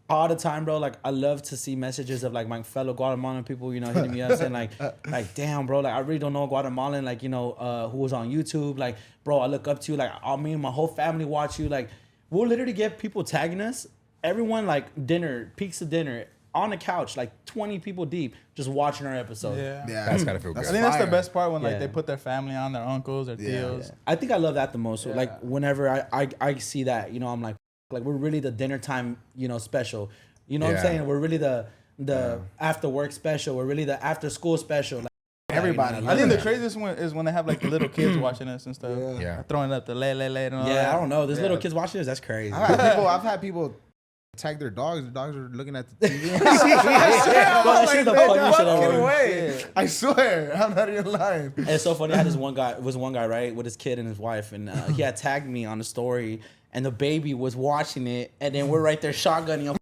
all the time, bro, like I love to see messages of like my fellow Guatemalan people, you know, hitting me up saying like damn, bro, like I really don't know Guatemalan, like, you know, who was on YouTube. Like, bro, I look up to you, like me and my whole family watch you. Like, we'll literally get people tagging us. Everyone like dinner, peaks of dinner, on the couch, like 20 people deep, just watching our episode. Yeah. Yeah. That's gotta feel That's I good. think that's the fire. best part when like Yeah. they put their family on, their uncles, their tios. I think I love that the most. Yeah. Like whenever I see that, you know, I'm like we're really the dinner time, you know, special. You know what Yeah. I'm saying? We're really the after work special. We're really the after school special. Like, Everybody. you know, I think the Yeah. craziest one is when they have like the little kids watching us and stuff. Yeah. Throwing up the le and all yeah, that. I don't know. There's Yeah. little kids watching this. That's crazy. I've had people tag their dogs. The dogs are looking at the TV. Bro, that shit's the no funniest shit fucking ever. way. I swear. I'm not even lying. And it's so funny. I had this one guy, right, with his kid and his wife, and he had tagged me on the story, and the baby was watching it, and then we're right there shotgunning a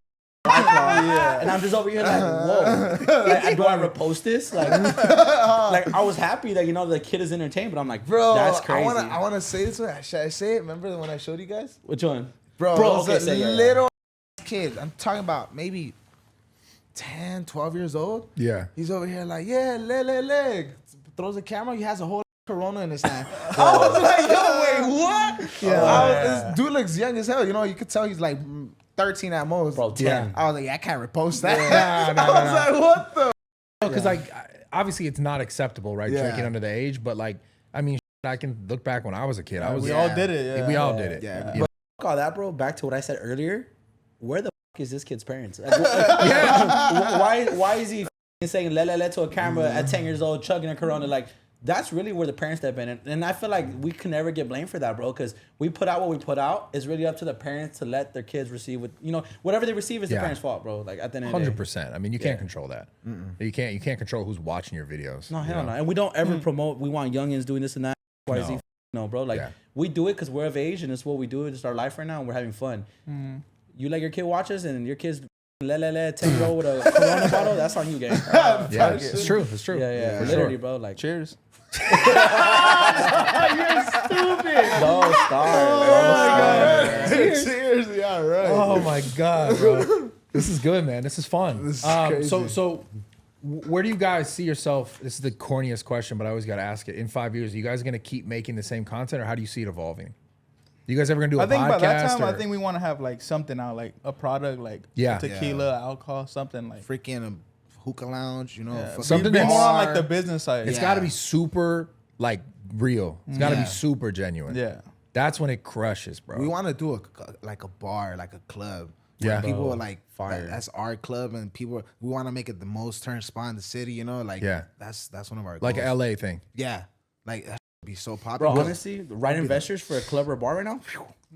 and I'm just over here like, whoa, like, do I repost this? Like I was happy that, you know, the kid is entertained, but I'm like, Bro, that's crazy. I wanna say this one. Should I say it? Remember when I showed you guys? Which one? Bro, Bro, it was okay, a say yeah, yeah. little kid. I'm talking about maybe 10, 12 years old. Yeah. He's over here like, yeah, leg. Throws a camera. He has a whole Corona in his hand. I was like, yo, wait, what? Yeah. This dude looks young as hell. You know, you could tell he's like 13 at most. Bro, 10. Yeah. I was like, yeah, I can't repost that. Nah, I was like, what the? Because like obviously it's not acceptable, right? Yeah. Drinking under the age, but like I mean, I can look back when I was a kid. I was We all did it. Yeah. we all did it. Yeah. You know? Fuck all that, bro. Back to what I said earlier. Where the fuck is this kid's parents? Like, why is he saying le to a camera at 10 years old, chugging a Corona? Like, that's really where the parents step in. And I feel like we can never get blamed for that, bro, because we put out what we put out. It's really up to the parents to let their kids receive what, you know, whatever they receive is the Yeah. parents' fault, bro. Like, at the end of the day. 100%. I mean, you can't control that. You can't control who's watching your videos. No, you hell know? no. And we don't ever promote, we want youngins doing this and that. XYZ. No. No, bro. Like, Yeah. we do it because we're of age and it's what we do. It's our life right now and we're having fun. You let your kid watch us and your kid's 10-year-old with a Corona bottle, that's on you, gang. Yeah, it's true. It's true. Yeah, for literally, sure. bro. Like, Cheers. don't start. Cheers. Yeah, right. Oh my god, bro. This is good, man. This is fun. This is crazy. So where do you guys see yourself? This is the corniest question, but I always got to ask it. In 5 years, are you guys going to keep making the same content, or how do you see it evolving? You guys ever going to do a I think podcast? by that time, I or- think we want to have like something out, like a product, like Yeah. tequila, alcohol, something like. Freaking a hookah lounge, you know. Yeah. fucking Something Be that's- more on bar. like the business side. It's Yeah. got to be super like real. It's got to Yeah. be super genuine. Yeah. That's when it crushes, bro. We want to do like a bar, like a club. Yeah. Where people Bro, are like, fire. that's our club, and people, we want to make it the most turn spot in the city, you know? Like, Yeah. that's one of our like goals. a LA thing. Yeah. Like, that should be so Bro, popular. honestly, the right investors for a club or a bar right now?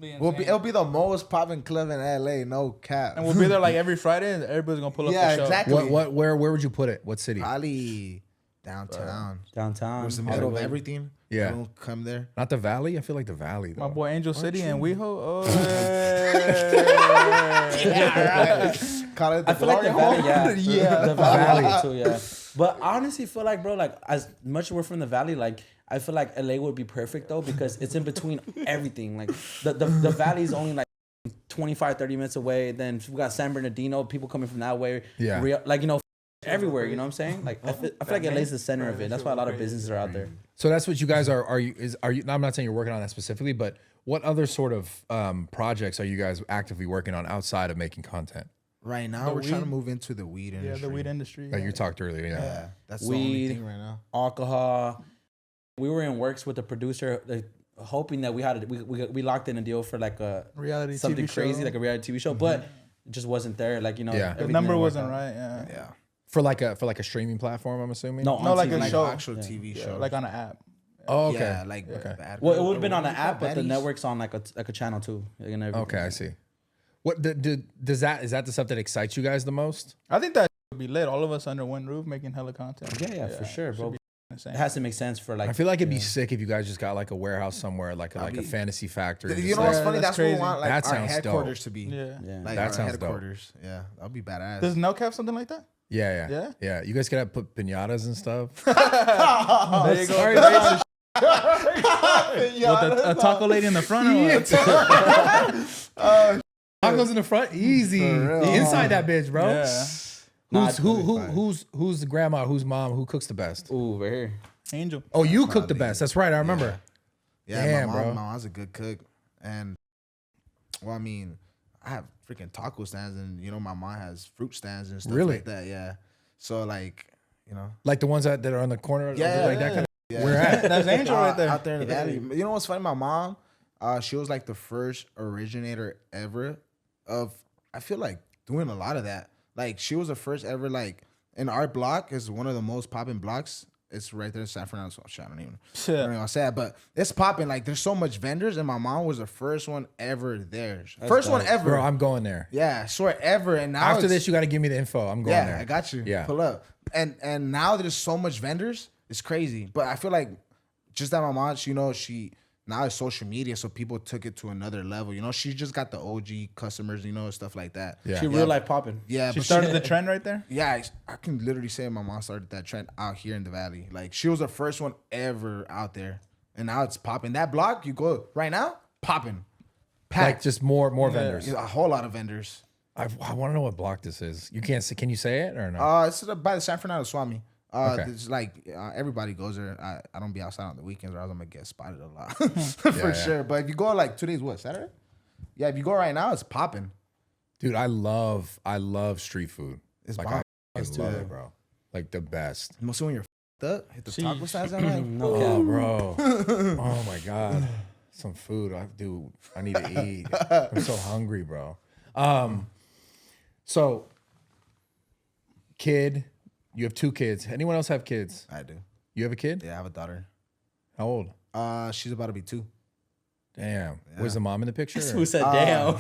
It'll be the most popping club in LA, no cap. And we'll be there like every Friday, and everybody's gonna pull up Yeah, the show. exactly. Where would you put it? What city? Probably downtown. Downtown. It's the middle of Hollywood. everything. Yeah. Don't come there. Not the Valley. I feel like the Valley though. My boy Angel City and WeHo. Oh, Call it the I feel like the glory valley, hole. yeah. The valley too, yeah. But I honestly feel like, bro, like as much as we're from the valley, like I feel like LA would be perfect though because it's in between everything. Like the valley is only like 25, 30 minutes away. Then we got San Bernardino, people coming from that way. Yeah. Like, everywhere, you know what I'm saying? Like I feel like LA's the center of it. That's why a lot of businesses are out there. So that's what you guys are. Are you? I'm not saying you're working on that specifically, but what other sort of projects are you guys actively working on outside of making content? Right now, we're trying to move into the weed industry. Yeah, the weed industry. Like you talked earlier, Yeah, that's the Weed, only thing right now. alcohol. We were in works with the producer, hoping that we locked in a deal for like a Reality something TV crazy, show. like a reality TV show, but it just wasn't there. Like Yeah. The everything number didn't work wasn't out. right. Yeah. Yeah, For like a streaming platform, I'm assuming. No, No, on like TV. a like show. actual TV show, Like on an app. Oh, okay. Yeah, like Okay. bad. Well, it would have been on the What do you app, call but the baddies? network's on like a channel too. Like, and everything. Okay, I see. What is that the stuff that excites you guys the most? I think that would be lit. All of us under one roof making hella content. Yeah, for sure, should bro. be insane. It has to make sense for like. I feel like it'd be sick if you guys just got like a warehouse somewhere, like a fantasy factory. You Just know what's like- funny? that's That's what we crazy. want, like That our sounds headquarters dope. to be. Yeah. Yeah. Like That our sounds dope. headquarters. Yeah, that'd be badass. Does Nelk have something like that? Yeah. You guys could have put pinatas and stuff. There you go. With a taco lady in the front. Or what? Tacos in the front, easy. For real. Inside that bitch, bro. Yeah. Who's the grandma? Who's mom? Who cooks the best? Ooh, over here. Angel. Oh, you cook the best. That's right. I remember. Yeah, Damn, my bro. mom's a good cook, and well, I mean, I have freaking taco stands, and my mom has fruit stands and stuff Really? like that. Yeah, so like, Like the ones that are on the corner. Yeah, like that kind of. yeah. Where at? That's Angel right there. out there in the valley. You know what's funny? My mom, she was like the first originator ever of. I feel like doing a lot of that. Like she was the first ever. Like in our block is one of the most popping blocks. It's right there in San Fernando. So I don't even say that, but it's popping. Like there's so much vendors, and my mom was the first one ever there. First one ever. Bro, I'm going there. Yeah, I swear ever. And now After it's- this, you got to give me the info. I'm going there. I got you. Yeah. Pull up. And now there's so much vendors. It's crazy. But I feel like just that my mom, she now it's social media, so people took it to another level. She just got the OG customers, stuff like that. Yeah. She real life popping. Yeah, She but started the trend right there. yeah, I can literally say my mom started that trend out here in the valley. Like she was the first one ever out there, and now it's popping. That block you go right now, popping, Like packed. just more vendors. A whole lot of vendors. I want to know what block this is. You can't say. Can you say it or no? It's by the San Fernando Swami. Okay. It's like everybody goes there. I don't be outside on the weekends, or else I'm gonna get spotted a lot for Yeah. sure. But if you go like 2 days, what, Saturday? Yeah, if you go right now, it's popping. Dude, I love street food. It's like bomb. I Us love too. it, bro. Like the best. Mostly when you're up, hit the taco stands at night. Oh, bro. Oh my god. Some food. I need to eat. I'm so hungry, bro. So kid, you have 2 kids. Anyone else have kids? I do. You have a kid? Yeah, I have a daughter. How old? She's about to be 2. Damn. Where's the mom in the picture? Who said damn?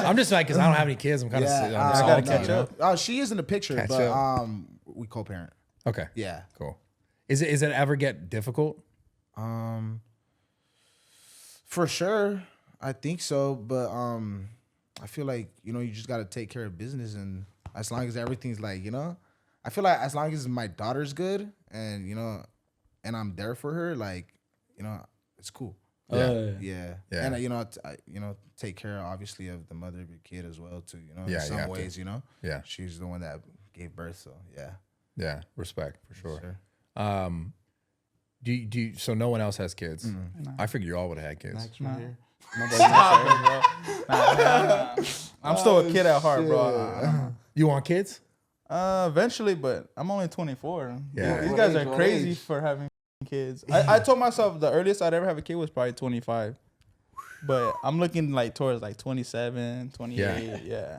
I'm just like, because I don't have any kids. I'm kind of Yeah, I'm I salty, gotta you catch know? up. She is in the picture, Catch but up. we co-parent. Okay. Yeah. Cool. Is it ever get difficult? For sure, I think so. But I feel like you just gotta take care of business, and as long as everything's like I feel like as long as my daughter's good, and and I'm there for her, like it's cool. Yeah. Yeah. Yeah. And take care obviously of the mother of your kid as well too. Yeah, in you some have to. ways, Yeah. she's the one that gave birth. So yeah. Yeah. Respect for sure. Sure. Do you so no one else has kids? I figured you all would have had kids. I'm still a kid at heart, bro. You want kids? Eventually, but I'm only 24. Yeah. These What guys age, are what crazy age? for having kids. I told myself the earliest I'd ever have a kid was probably 25. But I'm looking like towards like 27, 28. Yeah.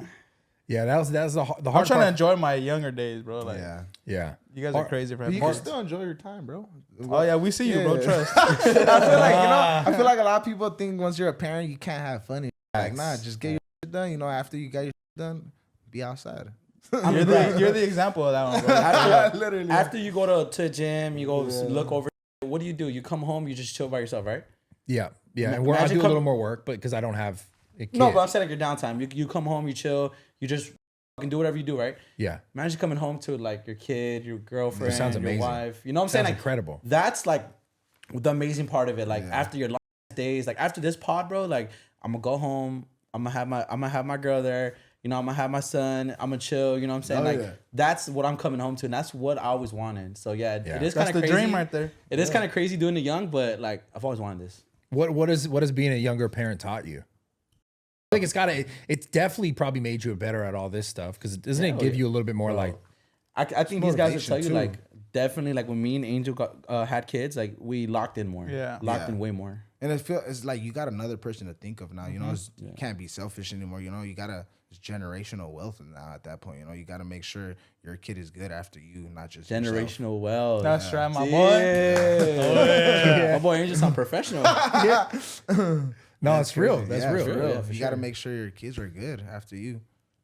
Yeah, that was the hard I'm part. trying to enjoy my younger days, bro. Like, Yeah. Yeah. you guys are crazy for But having you can kids. still enjoy your time, bro. Oh, yeah, we see you, bro. Yeah. Trust. I feel like I feel like a lot of people think once you're a parent you can't have fun. Like nah, just get your shit done. After you got your shit done, be outside. You're the example of that one, bro. Literally. After you go to gym, you go look over. What do? You come home, you just chill by yourself, right? Yeah. Yeah. And I Imagine do a little more work, but because I don't have a kid. No, but I'm saying like your downtime. You come home, you chill, you just fucking do whatever you do, right? Yeah. Imagine coming home to like your kid, your girlfriend, That sounds your amazing. wife. You know what I'm saying? Sounds Like incredible. that's like the amazing part of it. Like after your long days, like after this pod, bro, like I'm gonna go home. I'm gonna have my girl there. You know, I'm gonna have my son. I'm gonna chill. You know what I'm saying? Oh, like yeah. that's what I'm coming home to, and that's what I always wanted. So yeah, it is kind That's of the crazy. dream right there. It is kind of crazy doing it young, but like I've always wanted this. What has being a younger parent taught you? I think it's definitely probably made you better at all this stuff because doesn't it give you a little bit more like I think these guys will tell you motivation, like definitely like when me and Angel had kids, like we locked in more. Yeah. Locked in way more. And it's like you got another person to think of now. You know, you can't be selfish anymore. You know, it's generational wealth now at that point. You know, you got to make sure your kid is good after you, not just yourself. Generational wealth. That's right, my boy. Yeah. My boy Angel's sound professional. no, it's real. That's real. For real. Yeah, for You got to make sure your kids are good after you.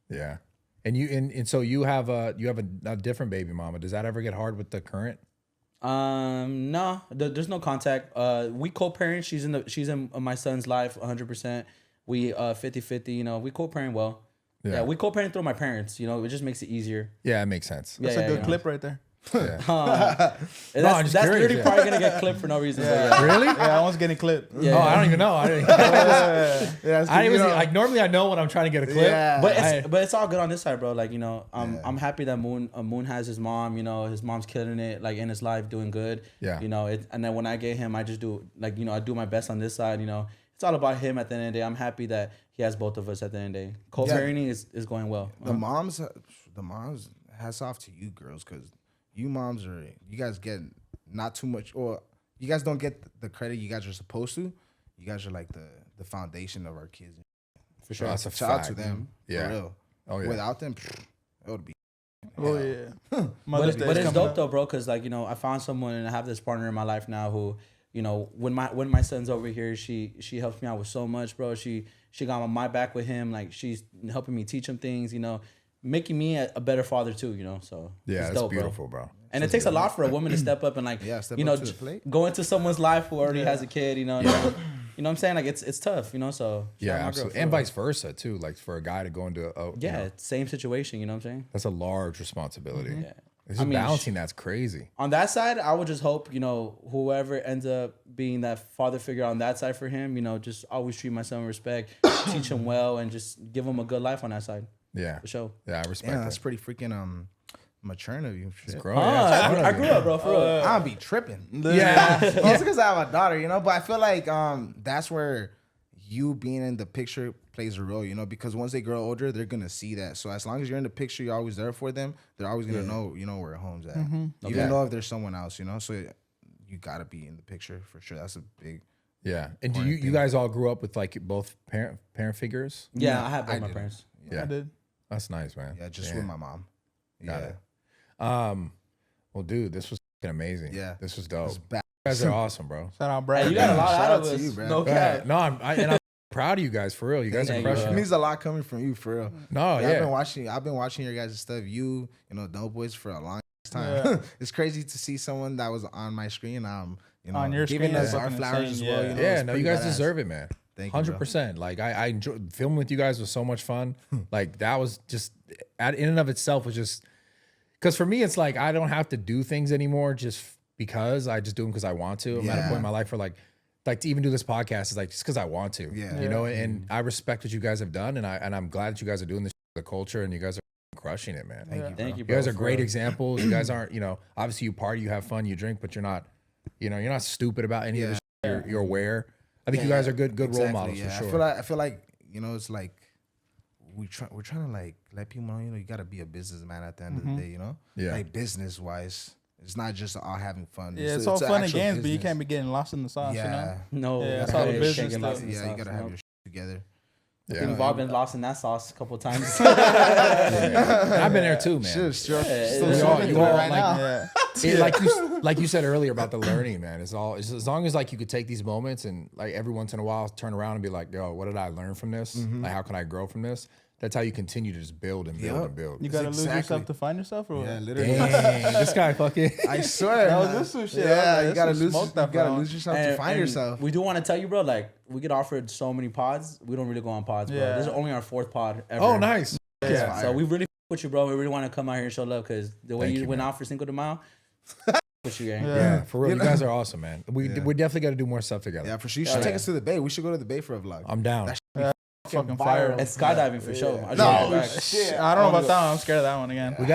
Yeah. And so you have a different baby mama. Does that ever get hard with the current? No, there's no contact. We co-parent. She's in my son's life 100%. We 50-50, you know, we co-parent well. Yeah, we co-parent through my parents, you know, it just makes it easier. Yeah, it makes sense. That's a good clip right there. Yeah. That's literally probably gonna get clipped for no reason. Yeah. Really? Yeah, I was getting clipped. Oh, I don't even know. I didn't even like normally I know when I'm trying to get a clip. Yeah. But it's all good on this side, bro. Like, you know, I'm happy that Moon has his mom. You know, his mom's killing it, like in his life, doing good. Yeah. You know, and then when I get him, I just do like, you know, I do my best on this side. You know, it's all about him at the end of the day. I'm happy that he has both of us at the end of the day. Co-parenting is going well. The moms, hats off to you girls, because you guys get not too much, or you guys don't get the credit you guys are supposed to. You guys are like the foundation of our kids. For sure. That's a Shout out fact. to them. Yeah. For real. Oh yeah. Without them, it would be. Oh yeah. But Day is it's coming dope up. though, bro, because like, you know, I found someone and I have this partner in my life now who, you know, when my son's over here, she helps me out with so much, bro. She got my back with him, like she's helping me teach him things, you know, making me a better father too, you know. So Yeah, it's that's dope, beautiful, bro. And it takes a lot for a woman to step up and like, step you know, up to the plate. go into someone's life who already has a kid, you know. You know what I'm saying? Like it's tough, you know. So shout out my girl absolutely. for And real. vice versa too. Like for a guy to go into Same situation, you know what I'm saying? that's a large responsibility. Yeah. It's just balancing that's crazy. On that side, I would just hope, you know, whoever ends up being that father figure on that side for him, you know, just always treat my son with respect, teach him well, and just give him a good life on that side. Yeah. For sure. Yeah, I respect Yeah, that. that's pretty freaking maturing of you. Shit. Grow, yeah, it's smart I of grew you. up, bro, for real. I'll be tripping. Yeah. Mostly because I have a daughter, you know. But I feel like that's where you being in the picture plays a role, you know, because once they grow older, they're gonna see that. So as long as you're in the picture, you're always there for them. They're always gonna know, you know, where home's at. Even though if there's someone else, you know. So you gotta be in the picture for sure. That's a big. Yeah. And do you guys all grew up with like both parent figures? Yeah, I have both my did. parents. Yeah. I did. That's nice, man. Yeah, just with my mom. Got Yeah. it. Well, dude, this was fucking amazing. Yeah. This was dope. It's bad. You guys are awesome, bro. Shout out Hey, Brad. you got a lot Shout out of out to us. you, bro. No Yeah. cap. No, I'm proud of you guys for real. You guys are Thank you, crushing It it. means a lot coming from you, for real. No, Yeah, yeah. I've been watching your guys' stuff. You know, Dope Boys for a long time. It's crazy to see someone that was on my screen. You know, On your giving screen us is our fucking flowers insane, as well. yeah. You know, Yeah, it's no, you pretty guys badass. deserve it, man. Thank you, bro. 100%. Like I enjoy filming with you guys was so much fun. Like that was just in and of itself was just because for me it's like I don't have to do things anymore just because I just do them because I want to. I'm at a point in my life where like to even do this podcast is like just because I want to. Yeah. You know, and I respect what you guys have done, and I'm glad that you guys are doing this for the culture, and you guys are crushing it, man. Thank you, Thank you, You bro. guys are for great real. examples. You guys aren't, you know, obviously you party, you have fun, you drink, but you're not, you know, you're not stupid about any of this. You're aware. I think you guys are good role models Yeah, for sure. I feel like you know, it's like we're trying to like let people know, you know, you got to be a businessman at the end of the day, you know. Yeah. Like business wise, it's not just all having fun. Yeah, it's all fun and actual games, but you business. can't be getting lost in the sauce, Yeah. No, Yeah, it's you all gotta the shake business and lost stuff. in the Yeah, you sauce, gotta you have know? your shit together. Yeah. We've all been lost in that sauce a couple of times. I've been there too, man. Shit, still You all, swimming you through it all right like, now. like you said earlier about the learning, man. It's as long as like you could take these moments and like every once in a while turn around and be like, yo, what did I learn from this? Like, how can I grow from this? That's how you continue to just build and build and build. You gotta lose Exactly. yourself to find yourself, or what? Yeah, literally. Dang, this guy fucking. I swear. That was man. this some shit. Yeah, I was you like, gotta this some lose. smoke You that gotta found. lose yourself to find yourself. We do want to tell you, bro, like we get offered so many pods. We don't really go on pods, bro. Yeah. This is only our 4th pod ever. Oh, nice. Yeah. So we really with you, bro. We really want to come out here and show love because the way Thank you you, went man. out for Cinco de Mayo, with you, gang. Yeah, for real. You guys are awesome, man. We definitely got to do more stuff together. Yeah, for sure. You should take us to the Bay. We should go to the Bay for a vlog. I'm down. Fucking fire. And skydiving for sure. I Shit. I don't know about that one. I'm scared of that one again. We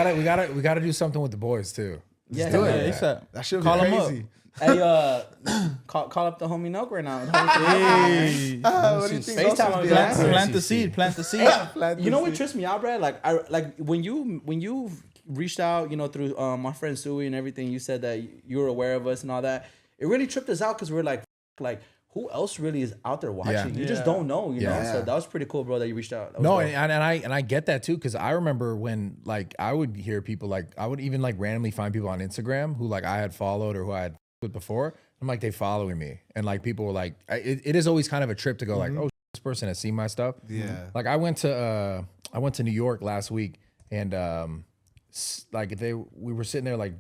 gotta do something with the boys too. Yeah, do it. Yeah, ASAP. That shit would Call be 'em up. crazy. Hey, call up the homie Nook right now. Hey. What do you think? FaceTime those him, would be man. like? Plant the seed. Plant the seed. You know what trips me out, Brad? Like when you reached out, through my friend Suey and everything, you said that you were aware of us and all that. It really tripped us out because we're like who else really is out there watching? Yeah. You just don't know, you know. Yeah. So that was pretty cool, bro, that you reached out. That was No, dope. and I get that too, because I remember when like I would hear people like I would even like randomly find people on Instagram who like I had followed or who I had with before. I'm like, they following me, and like people were like, it is always kind of a trip to go like, oh, this person has seen my stuff. Yeah. Like I went to New York last week, and we were sitting there like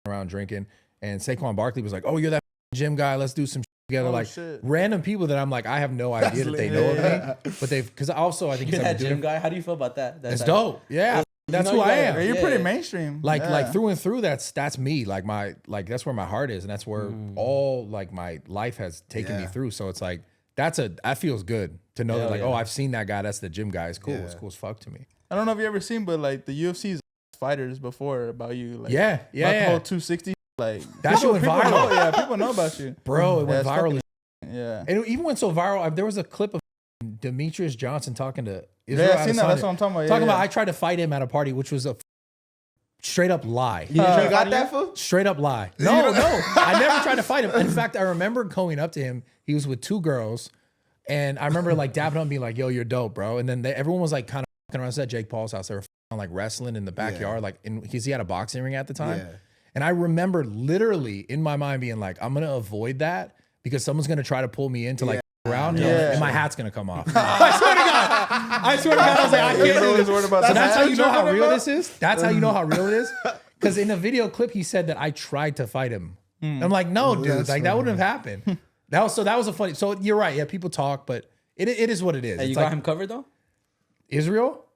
around drinking, and Saquon Barkley was like, oh, you're that gym guy, let's do some together. Oh, like shit. random people that I'm like, I have no idea that they know of me, but they've because also I think You're it's that gym guy. How do you feel about that? It's dope. Yeah. That's who I am. You're Yeah. pretty mainstream. Like Yeah. through and through, that's me. Like that's where my heart is, and that's where all like my life has taken me through. So it's like that feels good to know that like, oh, I've seen that guy. That's the gym guy. It's cool. It's cool as fuck to me. I don't know if you ever seen, but like the UFC's fighters before about you. Like, Yeah. about the whole 260. Like That shit went people viral. know, yeah, people know about you. Bro, it went it's viral. Yeah. And it even went so viral. There was a clip of Demetrius Johnson talking to Yeah, Israel I seen that. Adesanya. That's what I'm talking about. Yeah, Talking yeah. about I tried to fight him at a party, which was a straight up lie. You got that fool? Straight up lie. No, I never tried to fight him. In fact, I remember going up to him. He was with two girls, and I remember like dapping him, and being like, "Yo, you're dope, bro." And then everyone was like kind of fucking around. It's at Jake Paul's house. They were like wrestling in the backyard, like because he had a boxing ring at the time. Yeah. And I remember literally in my mind being like, "I'm gonna avoid that because someone's gonna try to pull me into like." Around and my hat's gonna come off. I swear to God. I was like, I can't do this. So that's how you know how real this is. That's how you know how real it is. Because in the video clip, he said that I tried to fight him. I'm like, no, dude, like that wouldn't have happened. That was a funny. So you're right. Yeah, people talk, but it is what it is. Hey, you It's got like him covered though? Israel.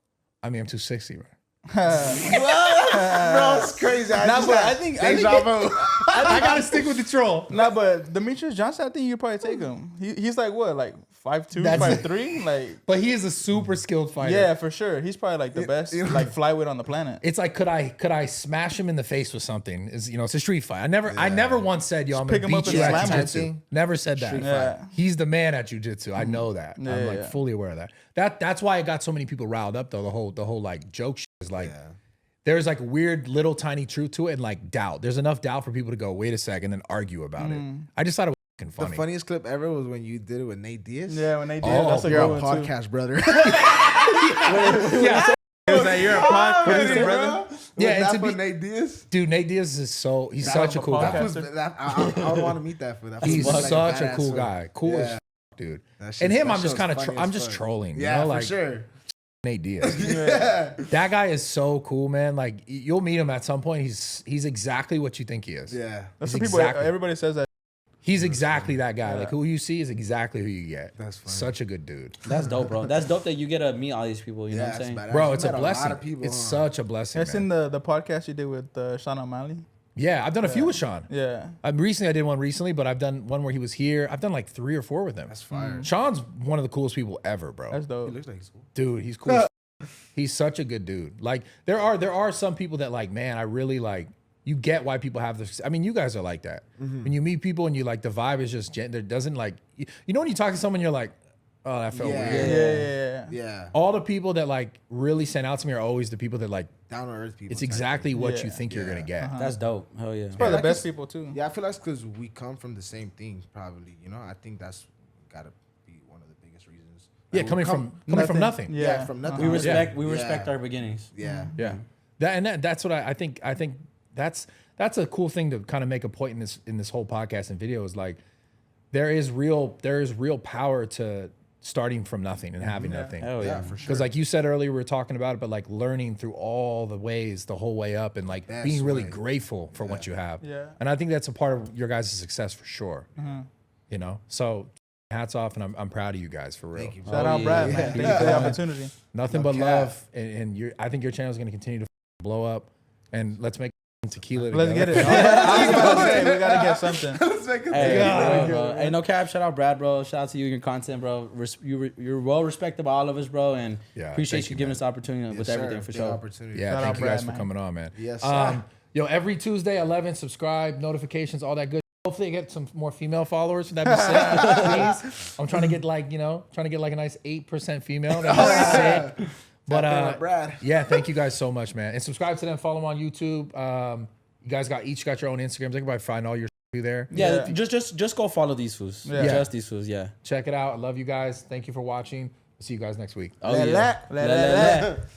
I mean, I'm 260, right? Bro, it's crazy. I think I gotta stick with the troll. No, but Demetrius Johnson, I think you probably take him. He's like what, like 5'2", That's- 5'3", like. But he is a super skilled fighter. Yeah, for sure. He's probably like the best like flyweight on the planet. It's like, could I smash him in the face with something? It's a street fight. I never once said, yo, I'm gonna pick him up beat and you at slam him. jiu-jitsu. Never said that. Yeah. He's the man at jiu-jitsu. I know that. I'm like yeah. fully aware of that. That's why it got so many people riled up though. The whole like joke shit is like there's like weird little tiny truth to it and like doubt. There's enough doubt for people to go, wait a second, and then argue about it. I just thought it was fucking The funny. funniest clip ever was when you did it with Nate Diaz. Yeah, when they did, Oh, that's a You're good a one too. podcast, brother. Yeah, Was that you're a podcast, brother? Yeah, Yeah, and that's to for be- Nate Diaz. dude, Nate Diaz is he's such a cool guy. podcast. I would want to meet that fool. That He's fool was like such a badass cool fool. guy. Cool as Yeah. dude. That shit- And him, that I'm just shit kind was of funny I'm as just fuck. trolling. Yeah, you know? for sure. Nate Diaz. That guy is so cool, man. Like you'll meet him at some point. He's exactly what you think he is. Yeah. That's He's the people. exactly- Everybody says that. He's exactly that guy. Like who you see is exactly who you get. That's funny. Such a good dude. That's dope, bro. That's dope that you get to meet all these people. You know Yeah, what I'm saying? badass. Bro, You it's a met blessing. lot of people, It's huh? such a blessing. I've seen Man. the podcast you did with Sean O'Malley. Yeah, I've done a few with Sean. Yeah. Recently, I did one recently, but I've done one where he was here. I've done like 3 or 4 with him. That's fire. Sean's one of the coolest people ever, bro. That's dope. He looks like he's cool. Dude, he's cool. He's such a good dude. Like there are some people that like, man, I really like. You get why people have this. I mean, you guys are like that. When you meet people and you like the vibe is just there doesn't like you know when you talk to someone you're like, oh, that felt Yeah. weird. Yeah. Yeah. All the people that like really stand out to me are always the people that like Down to earth people. it's type exactly what Yeah. you think you're gonna get. That's dope. Hell yeah. Probably Yeah, the best 'cause- people too. thing. Yeah, I feel like because we come from the same thing, probably. You know, I think that's gotta be one of the biggest reasons. Yeah, Like, coming from nothing. Yeah. from nothing. We respect. We Yeah. respect our beginnings. Yeah. Yeah. That's what I think that's a cool thing to kind of make a point in this whole podcast and video is like there is real power to starting from nothing and having nothing. Hell Yeah, yeah. for sure. Because like you said earlier, we were talking about it, but like learning through all the ways, the whole way up, and like Best being really way. grateful for what you have. Yeah. And I think that's a part of your guys' success for sure. You know, so hats off, and I'm proud of you guys for real. Thank you. Shout out yeah, Brad, yeah. man. Thank you for the opportunity. Nothing No but cap. love, and I think your channel is going to continue to blow up, and let's make tequila. Let's together. get it. I was about to say, we gotta get something. Let's make it Hey, bro. Hey, no cap. Shout out Brad, bro. Shout out to you and your content, bro. You're well respected by all of us, bro, and Yeah, appreciate thank you you, giving man. us the opportunity with everything for sure. Opportunity. Yeah, Shout thank out you guys Brad, for man. coming on, man. Yes, sir. Yo, every Tuesday, 11, subscribe, notifications, all that good. Hopefully, I get some more female followers. That'd be sick, please. I'm trying to get like a nice 8% female. That'd be sick. But Brad. yeah, thank you guys so much, man. And subscribe to them. Follow them on YouTube. You guys each got your own Instagrams. They can probably find all your shit there. Yeah, just go follow These Foos. Yeah. Just These Foos, yeah. Check it out. I love you guys. Thank you for watching. See you guys next week. Oh, yeah. La, la, la, la.